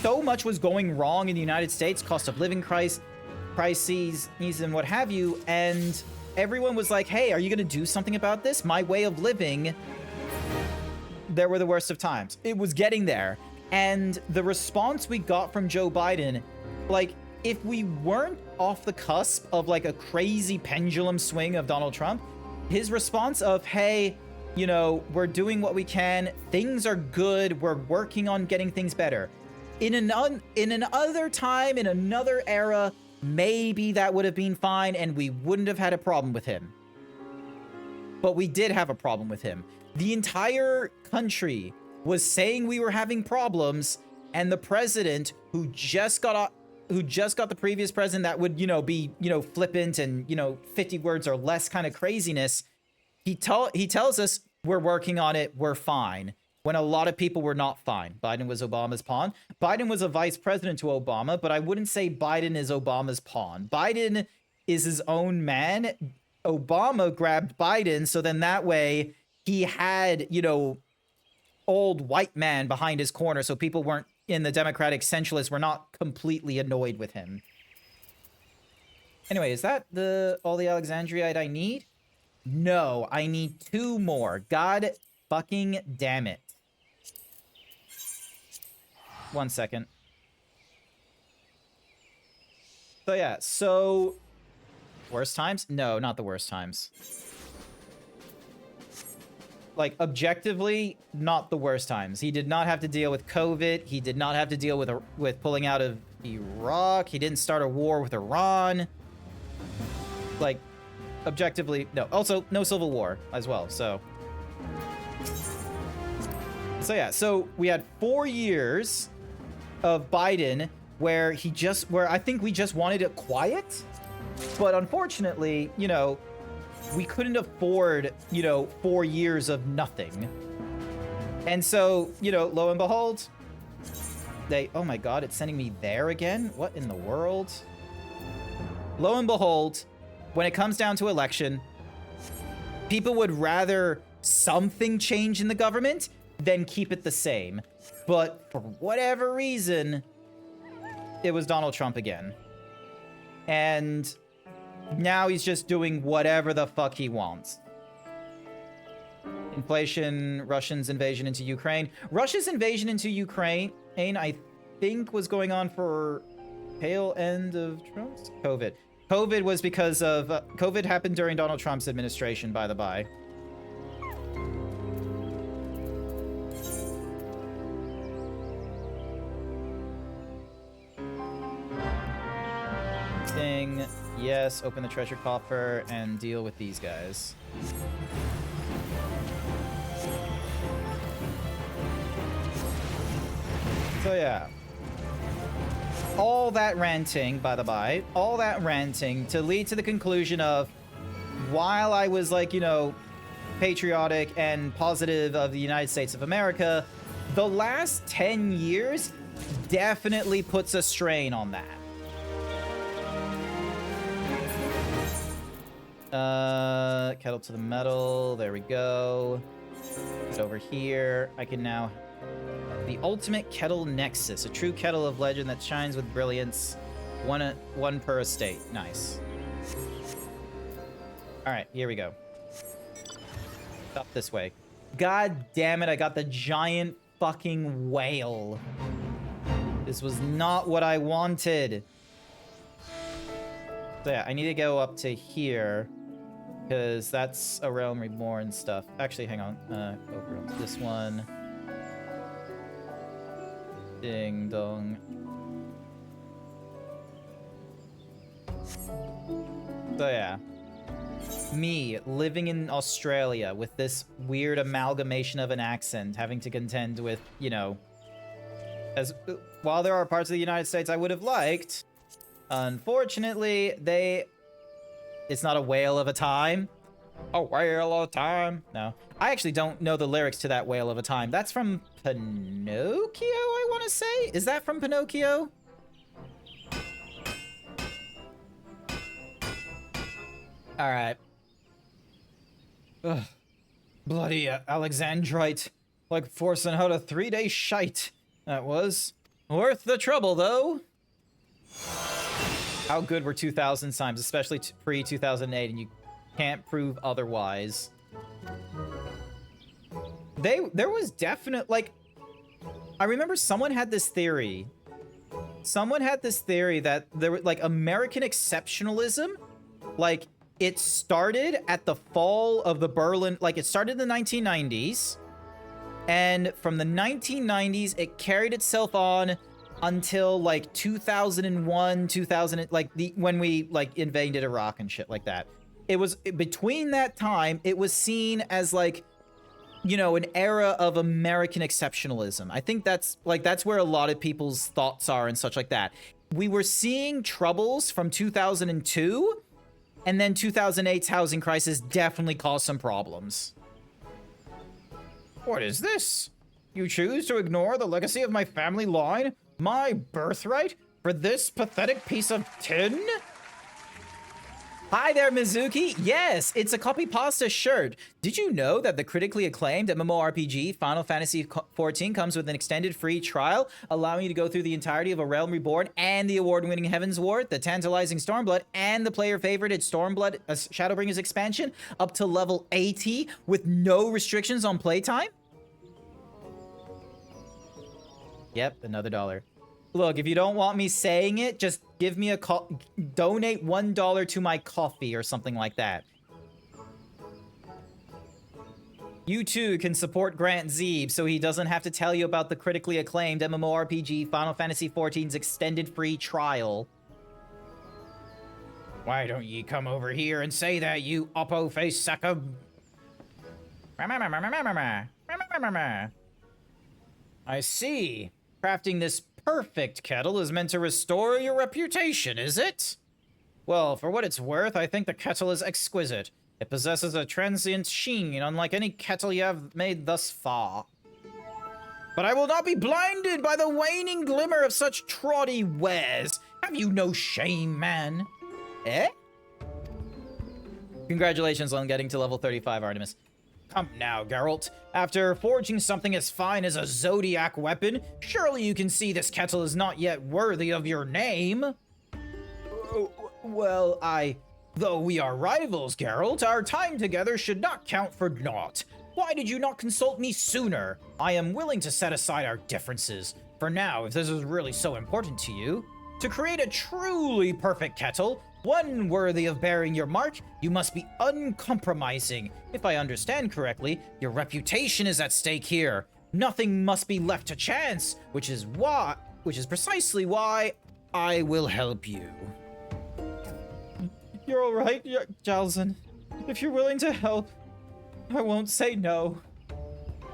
so much was going wrong in the United States, cost of living crises, and what have you, and everyone was like, hey, are you gonna do something about this? My way of living, there were the worst of times. It was getting there. And the response we got from Joe Biden, like, if we weren't off the cusp of, like, a crazy pendulum swing of Donald Trump, his response of, hey, you know, we're doing what we can, things are good, we're working on getting things better. In another time, in another era, maybe that would have been fine and we wouldn't have had a problem with him. But we did have a problem with him. The entire country was saying we were having problems, and the president, who just got the previous president that would, you know, be, you know, flippant and, you know, 50 words or less kind of craziness, he tells us we're working on it, we're fine, when a lot of people were not fine. Biden was Obama's pawn. Biden was a vice president to Obama, but I wouldn't say Biden is Obama's pawn. Biden is his own man. Obama grabbed Biden, so then that way he had, you know, old white man behind his corner, so people weren't, in the Democratic centralists, were not completely annoyed with him. Anyway, is that all the Alexandrite I need? No, I need 2 more. God fucking damn it. 1 second. So yeah, so worst times? No, not the worst times. Like, objectively, not the worst times. He did not have to deal with COVID. He did not have to deal with pulling out of Iraq. He didn't start a war with Iran. Like, objectively, no. Also, no civil war as well, so. So yeah, so we had 4 years of Biden where I think we just wanted it quiet. But unfortunately, you know, we couldn't afford, you know, 4 years of nothing. And so, you know, lo and behold, oh my God, it's sending me there again? What in the world? Lo and behold, when it comes down to election, people would rather something change in the government than keep it the same. But for whatever reason, it was Donald Trump again. And now he's just doing whatever the fuck he wants. Inflation, Russia's invasion into Ukraine. Russia's invasion into Ukraine, I think, was going on for tail end of Trump's COVID. COVID was because of COVID happened during Donald Trump's administration, by the by. Thing, yes, open the treasure coffer and deal with these guys. So yeah, all that ranting, by the by, all that ranting to lead to the conclusion of, while I was like, you know, patriotic and positive of the United States of America, the last 10 years definitely puts a strain on that. Kettle to the metal, there we go. Get over here, I can now... The ultimate kettle nexus, a true kettle of legend that shines with brilliance. One per estate. Nice. Alright, here we go. Up this way. God damn it, I got the giant fucking whale. This was not what I wanted. So yeah, I need to go up to here, because that's a Realm Reborn stuff. Actually, hang on. Over to this one. Ding dong. So yeah. Me, living in Australia with this weird amalgamation of an accent, having to contend with, you know... While there are parts of the United States I would have liked, unfortunately, it's not a whale of a time. A whale of time. No. I actually don't know the lyrics to that Whale of a Time. That's from Pinocchio, I want to say? Is that from Pinocchio? Alright. Ugh. Bloody Alexandrite. Like forcing out a 3-day shite. That was. Worth the trouble, though. How good were 2000 times, especially pre-2008, and you can't prove otherwise. There was definite, like, I remember someone had this theory. Someone had this theory that there were, like, American exceptionalism, like, it started at the fall of the Berlin, like, it started in the 1990s, and from the 1990s, it carried itself on until, like, 2001, 2000, like, when we, like, invaded Iraq and shit like that. It was, between that time, it was seen as, like, you know, an era of American exceptionalism. I think that's, like, that's where a lot of people's thoughts are and such like that. We were seeing troubles from 2002, and then 2008's housing crisis definitely caused some problems. What is this? You choose to ignore the legacy of my family line? My birthright? For this pathetic piece of tin? Hi there, Mizuki. Yes, it's a copy pasta shirt. Did you know that the critically acclaimed MMORPG Final Fantasy XIV comes with an extended free trial, allowing you to go through the entirety of A Realm Reborn and the award-winning Heaven's Ward, the tantalizing Stormblood, and the player-favorited Stormblood Shadowbringers expansion up to level 80 with no restrictions on playtime? Yep, another $1. Look, if you don't want me saying it, just give me a donate $1 to my coffee or something like that. You too can support GrantZeebs so he doesn't have to tell you about the critically acclaimed MMORPG Final Fantasy XIV's extended free trial. Why don't ye come over here and say that, you oppo-faced sack of... I see. Crafting this perfect kettle is meant to restore your reputation, is it? Well, for what it's worth, I think the kettle is exquisite. It possesses a transient sheen unlike any kettle you have made thus far. But I will not be blinded by the waning glimmer of such troddy wares. Have you no shame, man? Eh? Congratulations on getting to level 35, Artemis. Come now, Geralt. After forging something as fine as a zodiac weapon, surely you can see this kettle is not yet worthy of your name. Well, though we are rivals, Geralt, our time together should not count for naught. Why did you not consult me sooner? I am willing to set aside our differences. For now, if this is really so important to you, to create a truly perfect kettle, one worthy of bearing your mark, you must be uncompromising. If I understand correctly, your reputation is at stake here. Nothing must be left to chance, which is precisely why I will help you. You're all right, Jalzin. If you're willing to help, I won't say no.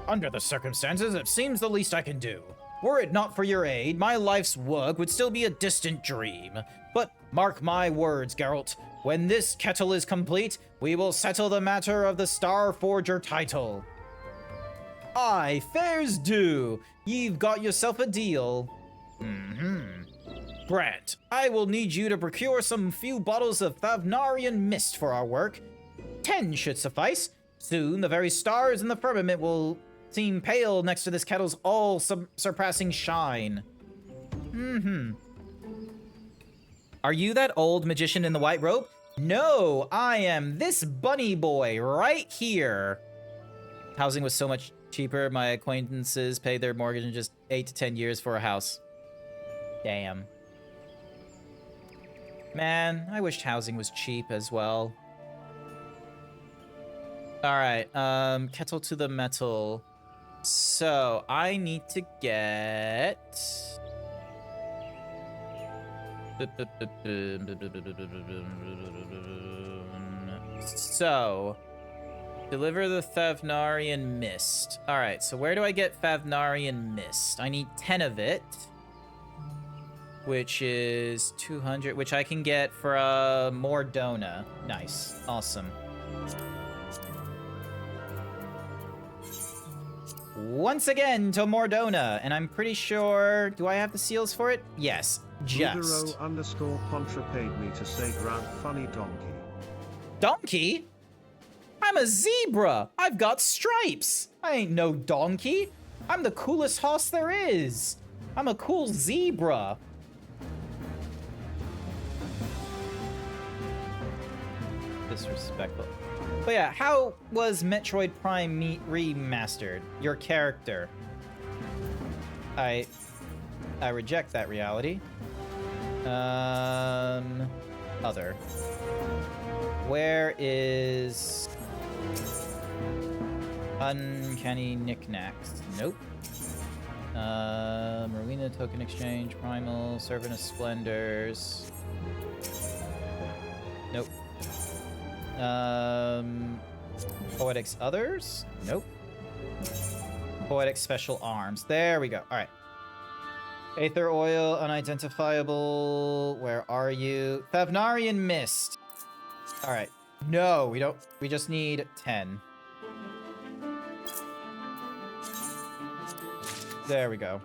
Under the circumstances, it seems the least I can do. Were it not for your aid, my life's work would still be a distant dream. But mark my words, Geralt. When this kettle is complete, we will settle the matter of the Star Forger title. Aye, fair's due. You've got yourself a deal. Grant, I will need you to procure some few bottles of Thavnarian mist for our work. 10 should suffice. Soon, the very stars in the firmament will seem pale next to this kettle's all-surpassing shine. Are you that old magician in the white robe? No, I am this bunny boy right here. Housing was so much cheaper, my acquaintances paid their mortgage in just 8 to 10 years for a house. Damn. Man, I wished housing was cheap as well. Alright, kettle to the metal. So, I need to get... So, deliver the Thavnarian mist. Alright, so where do I get Thavnarian mist? I need 10 of it. Which is 200, which I can get from Mordona. Nice. Awesome. Once again to Mordona, and I'm pretty sure... Do I have the seals for it? Yes. Just. Contra paid me to say Grant funny donkey. Donkey? I'm a zebra! I've got stripes! I ain't no donkey! I'm the coolest horse there is! I'm a cool zebra! Disrespectful. But yeah, how was Metroid Prime remastered? Your character. I reject that reality. Other. Where is Uncanny Knickknacks? Nope. Rowena Token Exchange, Primal, Servant of Splendors. Nope. Poetics Others? Nope. Poetic Special Arms. There we go. Alright. Aether Oil, Unidentifiable. Where are you? Thavnarian Mist. Alright. No, we don't. We just need 10. There we go.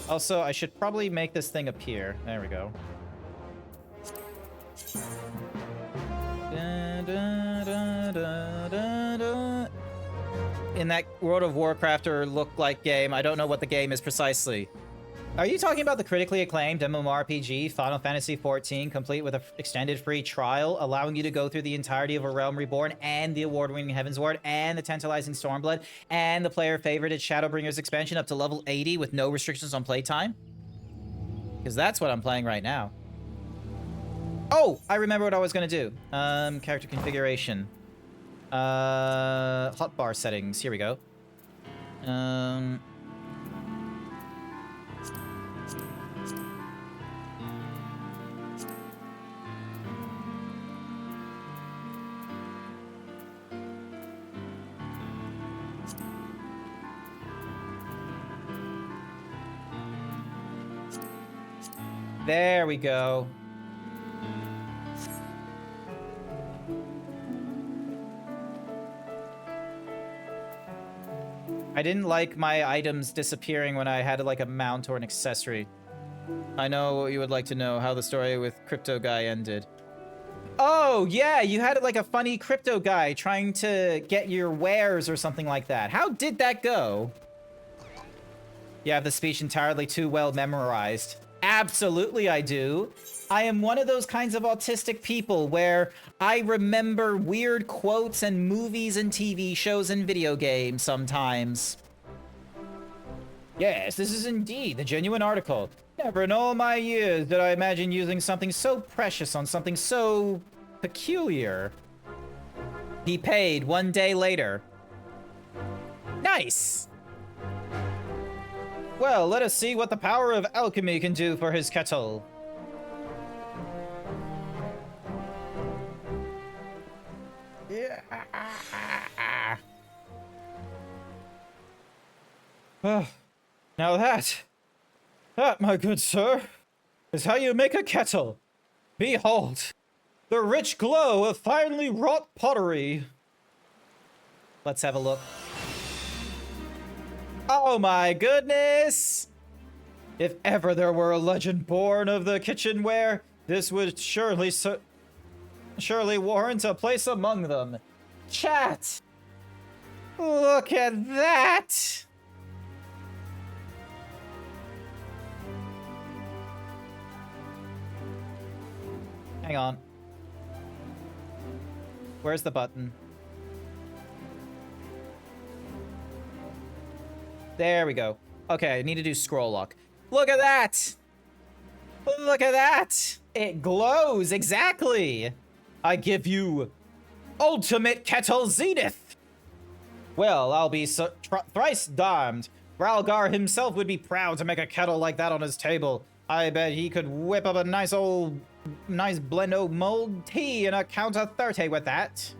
Also, I should probably make this thing appear. There we go. In that World of Warcraft or look-like game, I don't know what the game is precisely. Are you talking about the critically acclaimed MMORPG Final Fantasy XIV, complete with an extended free trial, allowing you to go through the entirety of A Realm Reborn and the award-winning Heavensward and the tantalizing Stormblood and the player-favorited Shadowbringers expansion up to level 80 with no restrictions on playtime? Because that's what I'm playing right now. Oh, I remember what I was gonna do. Character configuration. Hotbar settings. Here we go. There we go. I didn't like my items disappearing when I had like a mount or an accessory. I know you would like to know how the story with Crypto Guy ended. Oh, yeah, you had like a funny crypto guy trying to get your wares or something like that. How did that go? You have the speech entirely too well memorized. Absolutely, I do. I am one of those kinds of autistic people where I remember weird quotes and movies and TV shows and video games sometimes. Yes, this is indeed the genuine article. Never in all my years did I imagine using something so precious on something so peculiar. He paid 1 day later. Nice! Well, let us see what the power of alchemy can do for his kettle. Yeah. Now that, my good sir, is how you make a kettle. Behold, the rich glow of finely wrought pottery. Let's have a look. Oh my goodness! If ever there were a legend born of the kitchenware, this would surely warrant a place among them. Chat! Look at that! Hang on. Where's the button? There we go. Okay, I need to do scroll lock. Look at that! Look at that! It glows, exactly! I give you ultimate kettle zenith! Well, I'll be thrice damned. Ralgar himself would be proud to make a kettle like that on his table. I bet he could whip up a nice blend of mulled tea and a count of 30 with that.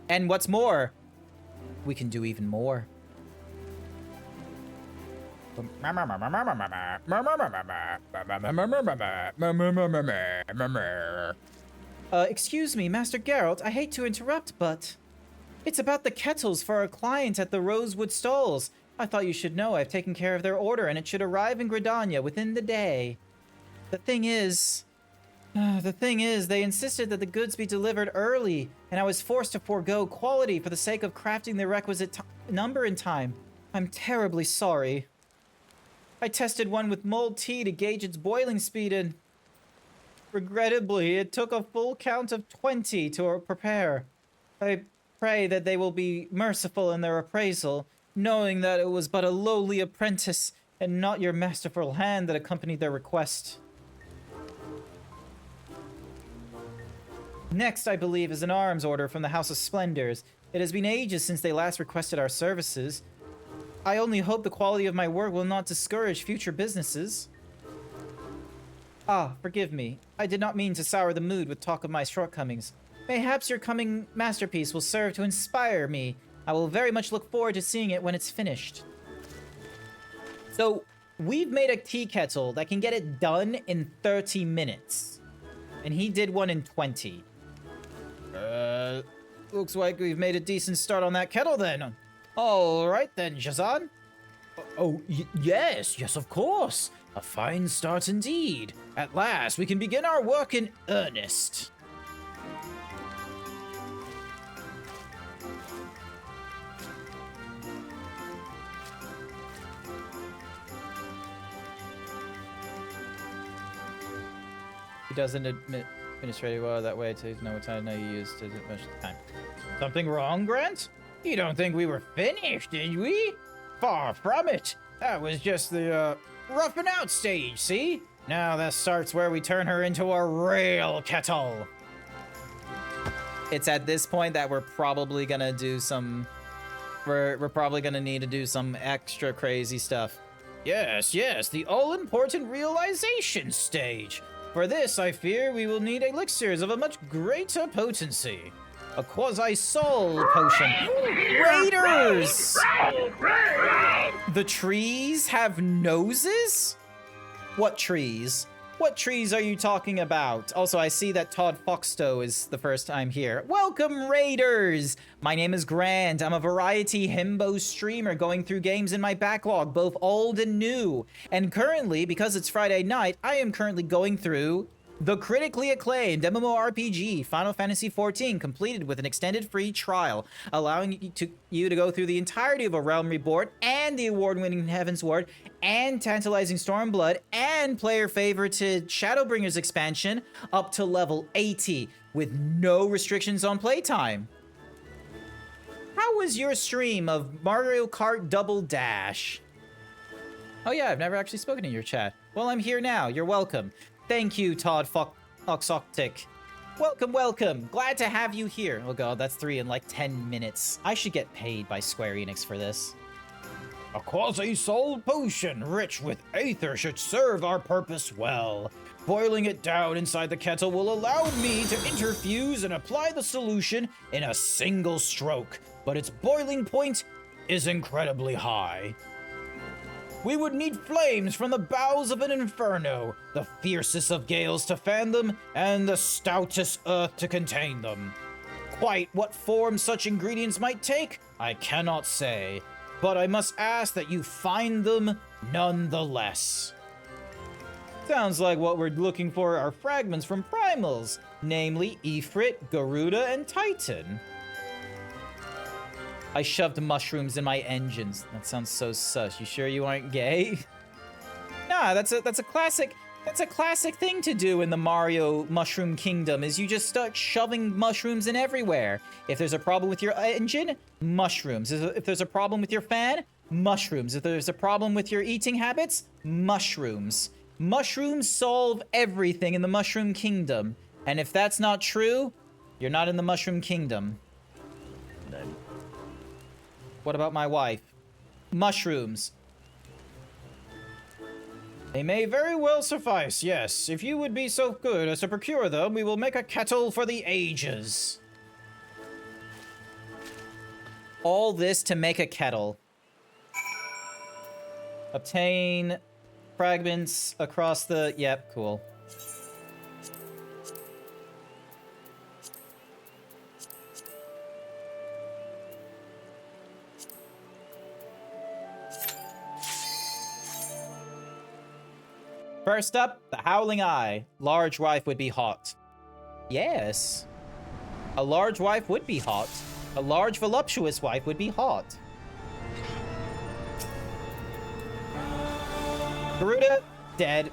And what's more, we can do even more. Excuse me, Master Geralt, I hate to interrupt, but it's about the kettles for our client at the Rosewood Stalls. I thought you should know I've taken care of their order and it should arrive in Gridania within the day. The thing is, they insisted that the goods be delivered early, and I was forced to forego quality for the sake of crafting the requisite number in time. I'm terribly sorry. I tested one with mulled tea to gauge its boiling speed, and regrettably, it took a full count of 20 to prepare. I pray that they will be merciful in their appraisal, knowing that it was but a lowly apprentice and not your masterful hand that accompanied their request. Next, I believe, is an arms order from the House of Splendors. It has been ages since they last requested our services. I only hope the quality of my work will not discourage future businesses. Ah, forgive me. I did not mean to sour the mood with talk of my shortcomings. Mayhaps your coming masterpiece will serve to inspire me. I will very much look forward to seeing it when it's finished. So, we've made a tea kettle that can get it done in 30 minutes. And he did one in 20. Looks like we've made a decent start on that kettle then. All right then, Shazan. Yes, of course. A fine start indeed. At last, we can begin our work in earnest. He doesn't admit administrative well that way to know what time you used to much time. Something wrong, Grant? You don't think we were finished, did we? Far from it. That was just the roughing out stage, see? Now that starts where we turn her into a real kettle. It's at this point that we're probably gonna do some... We're probably gonna need to do some extra crazy stuff. Yes, the all-important realization stage. For this, I fear we will need elixirs of a much greater potency. A quasi-soul potion. Raiders! The trees have noses? What trees? What trees are you talking about? Also, I see that Todd Foxtoe is the first time here. Welcome, Raiders! My name is Grant. I'm a variety himbo streamer going through games in my backlog, both old and new. And currently, because it's Friday night, I am currently going through the critically acclaimed MMORPG Final Fantasy XIV, completed with an extended free trial, allowing you to go through the entirety of A Realm Reborn and the award-winning Heaven's Ward and tantalizing Stormblood and player-favorited Shadowbringers expansion up to level 80 with no restrictions on playtime. How was your stream of Mario Kart Double Dash? Oh yeah, I've never actually spoken in your chat. Well, I'm here now. You're welcome. Thank you, Todd Foxoctic. Welcome, welcome. Glad to have you here. Oh god, that's 3 in like 10 minutes. I should get paid by Square Enix for this. A quasi-soul potion rich with aether should serve our purpose well. Boiling it down inside the kettle will allow me to interfuse and apply the solution in a single stroke, but its boiling point is incredibly high. We would need flames from the bowels of an inferno, the fiercest of gales to fan them, and the stoutest earth to contain them. Quite what form such ingredients might take, I cannot say, but I must ask that you find them nonetheless. Sounds like what we're looking for are fragments from primals, namely Ifrit, Garuda, and Titan. I shoved mushrooms in my engines. That sounds so sus. You sure you aren't gay? Nah, that's a classic thing to do in the Mario Mushroom Kingdom, is you just start shoving mushrooms in everywhere. If there's a problem with your engine, mushrooms. If there's a problem with your fan, mushrooms. If there's a problem with your eating habits, mushrooms. Mushrooms solve everything in the Mushroom Kingdom. And if that's not true, you're not in the Mushroom Kingdom. What about my wife? Mushrooms. They may very well suffice, yes. If you would be so good as to procure them, we will make a kettle for the ages. All this to make a kettle. Obtain fragments across the... Yep, cool. First up, the Howling Eye. Large wife would be hot. Yes. A large wife would be hot. A large voluptuous wife would be hot. Garuda, dead.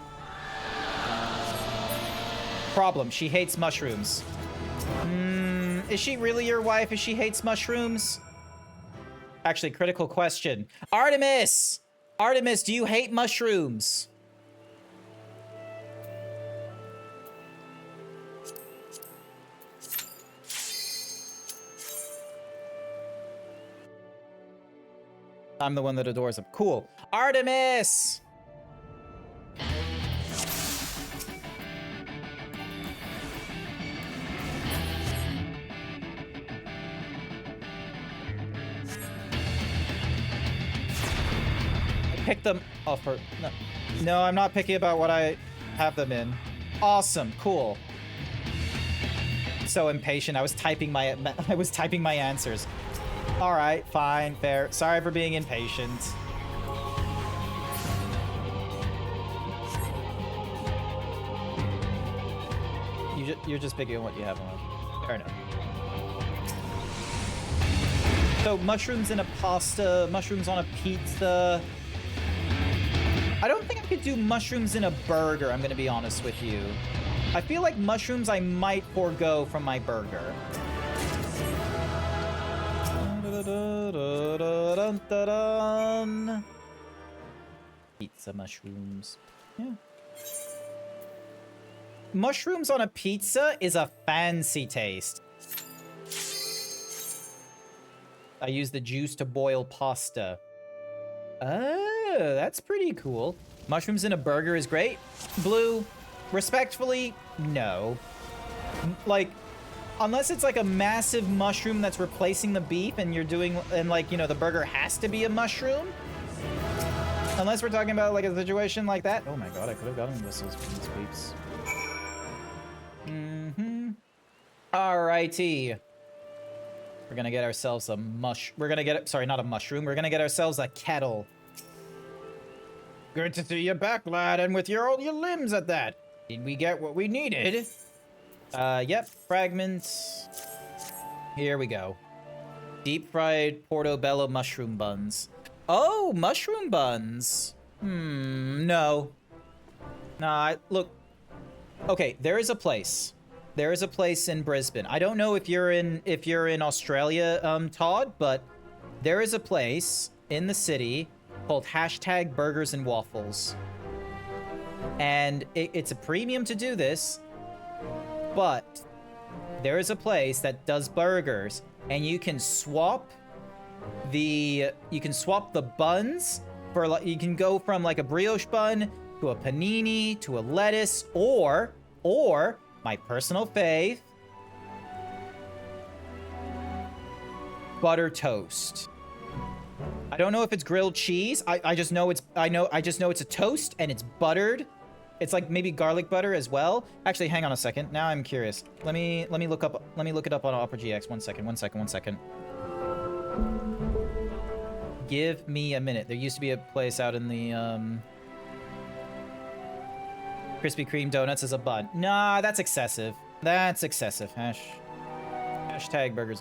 Problem, she hates mushrooms. Is she really your wife if she hates mushrooms? Actually, critical question. Artemis! Artemis, do you hate mushrooms? I'm the one that adores him. Cool. Artemis! I picked them off for... No, I'm not picky about what I have them in. Awesome. Cool. So impatient. I was typing my answers. All right, fine, fair. Sorry for being impatient. You're just picking on what you have on. Fair enough. So mushrooms in a pasta, mushrooms on a pizza. I don't think I could do mushrooms in a burger, I'm gonna be honest with you. I feel like mushrooms I might forego from my burger. Pizza mushrooms. Yeah. Mushrooms on a pizza is a fancy taste. I use the juice to boil pasta. Oh, that's pretty cool. Mushrooms in a burger is great. Blue, respectfully, no. Like, unless it's like a massive mushroom that's replacing the beef and you're doing, and like, you know, the burger has to be a mushroom. Unless we're talking about like a situation like that. Oh my god, I could have gotten missiles from these peeps. Alrighty. We're gonna get ourselves a We're gonna get, sorry, not a mushroom. We're gonna get ourselves a kettle. Good to see you back, lad, and with all your limbs at that. Did we get what we needed? Yep, fragments. Here we go. Deep fried portobello mushroom buns. Oh, mushroom buns. No. Nah, look. Okay, there is a place. There is a place in Brisbane. I don't know if you're in Australia, Todd, but there is a place in the city called #Burgers and Waffles. And it's a premium to do this, but there is a place that does burgers, and you can swap the buns for, like, you can go from like a brioche bun to a panini to a lettuce, or my personal fave, butter toast. I don't know if it's grilled cheese. I just know it's a toast and it's buttered. It's like maybe garlic butter as well. Actually, hang on a second. Now I'm curious. Let me look it up on Opera GX. One second. Give me a minute. There used to be a place out in the Krispy Kreme donuts as a bun. Nah, that's excessive. That's excessive. #Burgers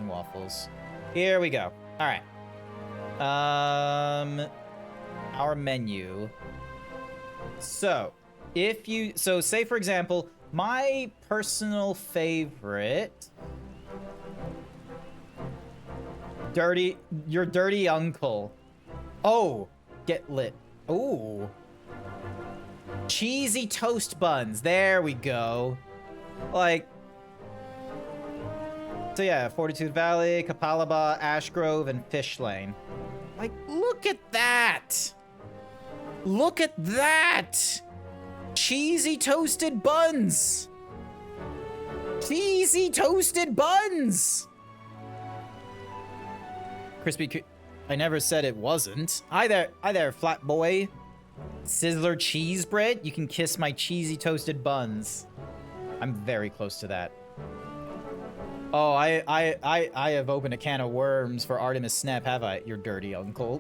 and Waffles. Here we go. All right. Our menu. So, say for example, my personal favorite, your dirty uncle. Oh, get lit. Ooh. Cheesy toast buns. There we go. Like, so yeah, Fortitude Valley, Kapalaba, Ashgrove, and Fish Lane. Like, look at that. Look at that. Cheesy toasted buns. Cheesy toasted buns. Crispy. I never said it wasn't. Hi there, flat boy. Sizzler cheese bread. You can kiss my cheesy toasted buns. I'm very close to that. Oh, I have opened a can of worms for Artemis Snap, have I? Your dirty uncle.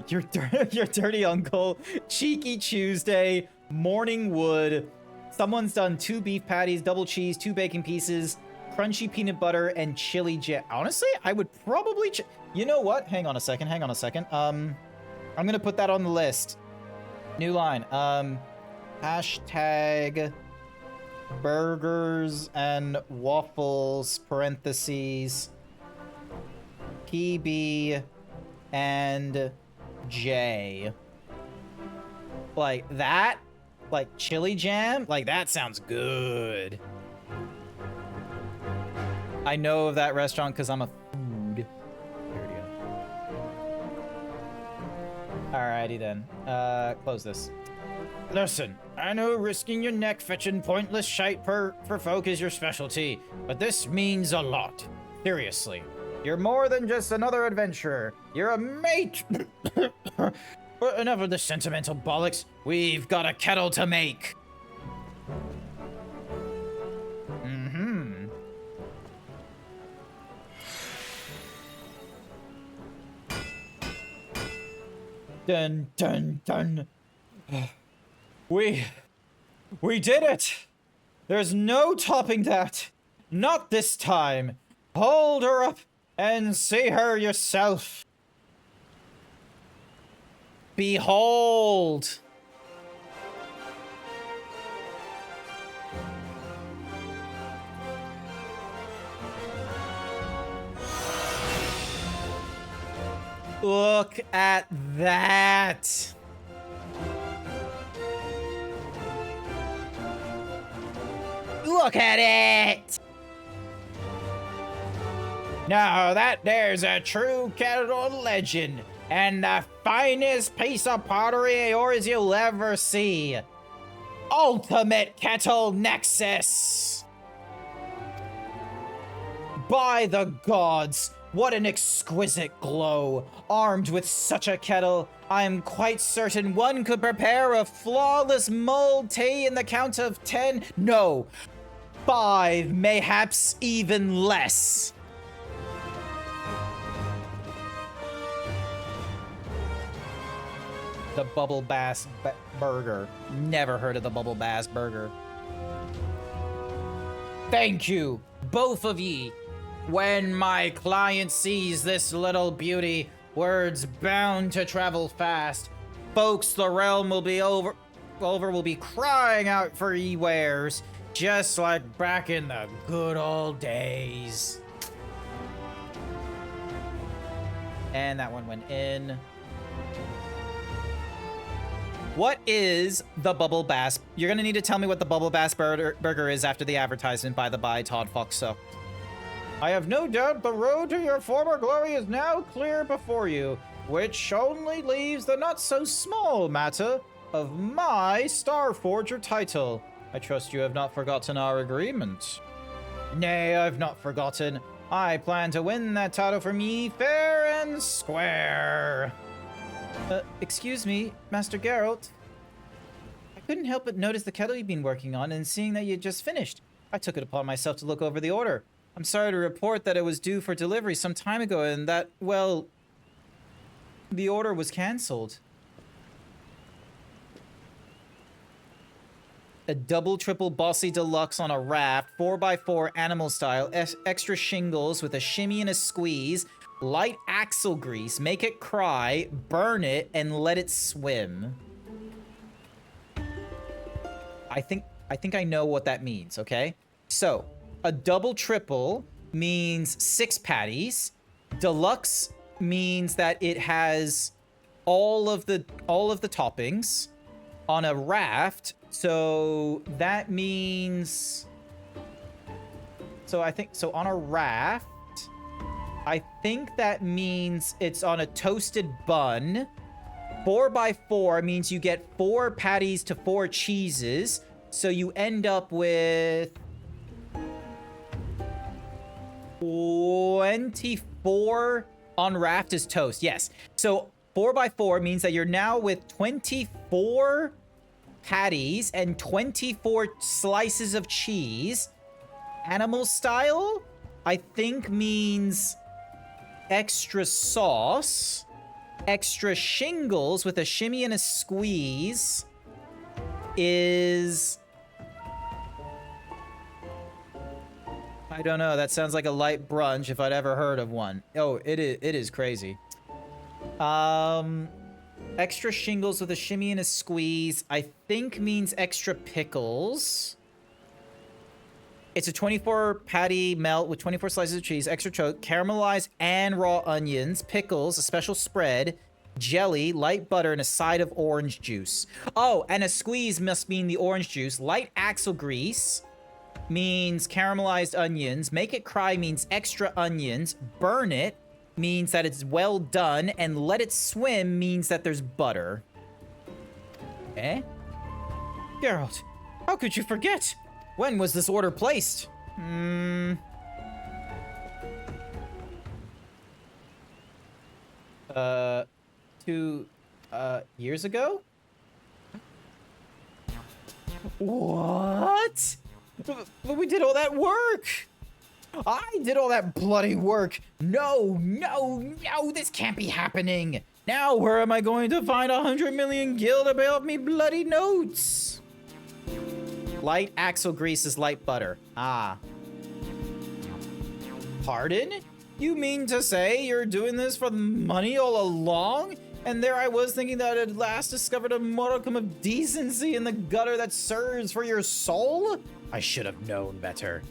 your dirty uncle. Cheeky Tuesday. Morning wood. Someone's done 2 beef patties, double cheese, 2 bacon pieces, crunchy peanut butter, and chili jam. Honestly, I would probably... You know what? Hang on a second. I'm gonna put that on the list. New line. #burgers and waffles, parentheses, PB and J. Like that? Like chili jam? Like, that sounds good. I know of that restaurant because I'm a food. There we go. Alrighty then. Close this. Listen, I know risking your neck fetching pointless shite for folk is your specialty, but this means a lot. Seriously. You're more than just another adventurer. You're a mate. But enough of the sentimental bollocks. We've got a kettle to make. Dun, dun, dun. We did it! There's no topping that. Not this time. Hold her up and see her yourself. Behold. Look at that. Look at it! Now that there's a true kettle legend, and the finest piece of pottery yours you'll ever see. Ultimate Kettle Nexus! By the gods, What an exquisite glow! Armed with such a kettle, I am quite certain one could prepare a flawless mulled tea in the count of 10, no, 5, mayhaps even less. The Bubble Bass Burger. Never heard of the Bubble Bass Burger. Thank you, both of ye. When my client sees this little beauty, words bound to travel fast. Folks, the realm will be will be crying out for ye wares, just like back in the good old days. And that one went in. What is the Bubble Bass? You're gonna need to tell me what the Bubble Bass Burger is after the advertisement, by the by, Todd Foxo. I have no doubt the road to your former glory is now clear before you, which only leaves the not-so-small matter of my Starforger title. I trust you have not forgotten our agreement. Nay, I've not forgotten. I plan to win that title from ye fair and square. Excuse me, Master Geralt. I couldn't help but notice the kettle you've been working on, and seeing that you had just finished, I took it upon myself to look over the order. I'm sorry to report that it was due for delivery some time ago, and that, well, the order was cancelled. A double triple bossy deluxe on a raft, 4x4 animal style, extra shingles with a shimmy and a squeeze, light axle grease, make it cry, burn it, and let it swim. I think I know what that means, okay? So, a double triple means 6 patties. Deluxe means that it has all of the toppings on a raft. So that means, so on a raft, I think that means it's on a toasted bun. 4x4 means you get 4 patties to 4 cheeses. So you end up with 24 on raft is toast. Yes. So 4x4 means that you're now with 24 patties and 24 slices of cheese. Animal style, I think, means extra sauce. Extra shingles with a shimmy and a squeeze is, I don't know. That sounds like a light brunch if I'd ever heard of one. Oh, it is crazy. Extra shingles with a shimmy and a squeeze, I think means extra pickles. It's a 24 patty melt with 24 slices of cheese, extra choke, caramelized and raw onions, pickles, a special spread, jelly, light butter, and a side of orange juice. Oh, and a squeeze must mean the orange juice. Light axle grease means caramelized onions. Make it cry means extra onions. Burn it means that it's well done. And let it swim means that there's butter. Eh? Geralt, how could you forget? When was this order placed? 2 years ago? What? But we did all that work! I did all that bloody work! No, this can't be happening! Now where am I going to find 100 million gil to pay off me bloody notes? Light axle grease is light butter. Ah. Pardon? You mean to say you're doing this for the money all along? And there I was thinking that I'd at last discovered a modicum of decency in the gutter that serves for your soul? I should have known better.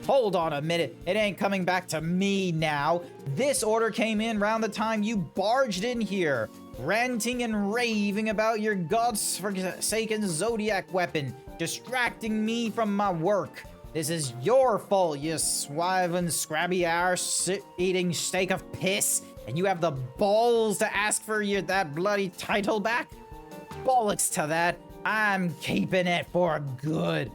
Hold on a minute. It ain't coming back to me now. This order came in round the time you barged in here, ranting and raving about your god's-forsaken Zodiac weapon, distracting me from my work. This is your fault, you swiven, scrabby arse-eating steak of piss, and you have the balls to ask for that bloody title back? Bollocks to that. I'm keeping it for good.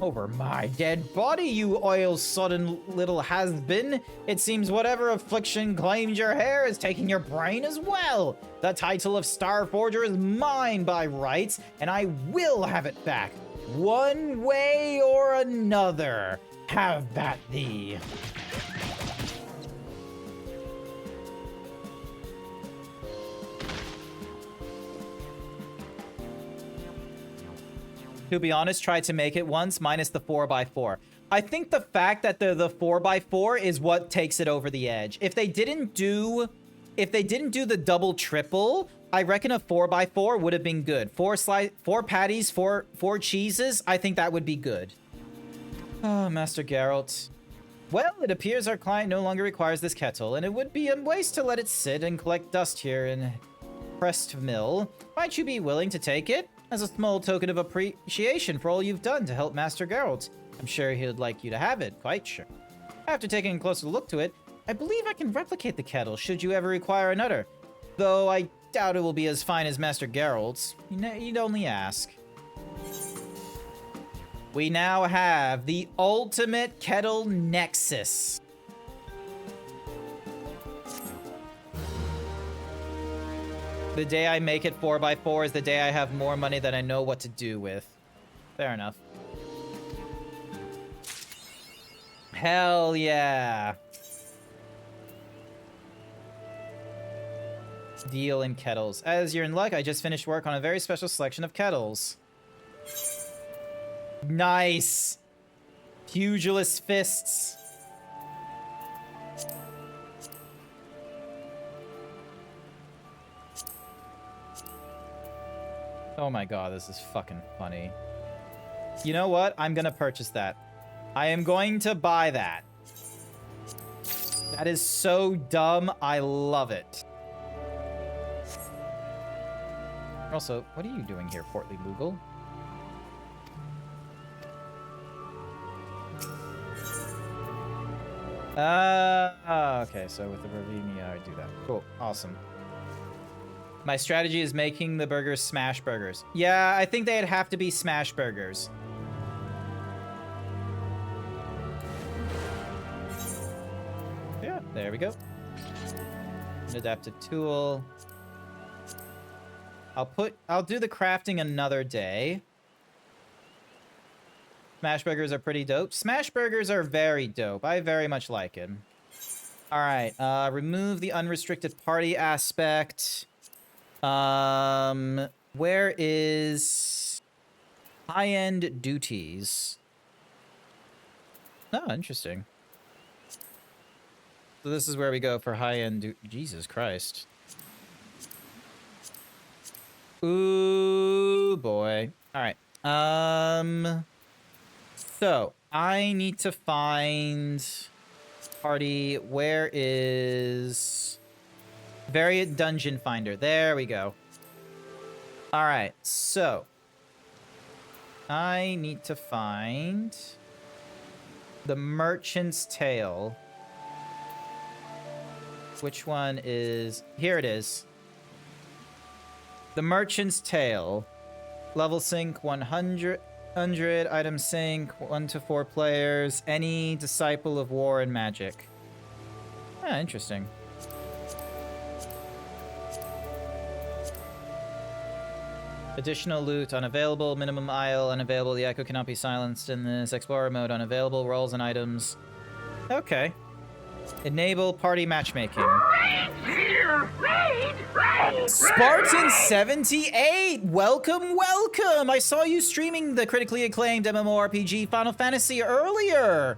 Over my dead body, you oil-sodden little has-been. It seems whatever affliction claimed your hair is taking your brain as well. The title of Star Forger is mine by rights, and I will have it back. One way or another. Have that thee. To be honest, tried to make it once, minus the 4x4. I think the fact that the 4x4 is what takes it over the edge. If they didn't do the double triple, I reckon a 4x4 would have been good. Four patties, four cheeses, I think that would be good. Oh, Master Geralt. Well, it appears our client no longer requires this kettle, and it would be a waste to let it sit and collect dust here in Crest Mill. Might you be willing to take it? As a small token of appreciation for all you've done to help Master Geralt. I'm sure he'd like you to have it, quite sure. After taking a closer look to it, I believe I can replicate the kettle should you ever require another. Though I doubt it will be as fine as Master Geralt's. You'd only ask. We now have the ultimate kettle nexus. The day I make it 4x4 is the day I have more money than I know what to do with. Fair enough. Hell yeah. Deal in kettles. As you're in luck, I just finished work on a very special selection of kettles. Nice. Pugilist fists. Oh my god, this is fucking funny. You know what? I'm gonna purchase that. I am going to buy that. That is so dumb. I love it. Also, what are you doing here, Portly Google? Okay, so with the Ravenia, I do that. Cool, awesome. My strategy is making the burgers smash burgers. Yeah, I think they'd have to be smash burgers. Yeah, there we go. An adaptive tool. I'll do the crafting another day. Smash burgers are pretty dope. Smash burgers are very dope. I very much like it. All right, remove the unrestricted party aspect. Where is high-end duties? Oh, interesting. So this is where we go for high-end Jesus Christ. Ooh, boy. All right. So I need to find party. Where is Variant Dungeon Finder? There we go. All right. So I need to find the Merchant's Tale. Which one is... Here it is. The Merchant's Tale. Level sync 100. Item sync 1 to 4 players. Any disciple of war and magic. Ah, interesting. Additional loot unavailable. Minimum aisle unavailable. The echo cannot be silenced in this. Explorer mode unavailable. Rolls and items. Okay. Enable party matchmaking. Spartan 78! Welcome, welcome! I saw you streaming the critically acclaimed MMORPG Final Fantasy earlier!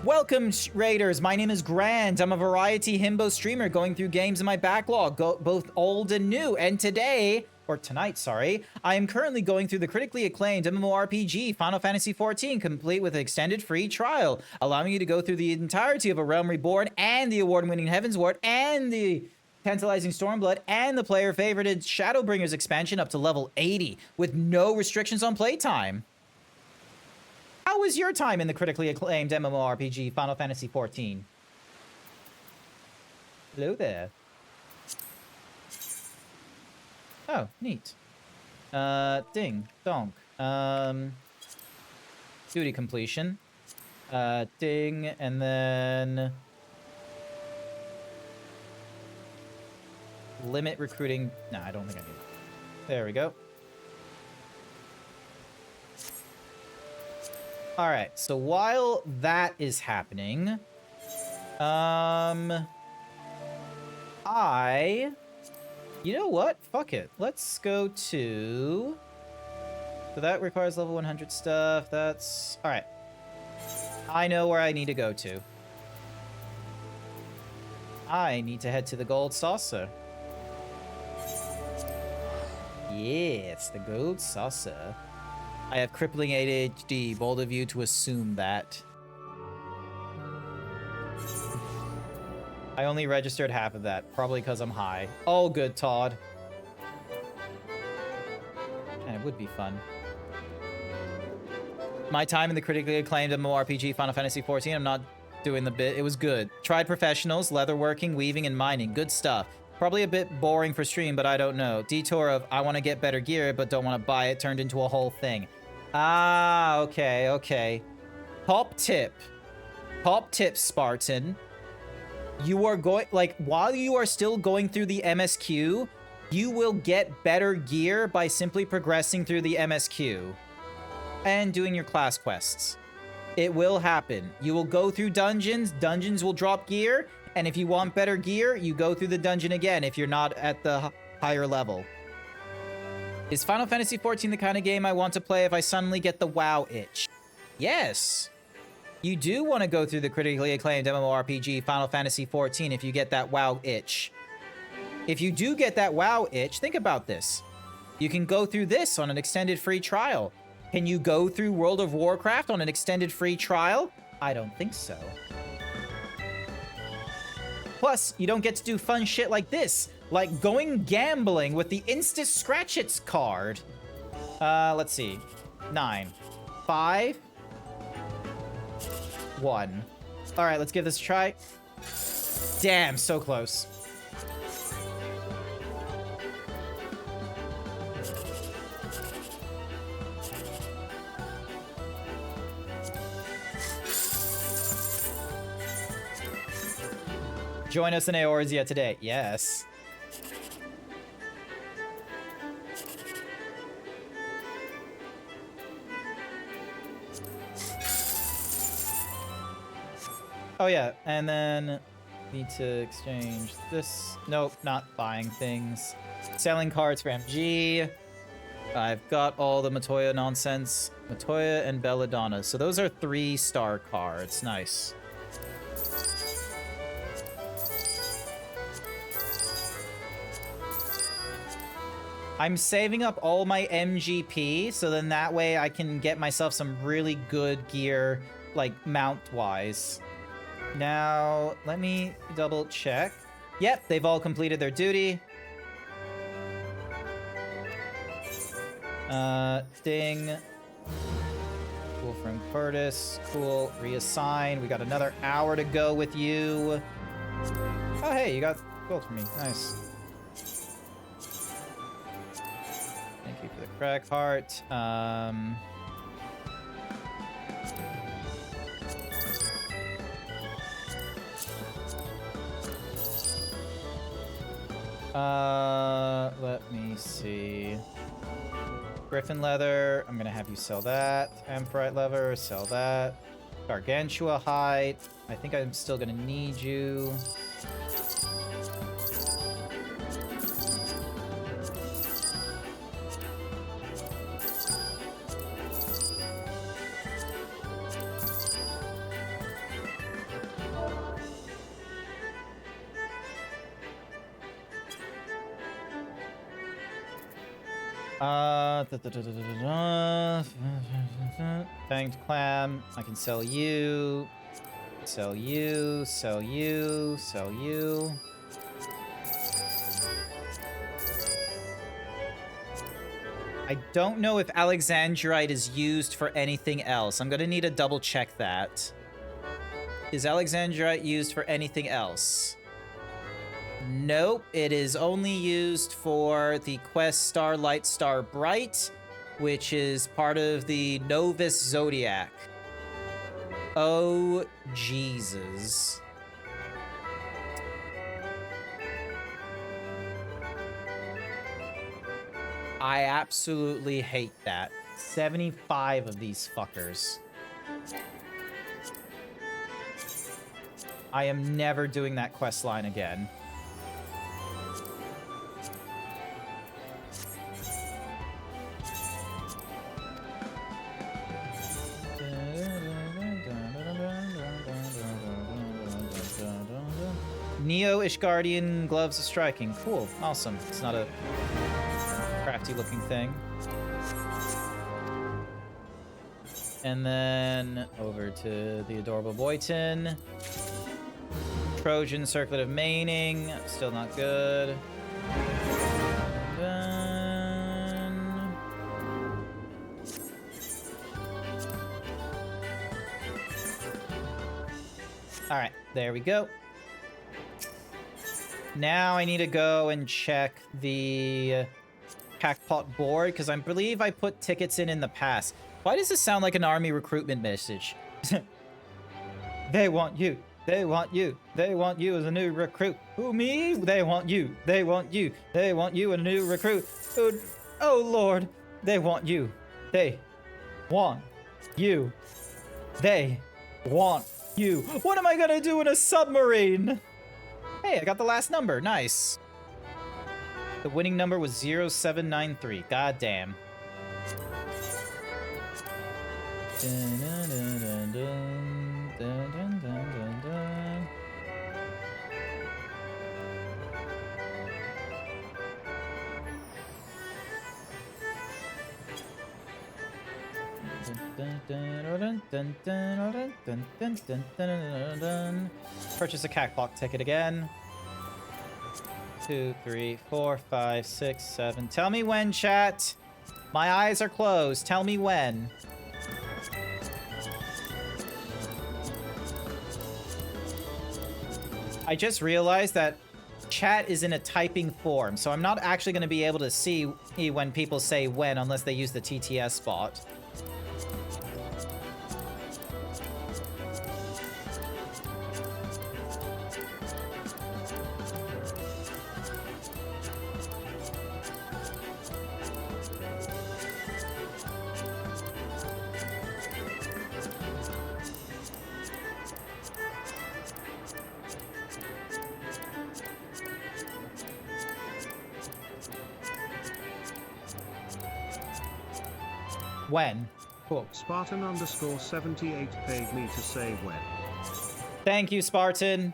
Welcome, Raiders. My name is Grand. I'm a variety himbo streamer going through games in my backlog, both old and new. And today, or tonight, sorry, I am currently going through the critically acclaimed MMORPG Final Fantasy XIV, complete with an extended free trial, allowing you to go through the entirety of A Realm Reborn and the award-winning Heavensward and the tantalizing Stormblood and the player-favorited Shadowbringers expansion up to level 80 with no restrictions on playtime. How was your time in the critically acclaimed MMORPG Final Fantasy XIV? Hello there. Oh, neat. Ding, donk. duty completion. Ding, and then limit recruiting. Nah, I don't think I need it. There we go. All right, so while that is happening, you know what? Fuck it. Let's go to... So that requires level 100 stuff. That's... All right. I know where I need to go to. I need to head to the gold saucer. Yeah, it's the gold saucer. I have crippling ADHD. Bold of you to assume that. I only registered half of that, probably because I'm high. Oh, good, Todd. It would be fun. My time in the critically acclaimed MMORPG Final Fantasy XIV, I'm not doing the bit. It was good. Tried professionals, leatherworking, weaving, and mining. Good stuff. Probably a bit boring for stream, but I don't know. Detour of I want to get better gear, but don't want to buy it turned into a whole thing. Ah, okay, okay. Top tip. Top tip, Spartan. You are going, like, while you are still going through the MSQ, you will get better gear by simply progressing through the MSQ and doing your class quests. It will happen. You will go through dungeons, dungeons will drop gear, and if you want better gear, you go through the dungeon again if you're not at the higher level. Is Final Fantasy XIV the kind of game I want to play if I suddenly get the WoW itch? Yes. You do want to go through the critically acclaimed MMORPG Final Fantasy XIV if you get that WoW itch. If you do get that WoW itch, think about this. You can go through this on an extended free trial. Can you go through World of Warcraft on an extended free trial? I don't think so. Plus, you don't get to do fun shit like this, like going gambling with the Insta Scratchits card. Let's see. 9, 5, 1. All right, let's give this a try. Damn, so close. Join us in Eorzea today. Yes. Oh yeah, and then need to exchange this. Nope, not buying things. Selling cards for MG. I've got all the Matoya nonsense. Matoya and Belladonna. So those are 3-star cards. Nice. I'm saving up all my MGP, so then that way I can get myself some really good gear, like, mount-wise. Now, let me double check. Yep, they've all completed their duty. Ding. Cool from Curtis. Cool. Reassign. We got another hour to go with you. Oh, hey, you got gold for me. Nice. Thank you for the crack heart. Let me see. Griffin leather, I'm gonna have you sell that. Amphorite leather, sell that. Gargantua hide, I think I'm still gonna need you. Fanged clam. I can sell you. Sell you. Sell you. Sell you. I don't know if Alexandrite is used for anything else. I'm gonna need to double check that. Is Alexandrite used for anything else? Nope, it is only used for the quest Starlight Star Bright which is part of the Novus Zodiac. Oh, Jesus. I absolutely hate that. 75 of these fuckers. I am never doing that quest line again. Neo Ishgardian Gloves of Striking. Cool. Awesome. It's not a crafty looking thing. And then over to the adorable Boyton. Trojan Circlet of Maining. Still not good. Then... Alright, there we go. Now I need to go and check the Packpot board, because I believe I put tickets in the past. Why does this sound like an army recruitment message? They want you. They want you. They want you as a new recruit. Who, me? They want you. They want you. They want you as a new recruit. Oh, Lord. They want you. They want you. They want you. What am I gonna do in a submarine? Hey, I got the last number. Nice. The winning number was 0793. God damn. Dun, dun, dun, dun, dun, dun, dun, dun, dun. Purchase a Cacblock ticket again. 2, 3, 4, 5, 6, 7. Tell me when, chat. My eyes are closed. Tell me when. I just realized that chat is in a typing form, so I'm not actually going to be able to see when people say when unless they use the TTS bot. When? Cool. Spartan underscore 78 paid me to say when. Thank you, Spartan.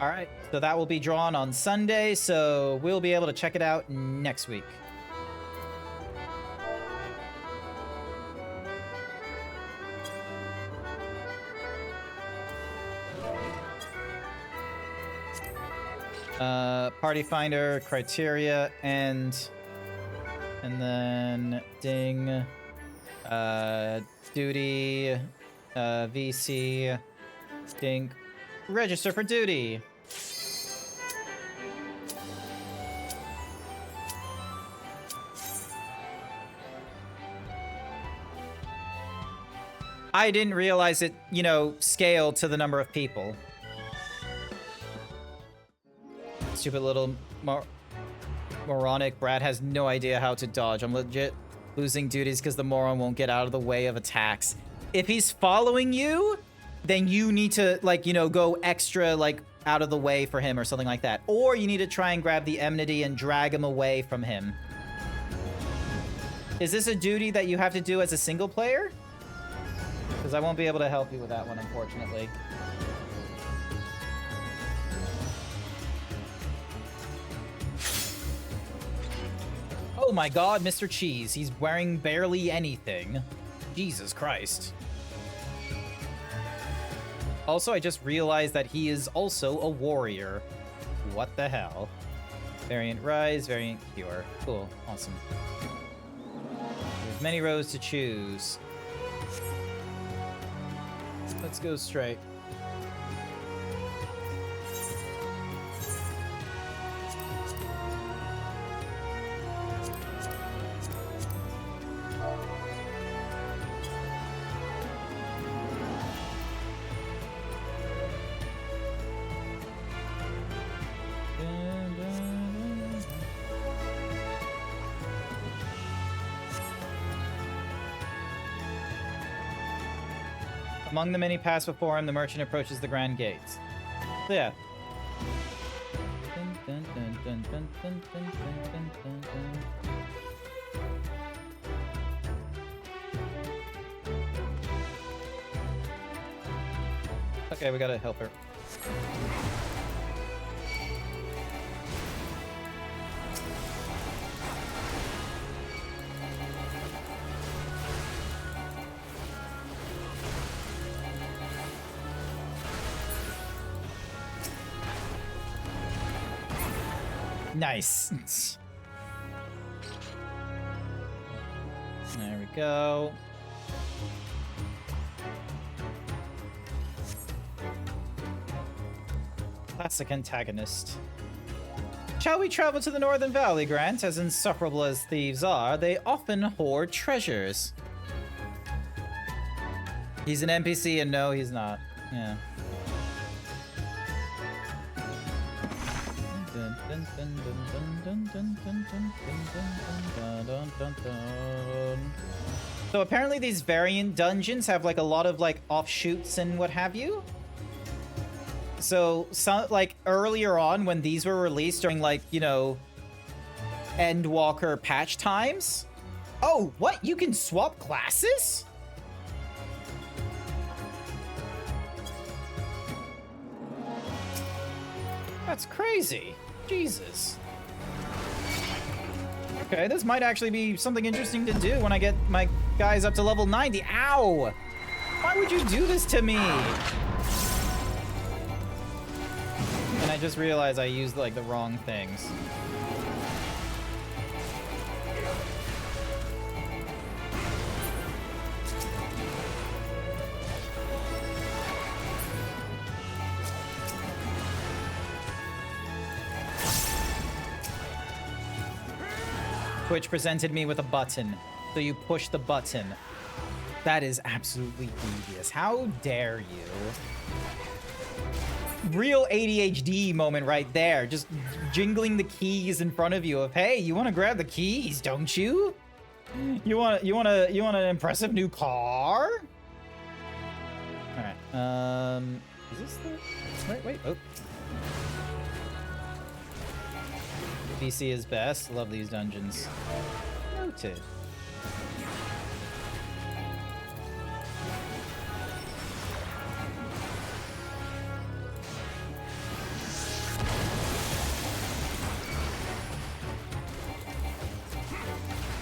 All right, so that will be drawn on Sunday, so we'll be able to check it out next week. Party finder, criteria, and then ding, duty, VC, ding, register for duty. I didn't realize it, you know, scaled to the number of people. Stupid little moronic brat has no idea how to dodge. I'm legit losing duties because the moron won't get out of the way of attacks. If he's following you, then you need to, like, you know, go extra, like, out of the way for him or something like that. Or you need to try and grab the enmity and drag him away from him. Is this a duty that you have to do as a single player? Because I won't be able to help you with that one, unfortunately. Oh my god, Mr. Cheese. He's wearing barely anything. Jesus Christ. Also, I just realized that he is also a warrior. What the hell? Variant Rise, Variant Cure. Cool. Awesome. There's many rows to choose. Let's go straight. Among the many paths before him, the merchant approaches the grand gates. So yeah. Okay, we gotta help her. Nice. There we go. Classic antagonist. Shall we travel to the Northern Valley, Grant? As insufferable as thieves are, they often hoard treasures. He's an NPC, and no, he's not. Yeah. So apparently these variant dungeons have like a lot of like offshoots and what have you. So some like earlier on when these were released during like, you know, Endwalker patch times. Oh, what? You can swap classes? That's crazy. Jesus. Okay, this might actually be something interesting to do when I get my guys up to level 90. Ow! Why would you do this to me? And I just realized I used, like, the wrong things. Twitch presented me with a button, so you push the button. That is absolutely devious. How dare you? Real ADHD moment right there. Just jingling the keys in front of you of, hey, you want to grab the keys, don't you? You want an impressive new car? All right. Is this the wait? Oh. BC is best. Love these dungeons. Noted.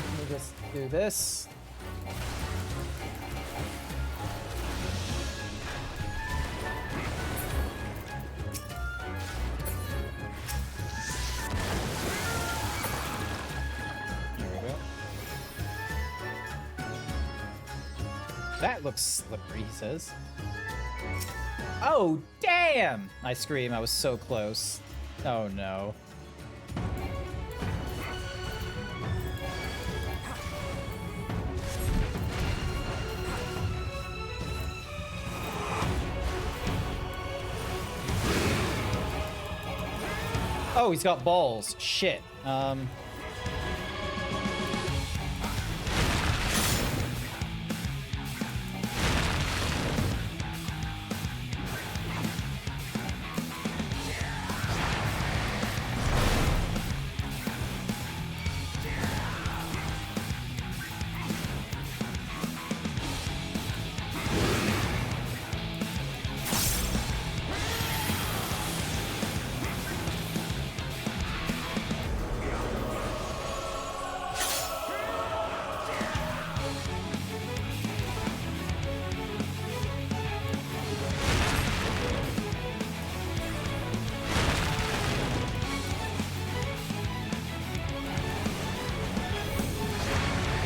Let me just do this. That looks slippery, he says. Oh, damn! I scream, I was so close. Oh, no. Oh, he's got balls. Shit.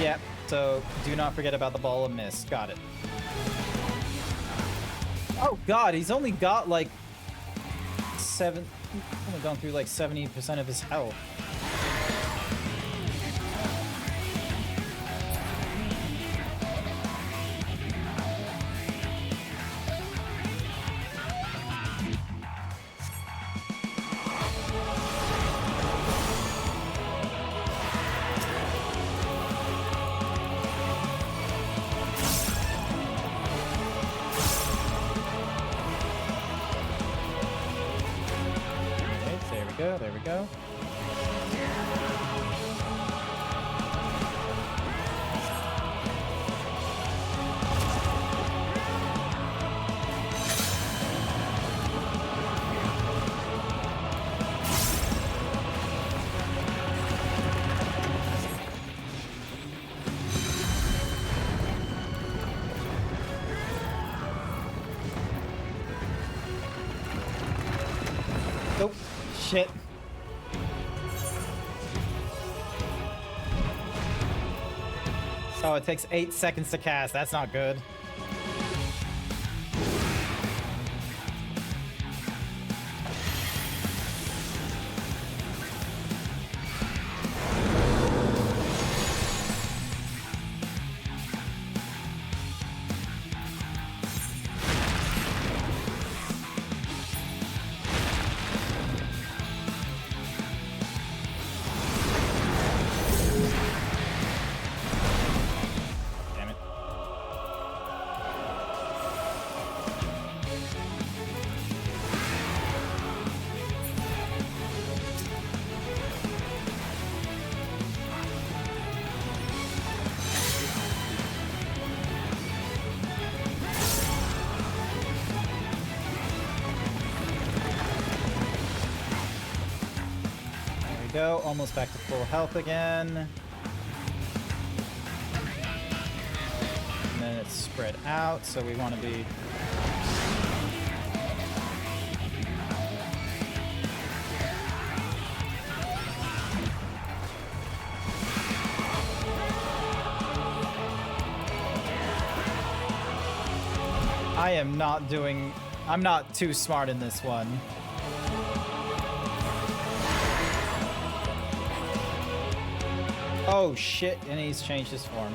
Yeah, so do not forget about the ball of mist. Got it. Oh god, he's only got like only gone through like 70% of his health. There we go. Nope. Shit. Oh, it takes 8 seconds to cast. That's not good. Go, almost back to full health again. And then it's spread out, so we want to be... I'm not too smart in this one. Oh shit, and he's changed his form.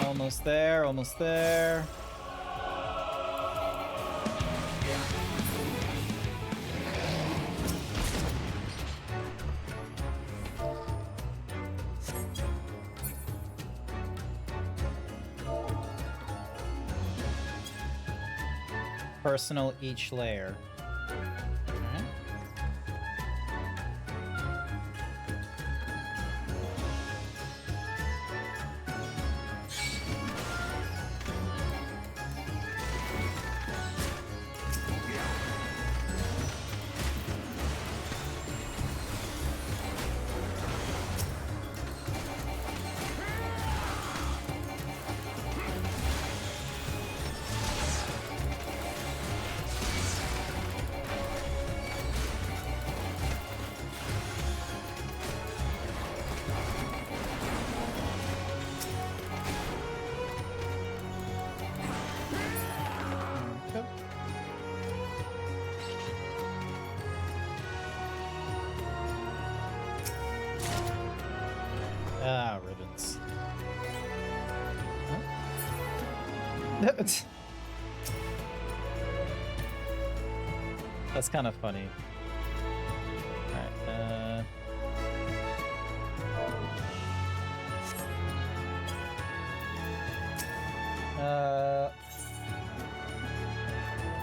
Almost there, almost there. Personal each layer. Ah, ribbons. Huh? That's kind of funny. Alright,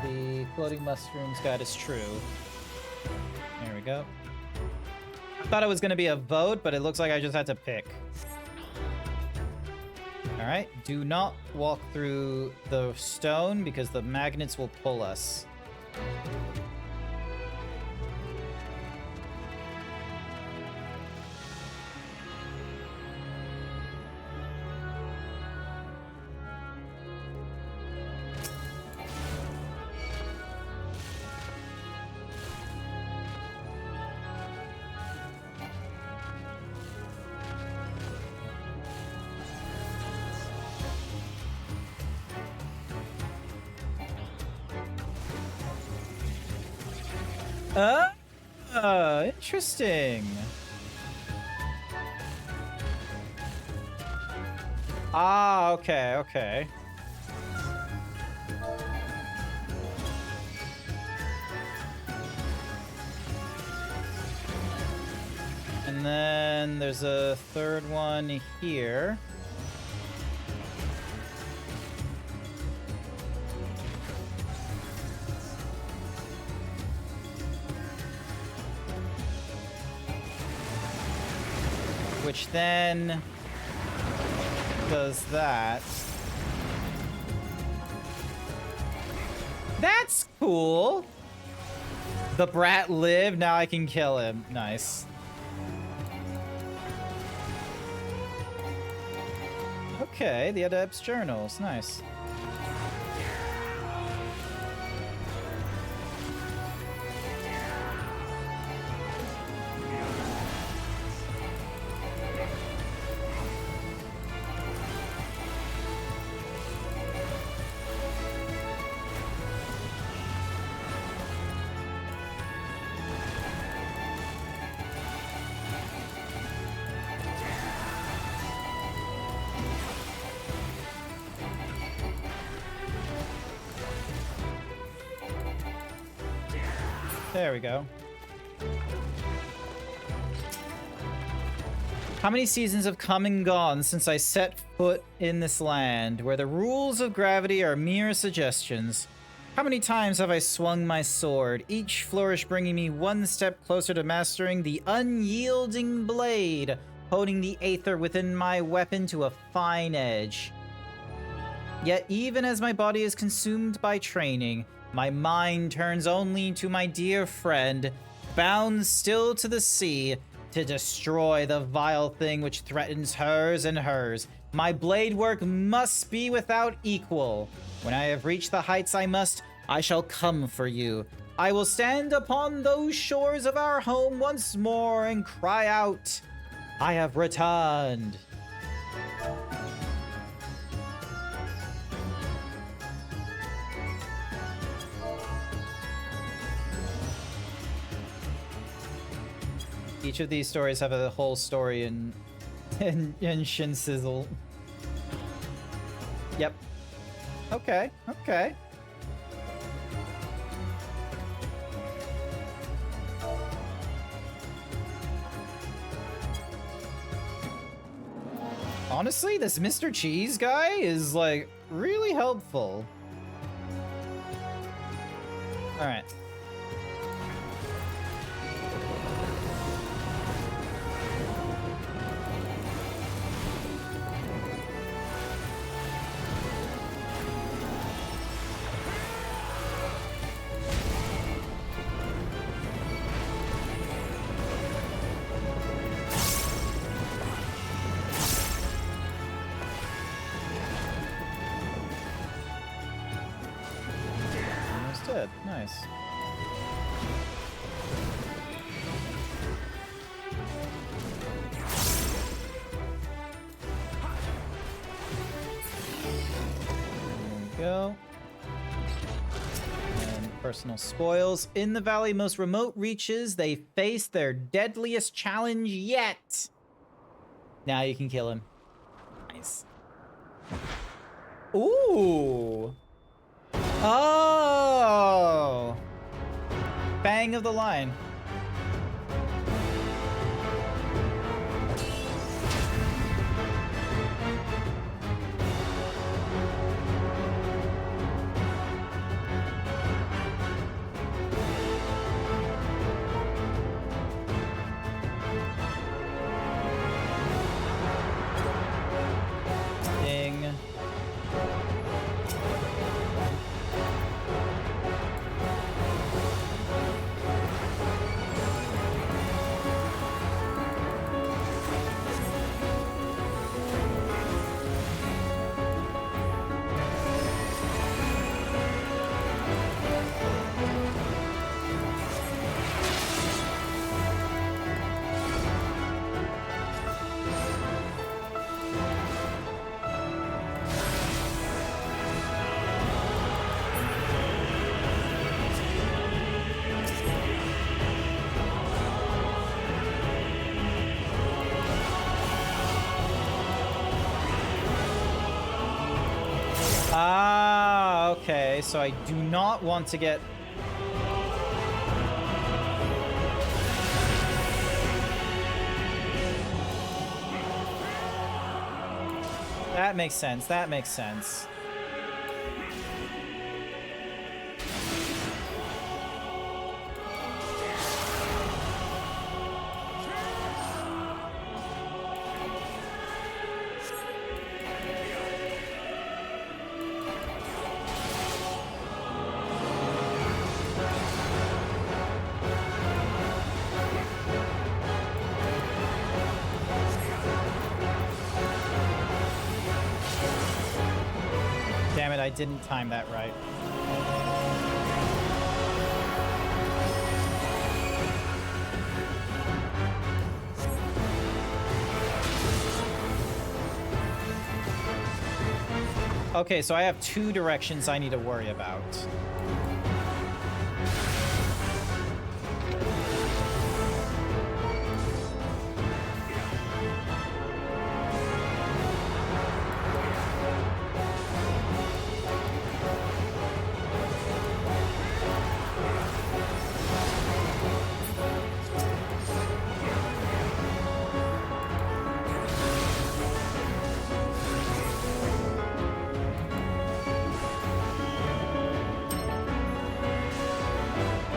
the floating mushrooms guide is true. There we go. I thought it was going to be a vote, but it looks like I just had to pick. Alright, do not walk through the stone because the magnets will pull us. Interesting. Ah, okay, okay. And then there's a third one here. Which then does that. That's cool. The brat lived, now I can kill him. Nice. Okay, the Adept's Journals. Nice. There we go. How many seasons have come and gone since I set foot in this land, where the rules of gravity are mere suggestions? How many times have I swung my sword, each flourish bringing me one step closer to mastering the unyielding blade, holding the aether within my weapon to a fine edge. Yet even as my body is consumed by training, my mind turns only to my dear friend, bound still to the sea, to destroy the vile thing which threatens hers and hers. My blade work must be without equal. When I have reached the heights I shall come for you. I will stand upon those shores of our home once more and cry out, I have returned. Each of these stories have a whole story in Shin Sizzle. Yep. Okay, okay. Honestly, this Mr. Cheese guy is, like, really helpful. Alright. Dead. Nice. There we go. And personal spoils. In the valley most remote reaches, they face their deadliest challenge yet. Now you can kill him. Nice. Ooh. Oh. Bang of the line. Ding. Ah, okay. So I do not want to get... That makes sense. That makes sense. Damn it, I didn't time that right. Okay, so I have two directions I need to worry about.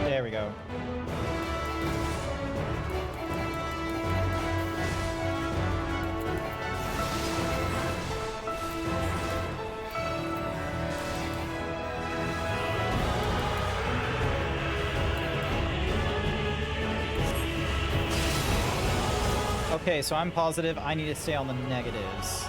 There we go. Okay, so I'm positive I need to stay on the negatives.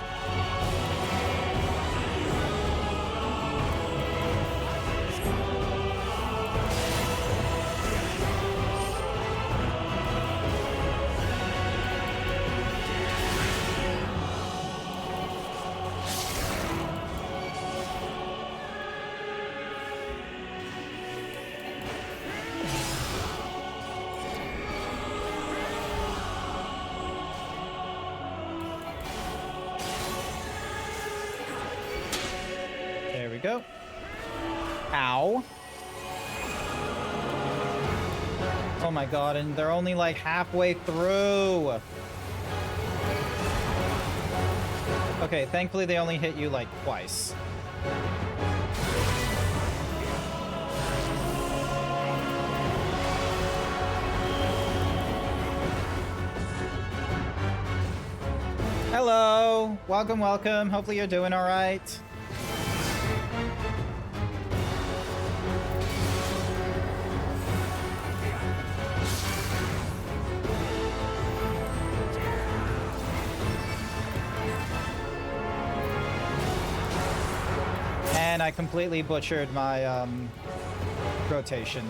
There we go. Ow. Oh my god, and they're only like halfway through. Okay, thankfully they only hit you like twice. Hello. Welcome, welcome. Hopefully you're doing all right. And I completely butchered my rotation.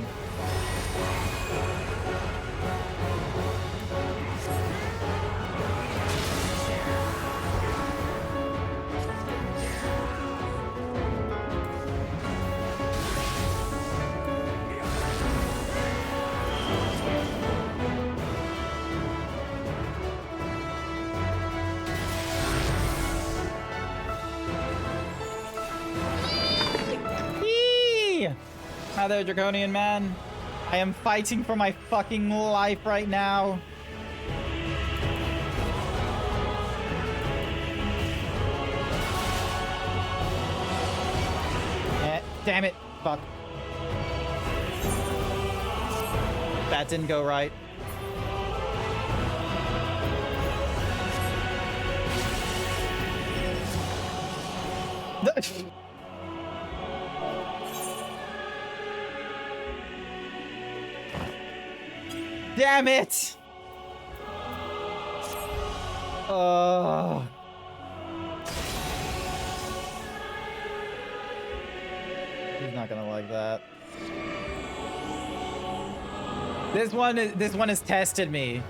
Yeah, there, Draconian man. I am fighting for my fucking life right now. Damn it. Fuck. That didn't go right. Damn it! He's not gonna like that. This one has tested me.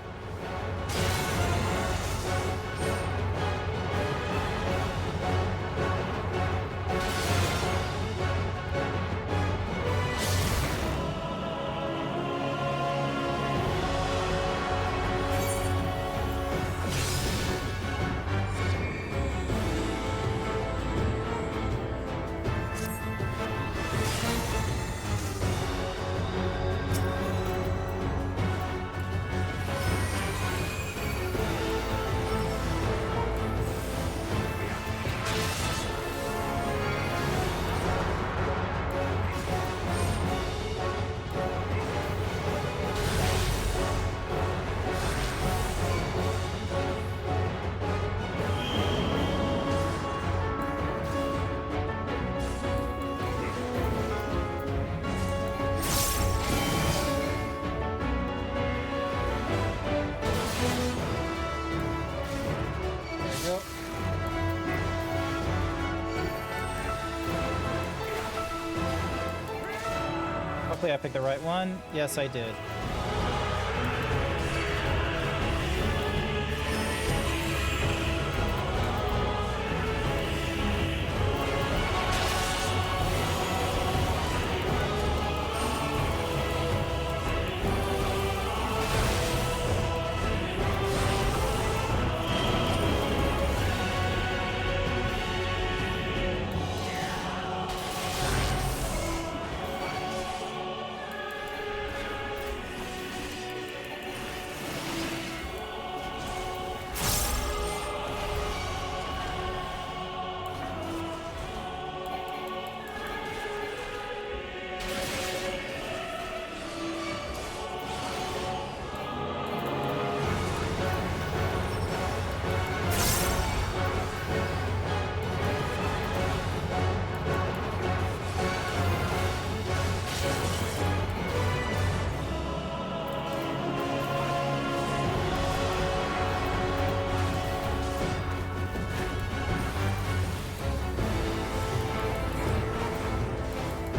Hopefully I picked the right one. Yes, I did.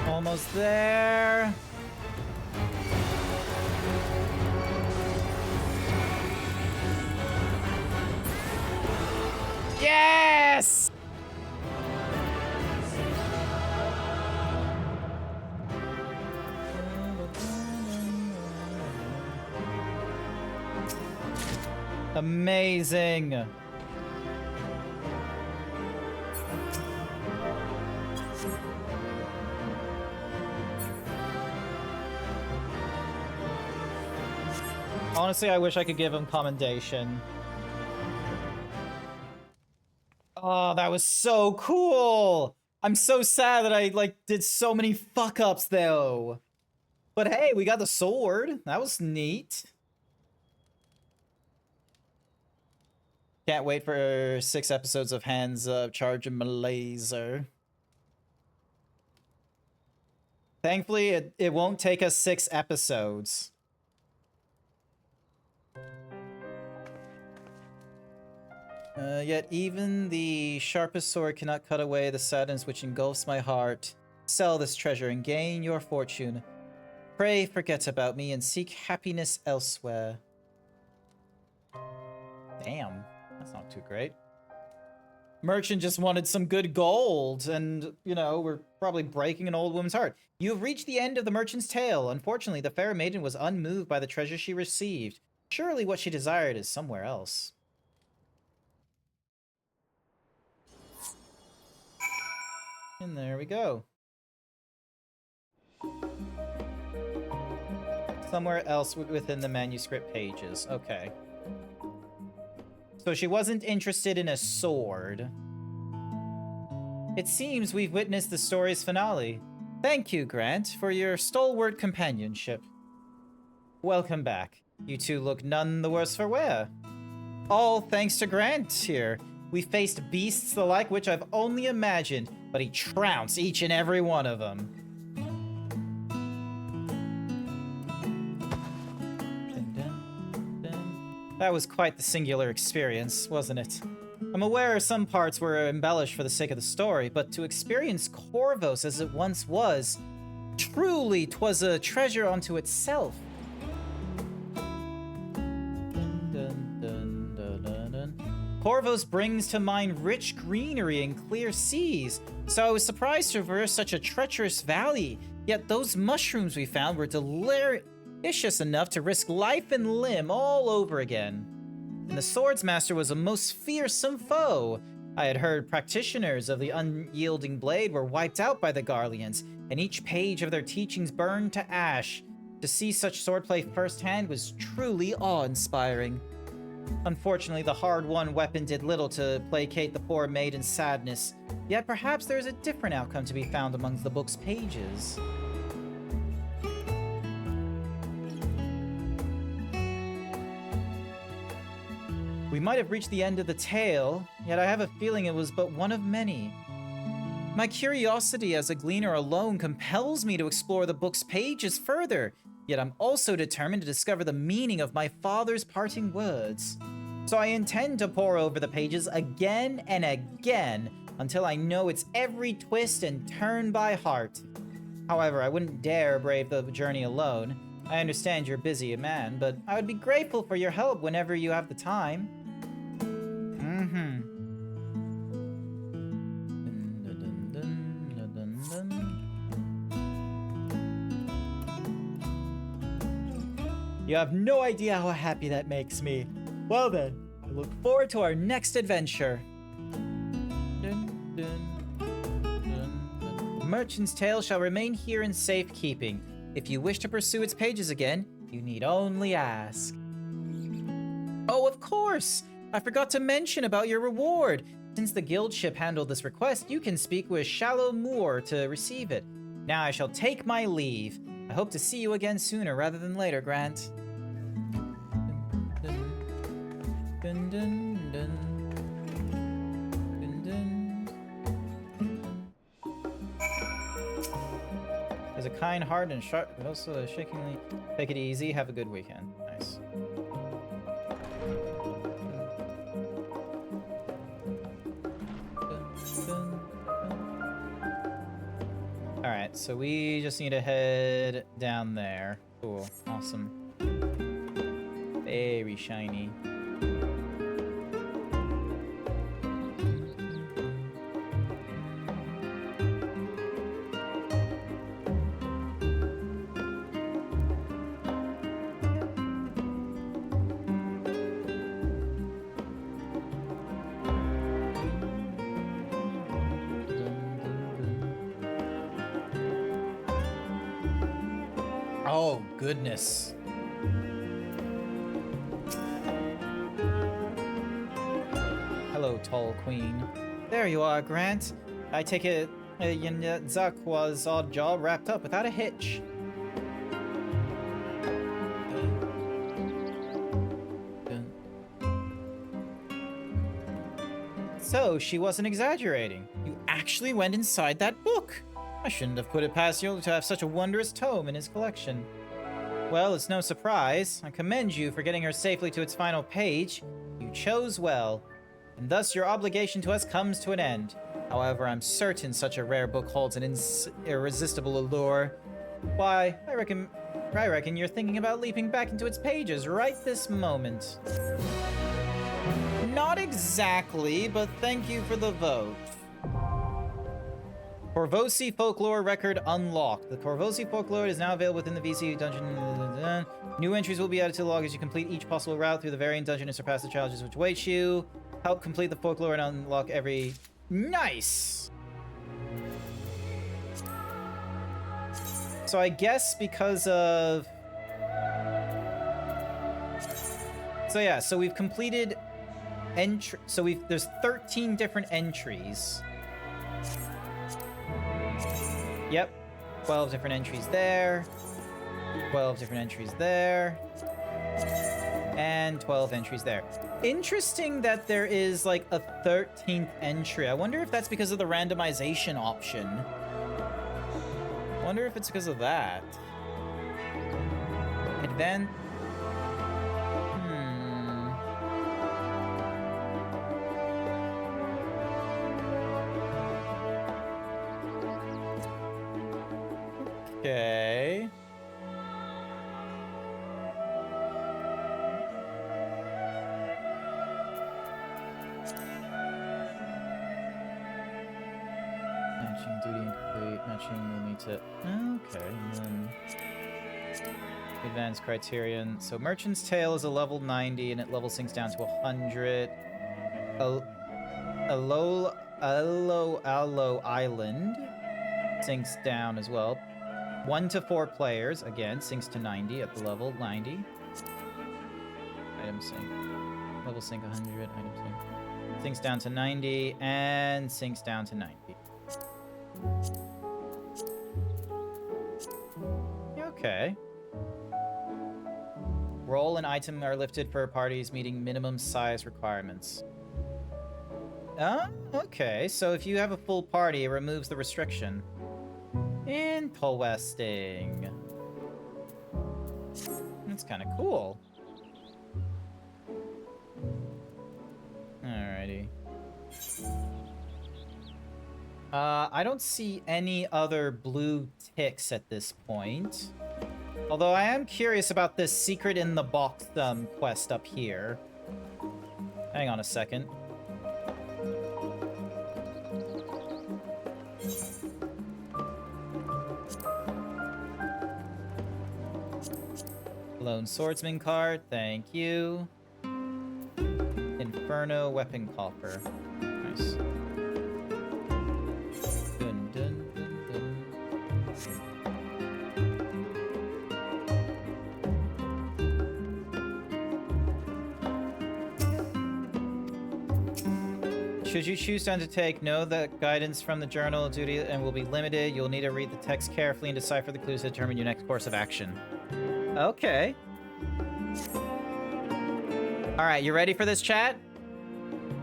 Almost there. Yes! Amazing. Honestly, I wish I could give him commendation. Oh, that was so cool! I'm so sad that I, like, did so many fuck-ups, though. But hey, we got the sword. That was neat. Can't wait for 6 episodes of Hands Up charging my laser. Thankfully, it won't take us 6 episodes. Yet even the sharpest sword cannot cut away the sadness which engulfs my heart. Sell this treasure and gain your fortune. Pray forget about me and seek happiness elsewhere. Damn, that's not too great. Merchant just wanted some good gold, and, you know, we're probably breaking an old woman's heart. You have reached the end of the merchant's tale. Unfortunately, the fair maiden was unmoved by the treasure she received. Surely what she desired is somewhere else. And there we go. somewhere else within the manuscript pages. Okay. So she wasn't interested in a sword. It seems we've witnessed the story's finale. Thank you, Grant, for your stalwart companionship. Welcome back. You two look none the worse for wear. All thanks to Grant here. We faced beasts the like which I've only imagined, but he trounced each and every one of them. That was quite the singular experience, wasn't it? I'm aware some parts were embellished for the sake of the story, but to experience Corvos as it once was, truly 'twas a treasure unto itself. Corvos brings to mind rich greenery and clear seas, so I was surprised to traverse such a treacherous valley, yet those mushrooms we found were delicious enough to risk life and limb all over again. And the Swordsmaster was a most fearsome foe. I had heard practitioners of the unyielding blade were wiped out by the Garleans, and each page of their teachings burned to ash. To see such swordplay firsthand was truly awe-inspiring. Unfortunately, the hard-won weapon did little to placate the poor maiden's sadness, yet perhaps there is a different outcome to be found amongst the book's pages. We might have reached the end of the tale, yet I have a feeling it was but one of many. My curiosity as a gleaner alone compels me to explore the book's pages further, yet I'm also determined to discover the meaning of my father's parting words. So I intend to pore over the pages again and again until I know its every twist and turn by heart. However, I wouldn't dare brave the journey alone. I understand you're busy a man, but I would be grateful for your help whenever you have the time. You have no idea how happy that makes me. Well then, I look forward to our next adventure. The Merchant's Tale shall remain here in safekeeping. If you wish to pursue its pages again, you need only ask. Oh, of course! I forgot to mention about your reward. Since the guild ship handled this request, you can speak with Shallow Moor to receive it. Now I shall take my leave. I hope to see you again sooner rather than later, Grant. Dun, dun, dun. Dun, dun. There's a kind heart and sharp, but also a shakingly. Take it easy. Have a good weekend. Nice. Alright, so we just need to head down there. Cool. Awesome. Very shiny. Oh, goodness. Hello, tall queen. There you are, Grant. I take it Zakwa's odd job wrapped up without a hitch. So, she wasn't exaggerating. You actually went inside that book. I shouldn't have put it past you to have such a wondrous tome in his collection. Well, it's no surprise. I commend you for getting her safely to its final page. You chose well, and thus your obligation to us comes to an end. However, I'm certain such a rare book holds an irresistible allure. Why, I reckon you're thinking about leaping back into its pages right this moment. Not exactly, but thank you for the vote. Corvosi Folklore Record unlocked. The Corvosi Folklore is now available within the VC dungeon. New entries will be added to the log as you complete each possible route through the variant dungeon and surpass the challenges which await you. Help complete the folklore and unlock every... Nice! So I guess because of So yeah, so we've completed there's 13 different entries. Yep. 12 different entries there. 12 different entries there. And 12 entries there. Interesting that there is like a 13th entry. I wonder if that's because of the randomization option. I wonder if it's because of that. Advanced. Okay. Matching duty incomplete. Matching will need to. Okay, and then advanced criterion. So Merchant's Tale is a level 90, and it level sinks down to 100. Allo Island sinks down as well. 1 to 4 players, again, sinks to 90 at the level 90. Item sink. Level sink 100, item sink. Sinks down to 90, and sinks down to 90. Okay. Roll and item are lifted for parties meeting minimum size requirements. Oh, okay. So if you have a full party, it removes the restriction. Interesting. That's kind of cool. Alrighty. I don't see any other blue ticks at this point. Although I am curious about this secret in the box quest up here. Hang on a second. Lone Swordsman card, thank you. Inferno Weapon Coffer. Nice. Dun, dun, dun, dun. Should you choose to undertake, know that guidance from the journal duty and will be limited. You'll need to read the text carefully and decipher the clues to determine your next course of action. Okay. Alright, you ready for this, chat?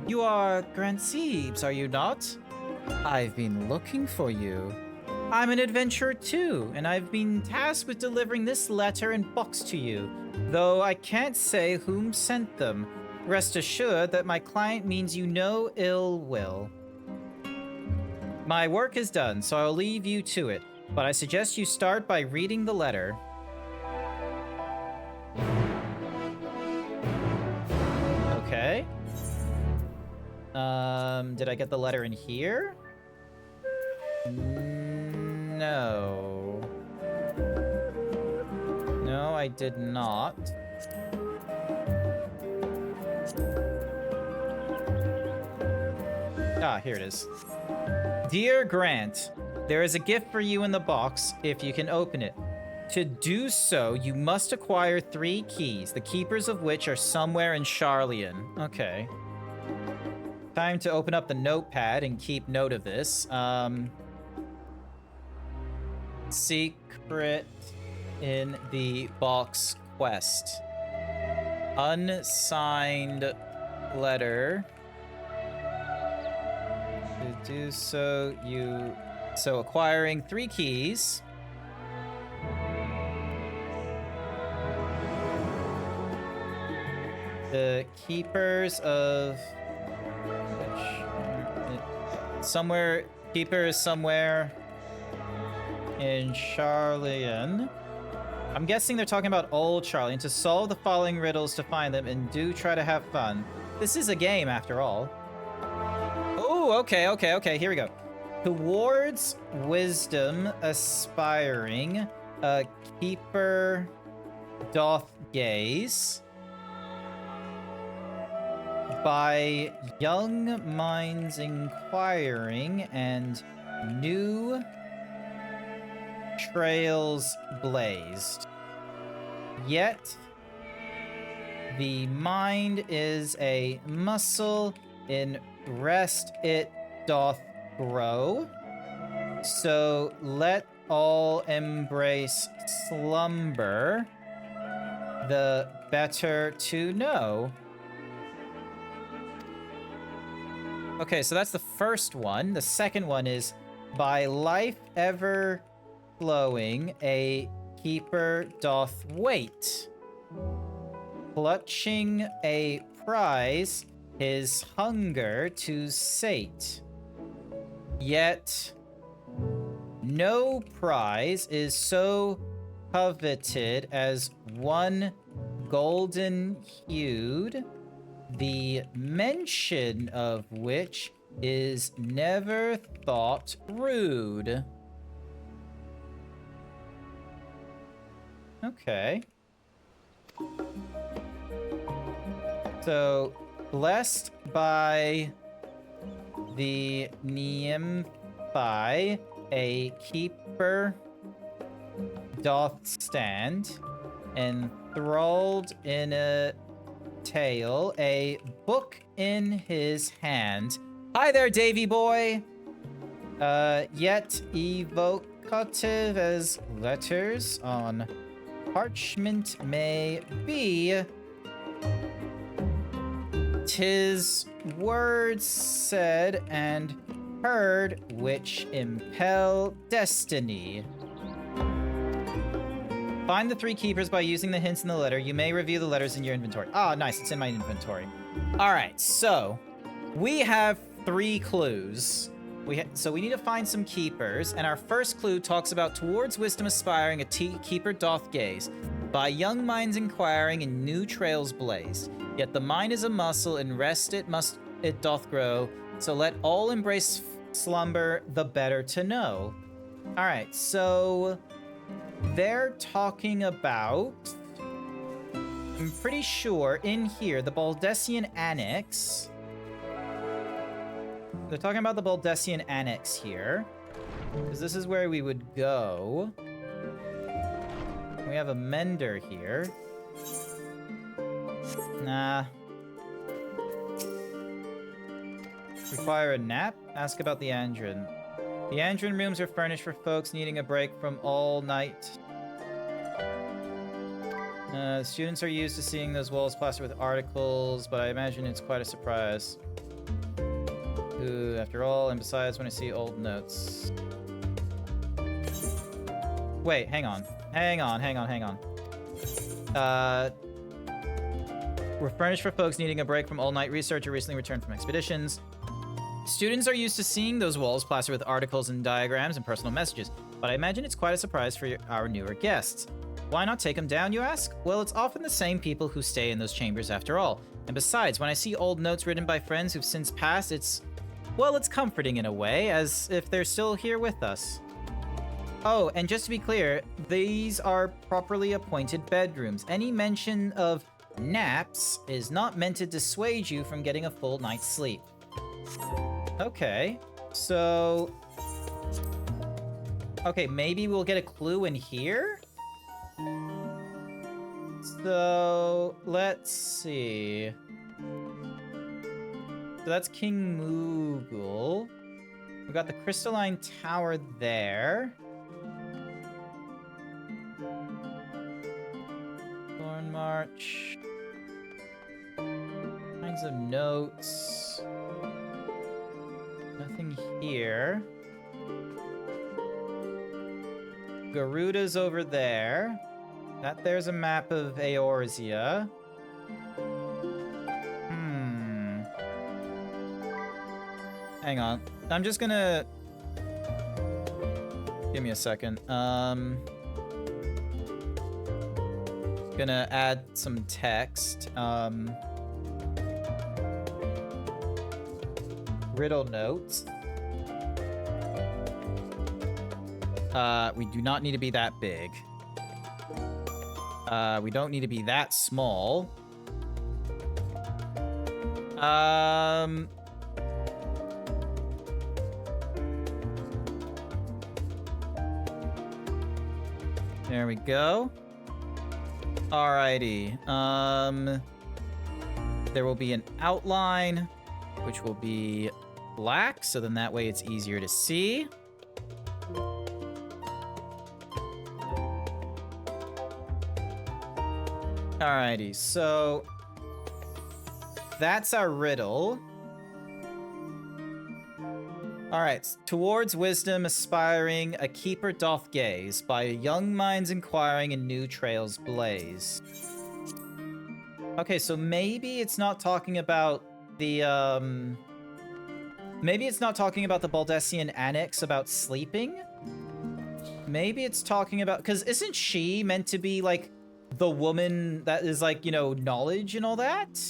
You are GrantZeebs, are you not? I've been looking for you. I'm an adventurer too, and I've been tasked with delivering this letter and box to you, though I can't say whom sent them. Rest assured that my client means you no ill will. My work is done, so I'll leave you to it, but I suggest you start by reading the letter. Okay. Did I get the letter in here? No. No, I did not. Ah, here it is. Dear Grant, there is a gift for you in the box if you can open it. To do so, you must acquire 3 keys, the keepers of which are somewhere in Charlian. Okay. Time to open up the notepad and keep note of this. Secret in the box quest. Unsigned letter. To do so, So acquiring 3 keys. The keepers of... Keeper is somewhere in Charlian. I'm guessing they're talking about old Charlian. To solve the following riddles to find them, and do try to have fun. This is a game, after all. Oh, okay, here we go. Towards wisdom aspiring, a keeper doth gaze. By young minds inquiring and new trails blazed. Yet the mind is a muscle, in rest it doth grow. So let all embrace slumber, the better to know. Okay, so that's the first one. The second one is, by life ever flowing, a keeper doth wait, clutching a prize, his hunger to sate. Yet no prize is so coveted as one golden-hued, the mention of which is never thought rude. Okay. So, blessed by the Nymphi, a keeper doth stand, enthralled in a tale, a book in his hand. Hi there, Davy boy! Yet evocative as letters on parchment may be, 'tis words said and heard which impel destiny. Find the 3 keepers by using the hints in the letter. You may review the letters in your inventory. Ah, nice. It's in my inventory. All right, so we have 3 clues. So we need to find some keepers, and our first clue talks about towards wisdom aspiring, a keeper doth gaze. By young minds inquiring, and new trails blaze. Yet the mind is a muscle, and rest it doth grow. So let all embrace slumber, the better to know. All right, so they're talking about, I'm pretty sure in here, the Baldessian Annex. They're talking about the Baldessian Annex here, because this is where we would go. We have a mender here. Nah. Require a nap? Ask about the Andron. The Andron rooms are furnished for folks needing a break from all night. Students are used to seeing those walls plastered with articles, but I imagine it's quite a surprise. Ooh, after all, and besides, when I see old notes. Wait, hang on. We're furnished for folks needing a break from all-night research or recently returned from expeditions. Students are used to seeing those walls plastered with articles and diagrams and personal messages, but I imagine it's quite a surprise for our newer guests. Why not take them down, you ask? Well, it's often the same people who stay in those chambers after all. And besides, when I see old notes written by friends who've since passed, it's comforting in a way, as if they're still here with us. Oh, and just to be clear, these are properly appointed bedrooms. Any mention of naps is not meant to dissuade you from getting a full night's sleep. Okay, so... Okay, maybe we'll get a clue in here? So, let's see. So that's King Moogle. We've got the Crystalline Tower there. Thorn March. Kinds of notes. Nothing here. Garuda's over there. There's a map of Eorzea. Hang on. I'm just gonna... Give me a second. Gonna add some text. Riddle notes. We do not need to be that big. We don't need to be that small. There we go. Alrighty. There will be an outline, which will be black, so then that way it's easier to see. Alrighty, so that's our riddle. Alright, towards wisdom aspiring, a keeper doth gaze, by young minds inquiring and new trails blaze. Okay, so maybe it's not talking about the, maybe it's not talking about the Baldessian Annex about sleeping? Maybe it's talking about... Because isn't she meant to be, like, the woman that is, like, you know, knowledge and all that?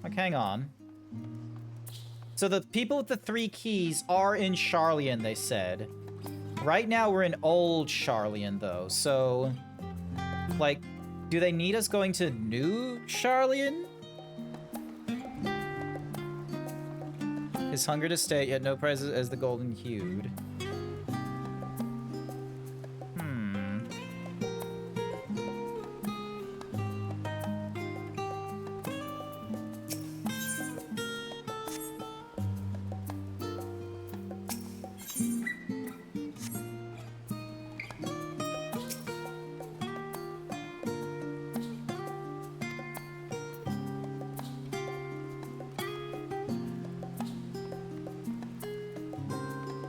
Like, hang on. So the people with the 3 keys are in Charlian, they said. Right now we're in old Charlian, though, so... Like, do they need us going to new Charlian? His hunger to stay, yet no prize as the golden hued.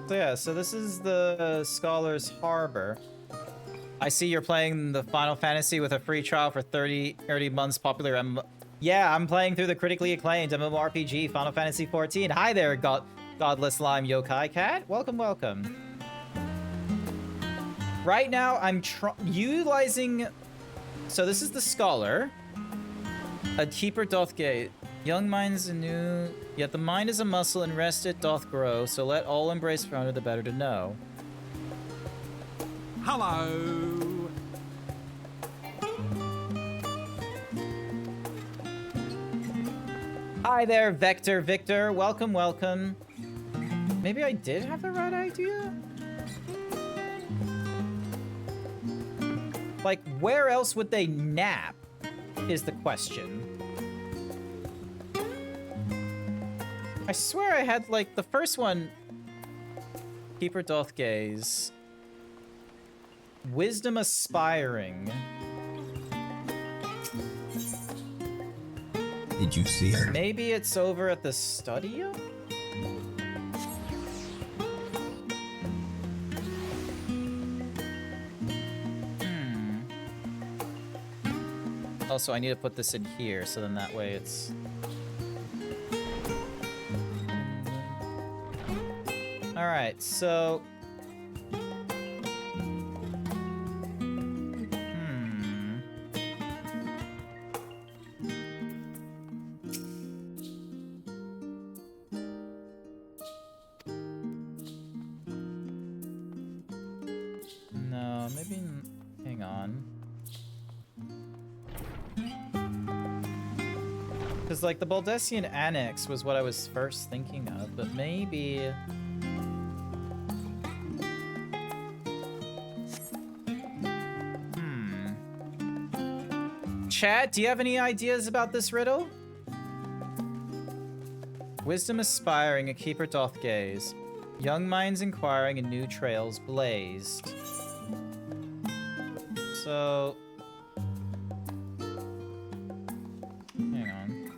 So yeah, so this is the Scholar's Harbor. I see you're playing the Final Fantasy with a free trial for 30 months popular Yeah, I'm playing through the critically acclaimed MMORPG Final Fantasy XIV. Hi there, Godless Lime Yokai Cat. Welcome, welcome. Right now, I'm utilizing... So this is the Scholar. A keeper doth gaze. Young minds anew, yet the mind is a muscle and rest it doth grow, so let all embrace founder the better to know. Hello. Hi there, Vector Victor. Welcome, welcome. Maybe I did have the right idea? Like, where else would they nap, is the question. I swear I had, like, the first one... Keeper doth gaze. Wisdom aspiring. Did you see her? Maybe it's over at the studio? Also, I need to put this in here, so then that way it's... Alright, so... No, maybe... Hang on. Because, like, the Baldessian Annex was what I was first thinking of, but maybe... Chat, do you have any ideas about this riddle? Wisdom aspiring, a keeper doth gaze. Young minds inquiring, and new trails blazed. So... Hang on.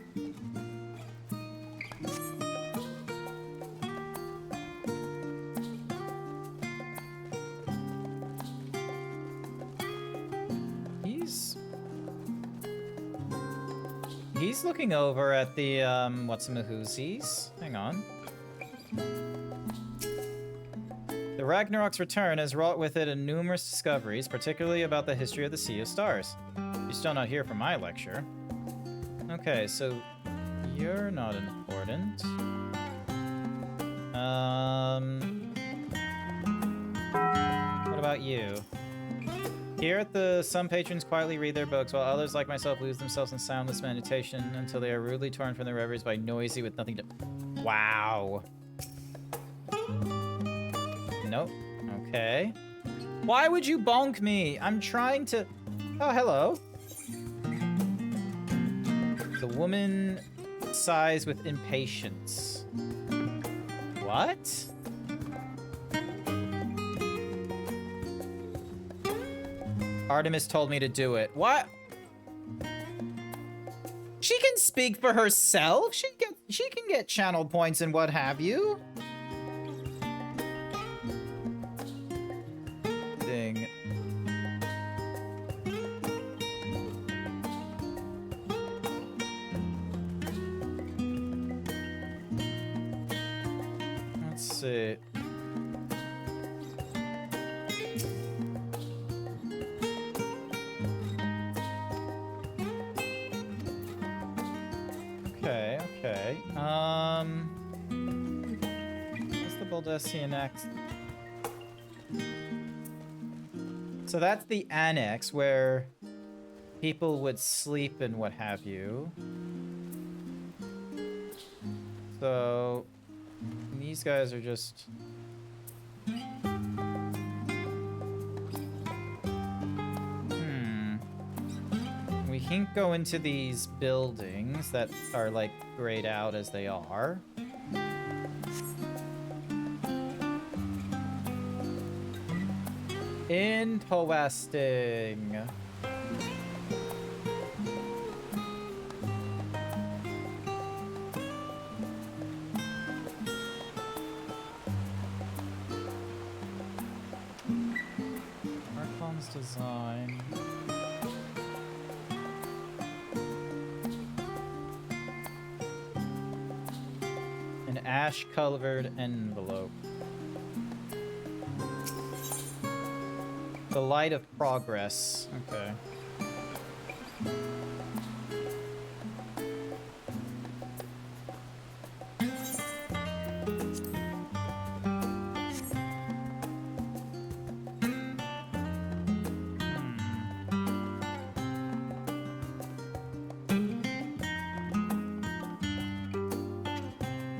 He's looking over at the, what's-a-mahoozies. Hang on. The Ragnarok's return has wrought with it numerous discoveries, particularly about the history of the Sea of Stars. You're still not here for my lecture. Okay, so you're not important. What about you? Here at the some patrons quietly read their books, while others like myself lose themselves in soundless meditation until they are rudely torn from their reveries by noisy with nothing to... Wow. Nope. Okay. Why would you bonk me? I'm trying to... Oh, hello. The woman sighs with impatience. What? Artemis told me to do it. What? She can speak for herself. She can get channel points and what have you. Ding. Let's see. Okay, okay. What's the Baldessian next? So that's the annex where people would sleep and what have you. So these guys are just... We can't go into these buildings that are like grayed out as they are. Interesting. Archon's design. An ash-colored envelope. The light of progress. Okay.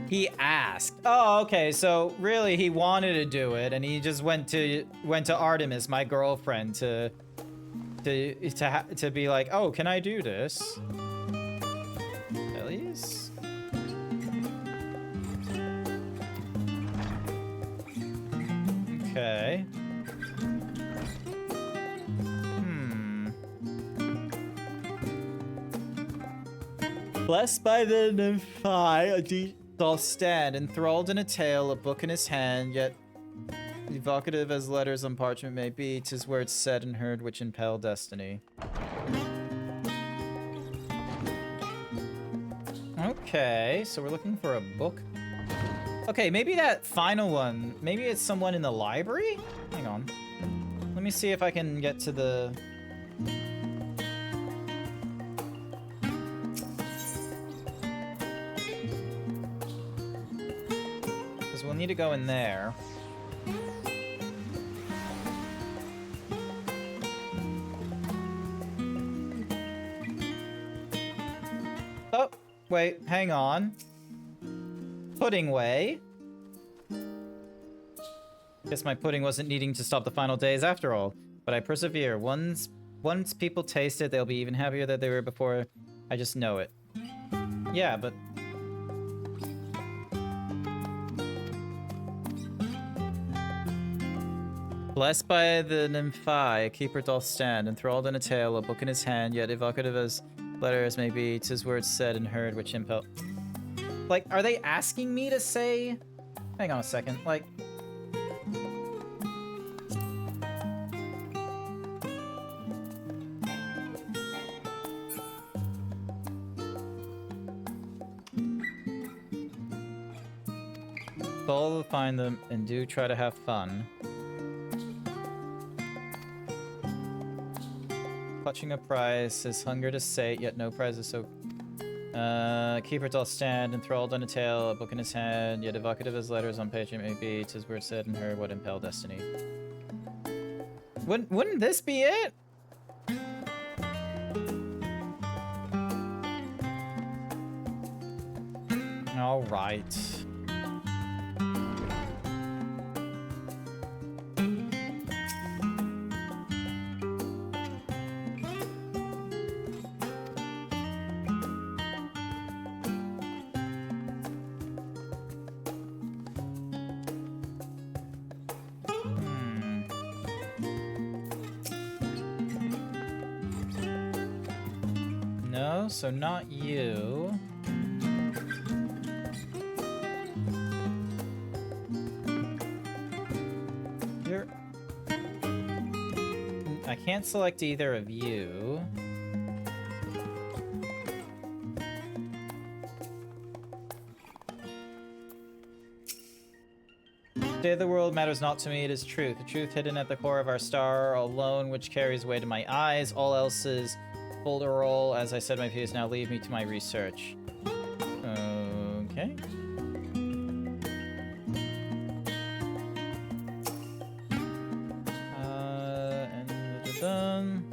He asked. Oh, okay. So really, he wanted to do it, and he just went to Artemis, my girlfriend, to be like, oh, can I do this? Please. Okay. Blessed by the nymphi, I'll stand, enthralled in a tale, a book in his hand, yet evocative as letters on parchment may be, 'tis words said and heard which impel destiny. Okay, so we're looking for a book. Okay, maybe that final one, maybe it's someone in the library? Hang on. Let me see if I can get to the... We'll need to go in there. Oh, wait, hang on. Pudding way. Guess my pudding wasn't needing to stop the final days after all. But I persevere. Once people taste it, they'll be even happier than they were before. I just know it. Yeah, but... Blessed by the nymphi, a keeper doth stand, enthralled in a tale, a book in his hand, yet evocative as letters may be, 'tis words said and heard which impel... Like, are they asking me to say... Hang on a second, like... All will find them and do try to have fun. Clutching a prize, his hunger to sate, yet no prize is so... Keeper doth stand, enthralled on a tale, a book in his hand, yet evocative as letters on page it may be, 'tis word said and heard what impel destiny. Wouldn't this be it? Alright. No, so not you. You're... I can't select either of you. Day of the world matters not to me, it is truth. The truth hidden at the core of our star alone, which carries way to my eyes. All else is folderol. As I said, my peers now leave me to my research. Okay. And done.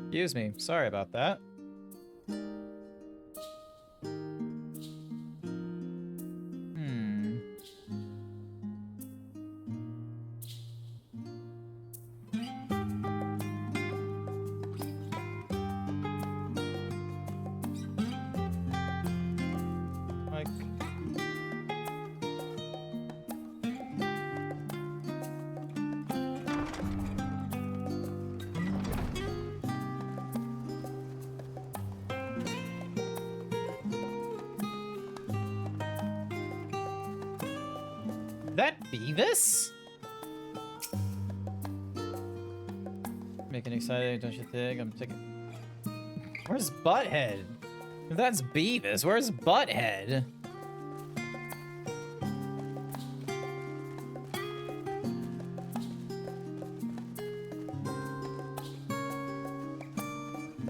Excuse me. Sorry about that. Like... That Beavis? Making exciting, don't you think? I'm taking... Where's Butthead? If that's Beavis, where's Butthead?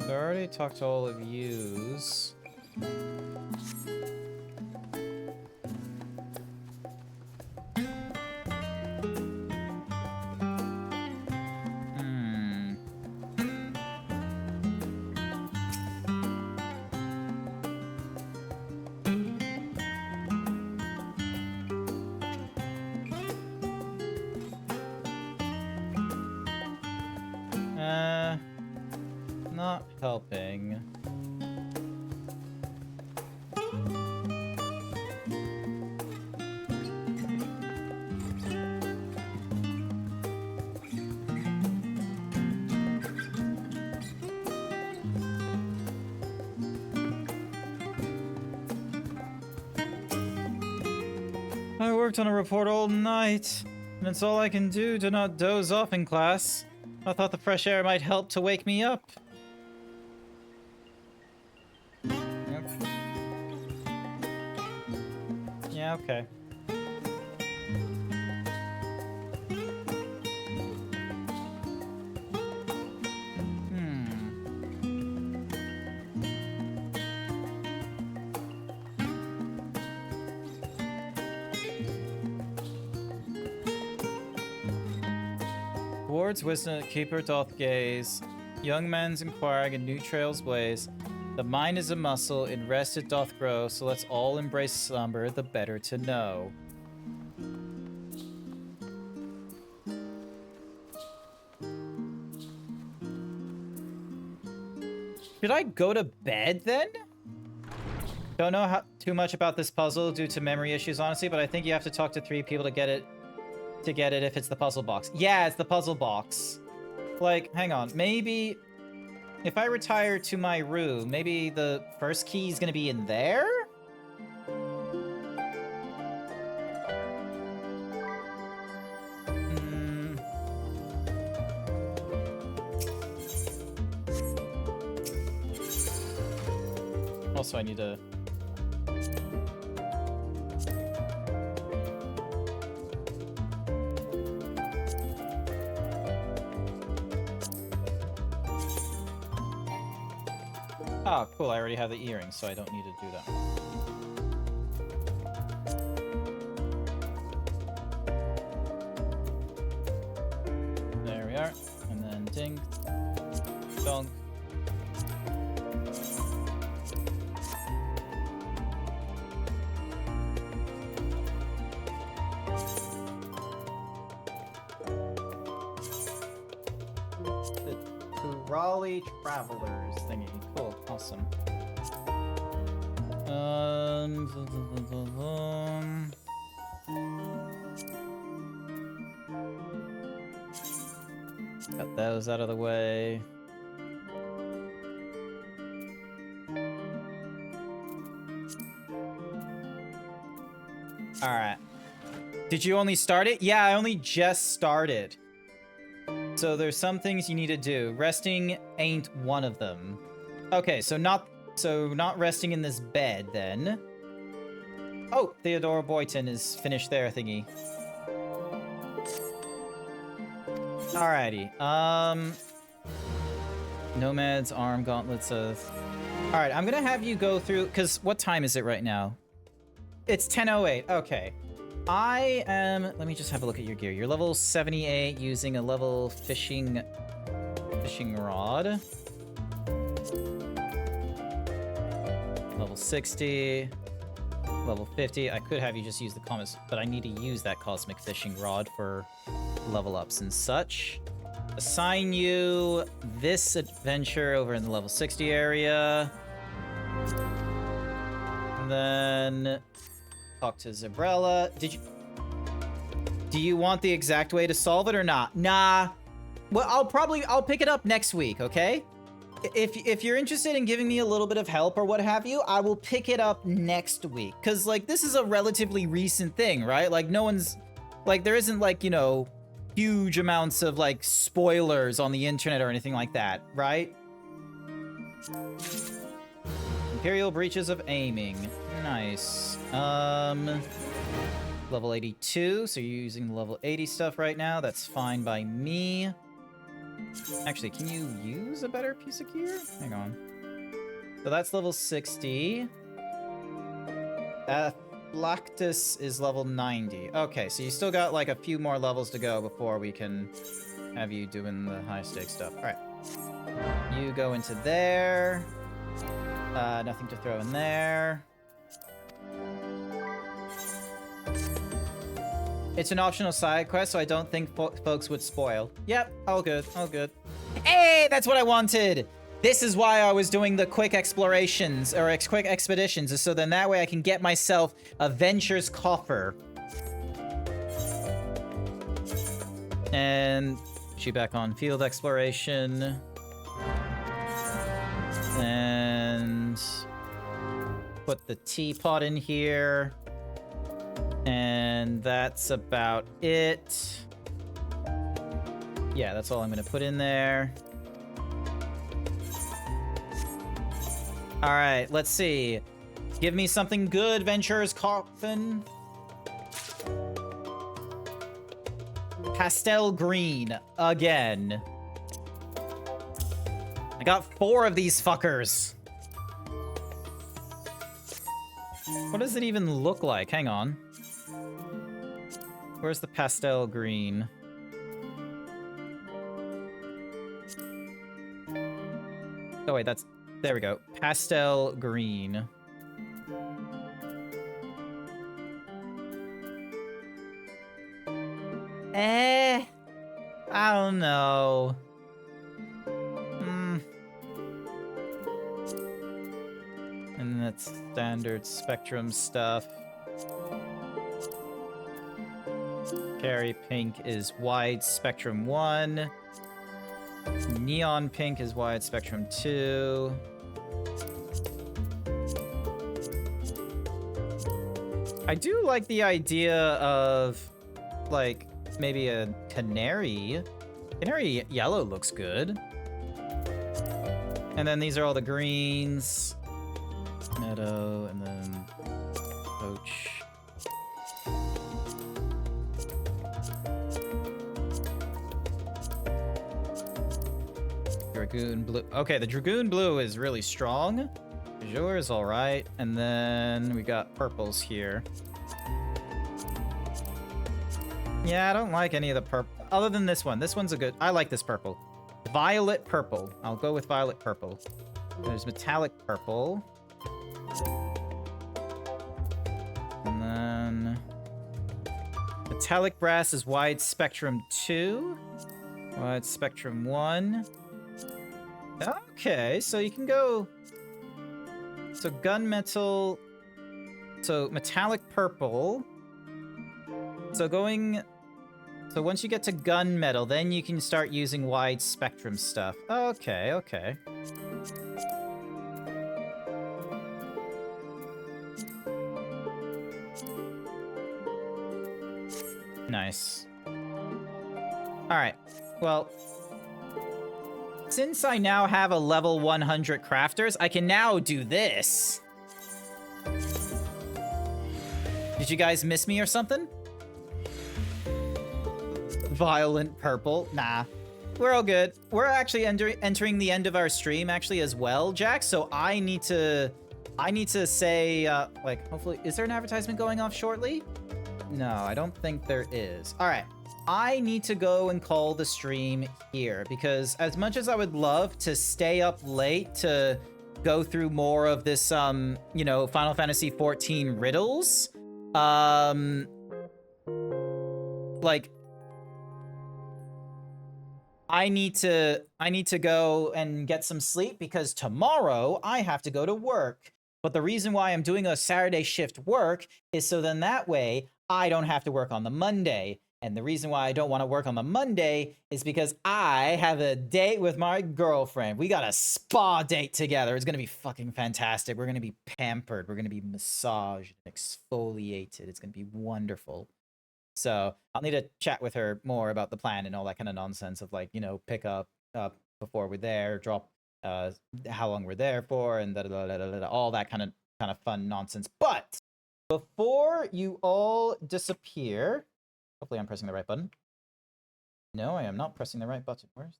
So I already talked to all of yous. Not helping. I worked on a report all night, and it's all I can do to not doze off in class. I thought the fresh air might help to wake me up. Yep. Yeah, okay. Towards wisdom, keeper doth gaze. Young men's inquiring and new trails blaze. The mind is a muscle, in rest it doth grow. So let's all embrace slumber, the better to know. Should I go to bed then? Don't know too much about this puzzle due to memory issues, honestly, but I think you have to talk to 3 people to get it. If it's the puzzle box. Yeah, it's the puzzle box. Like, hang on. Maybe if I retire to my room, maybe the first key is gonna be in there? Also, I need to... Oh, cool. I already have the earrings, so I don't need to do that. There we are. And then ding. Donk. The Raleigh Travelers thingy. Cool. Awesome. Got those out of the way. Alright. Did you only start it? Yeah, I only just started. So there's some things you need to do. Resting ain't one of them. Okay, so not resting in this bed then. Oh, Theodora Boyton is finished their thingy. Alrighty. Nomads, arm, gauntlets of... Alright, I'm gonna have you go through... Because what time is it right now? It's 10:08. Okay. I am... Let me just have a look at your gear. You're level 78 using a level fishing rod. Level 60. Level 50. I could have you just use the commas, but I need to use that cosmic fishing rod for level ups and such. Assign you this adventure over in the level 60 area. And then talk to Zebrella. Do you want the exact way to solve it or not? Nah. Well, I'll pick it up next week, okay? If you're interested in giving me a little bit of help or what have you, I will pick it up next week. Cause like this is a relatively recent thing, right? Like no one's like there isn't like, you know, huge amounts of like spoilers on the internet or anything like that, right? Imperial breaches of aiming. Nice. Level 82, so you're using the level 80 stuff right now. That's fine by me. Actually, can you use a better piece of gear? Hang on. So that's level 60. Lactus is level 90. Okay, so you still got like a few more levels to go before we can have you doing the high stakes stuff. All right. You go into there. Nothing to throw in there. It's an optional side quest, so I don't think folks would spoil. Yep, all good, all good. Hey, that's what I wanted! This is why I was doing the quick explorations, or quick expeditions, is so then that way I can get myself a Venture's Coffer. And she back on field exploration. And put the teapot in here. And that's about it. Yeah, that's all I'm gonna put in there. All right, let's see. Give me something good, Venture's Coffin. Pastel green, again. I got 4 of these fuckers. What does it even look like? Hang on. Where's the pastel green? Oh wait, that's... There we go. Pastel green. I don't know. And that's standard spectrum stuff. Cherry pink is wide spectrum 1. Neon pink is wide spectrum 2. I do like the idea of, like, maybe a canary. Canary yellow looks good. And then these are all the greens. Meadow, and then poach. Dragoon blue. Okay, the Dragoon blue is really strong. Azure is alright. And then we got purples here. Yeah, I don't like any of the purple. Other than this one. This one's a good... I like this purple. Violet purple. I'll go with violet purple. There's metallic purple. And then... metallic brass is wide spectrum 2. Wide spectrum 1. Okay, so you can go... So gunmetal... So metallic purple. So once you get to gunmetal, then you can start using wide spectrum stuff. Okay, okay. Nice. Alright, well, since I now have a level 100 crafters, I can now do this. Did you guys miss me or something? Violent purple? Nah. We're all good. We're actually entering the end of our stream actually as well, Jack, so I need to say, like, hopefully, is there an advertisement going off shortly? No, I don't think there is. All right. I need to go and call the stream here because as much as I would love to stay up late to go through more of this, you know, Final Fantasy XIV riddles, like, I need to go and get some sleep because tomorrow I have to go to work. But the reason why I'm doing a Saturday shift work is so then that way I don't have to work on the Monday. And the reason why I don't want to work on the Monday is because I have a date with my girlfriend. We got a spa date together. It's going to be fucking fantastic. We're going to be pampered. We're going to be massaged and exfoliated. It's going to be wonderful. So I'll need to chat with her more about the plan and all that kind of nonsense of like, you know, pick up before we're there, drop how long we're there for, and all that kind of fun nonsense. But before you all disappear, hopefully I'm pressing the right button. No, I am not pressing the right button. Where's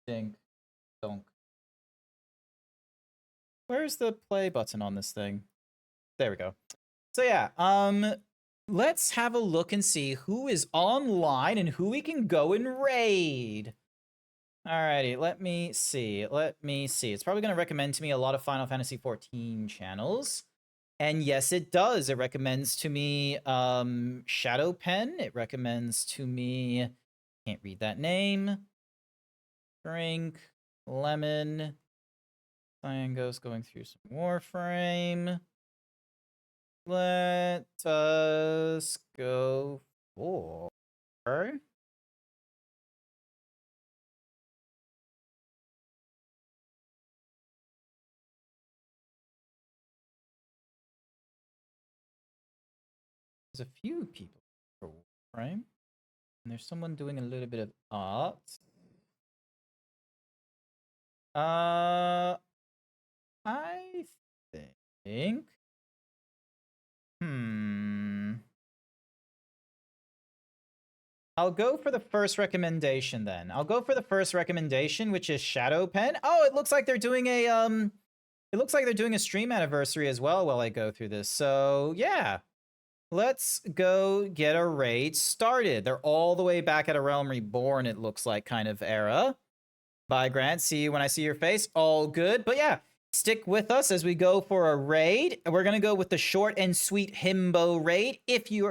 dink donk? Where's the play button on this thing? There we go. So yeah, let's have a look and see who is online and who we can go and raid. Alrighty, let me see. It's probably going to recommend to me a lot of Final Fantasy XIV channels. And yes, it does. It recommends to me Shadow Pen. It recommends to me... Can't read that name. Drink. Lemon. Cyango's going through some Warframe. Let us go for... There's a few people for Warframe. And there's someone doing a little bit of art. I think... I'll go for the first recommendation then. I'll go for the first recommendation, which is Shadow Pen. Oh, it looks like they're doing a stream anniversary as well while I go through this. So, yeah. Let's go get a raid started. They're all the way back at A Realm Reborn, it looks like, kind of era. Bye, Grant. See you when I see your face. All good. But yeah, stick with us as we go for a raid. We're going to go with the short and sweet Himbo raid. If you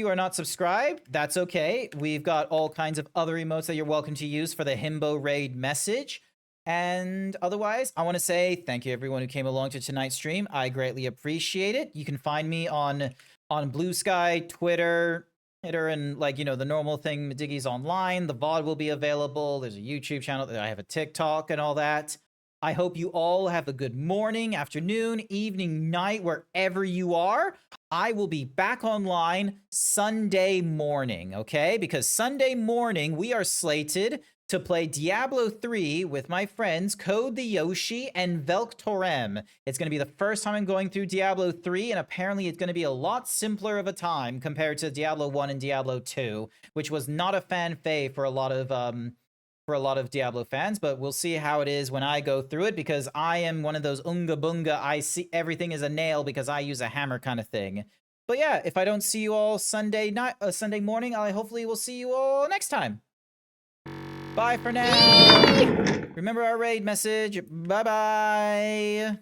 are not subscribed, that's okay. We've got all kinds of other emotes that you're welcome to use for the Himbo raid message. And otherwise, I want to say thank you everyone who came along to tonight's stream. I greatly appreciate it. You can find me on Blue Sky, Twitter, and like, you know, the normal thing, Diggy's online. The VOD will be available. There's a YouTube channel. I have a TikTok and all that. I hope you all have a good morning, afternoon, evening, night, wherever you are. I will be back online Sunday morning, okay? Because Sunday morning, we are slated to play Diablo 3 with my friends Code the Yoshi and Velk Torem. It's going to be the first time I'm going through Diablo 3, and apparently it's going to be a lot simpler of a time compared to Diablo 1 and Diablo 2, which was not a fan fave for a lot of Diablo fans, but we'll see how it is when I go through it, because I am one of those unga bunga, I see everything as a nail because I use a hammer kind of thing. But yeah, if I don't see you all Sunday morning, I hopefully will see you all next time. Bye for now. Remember our raid message. Bye-bye.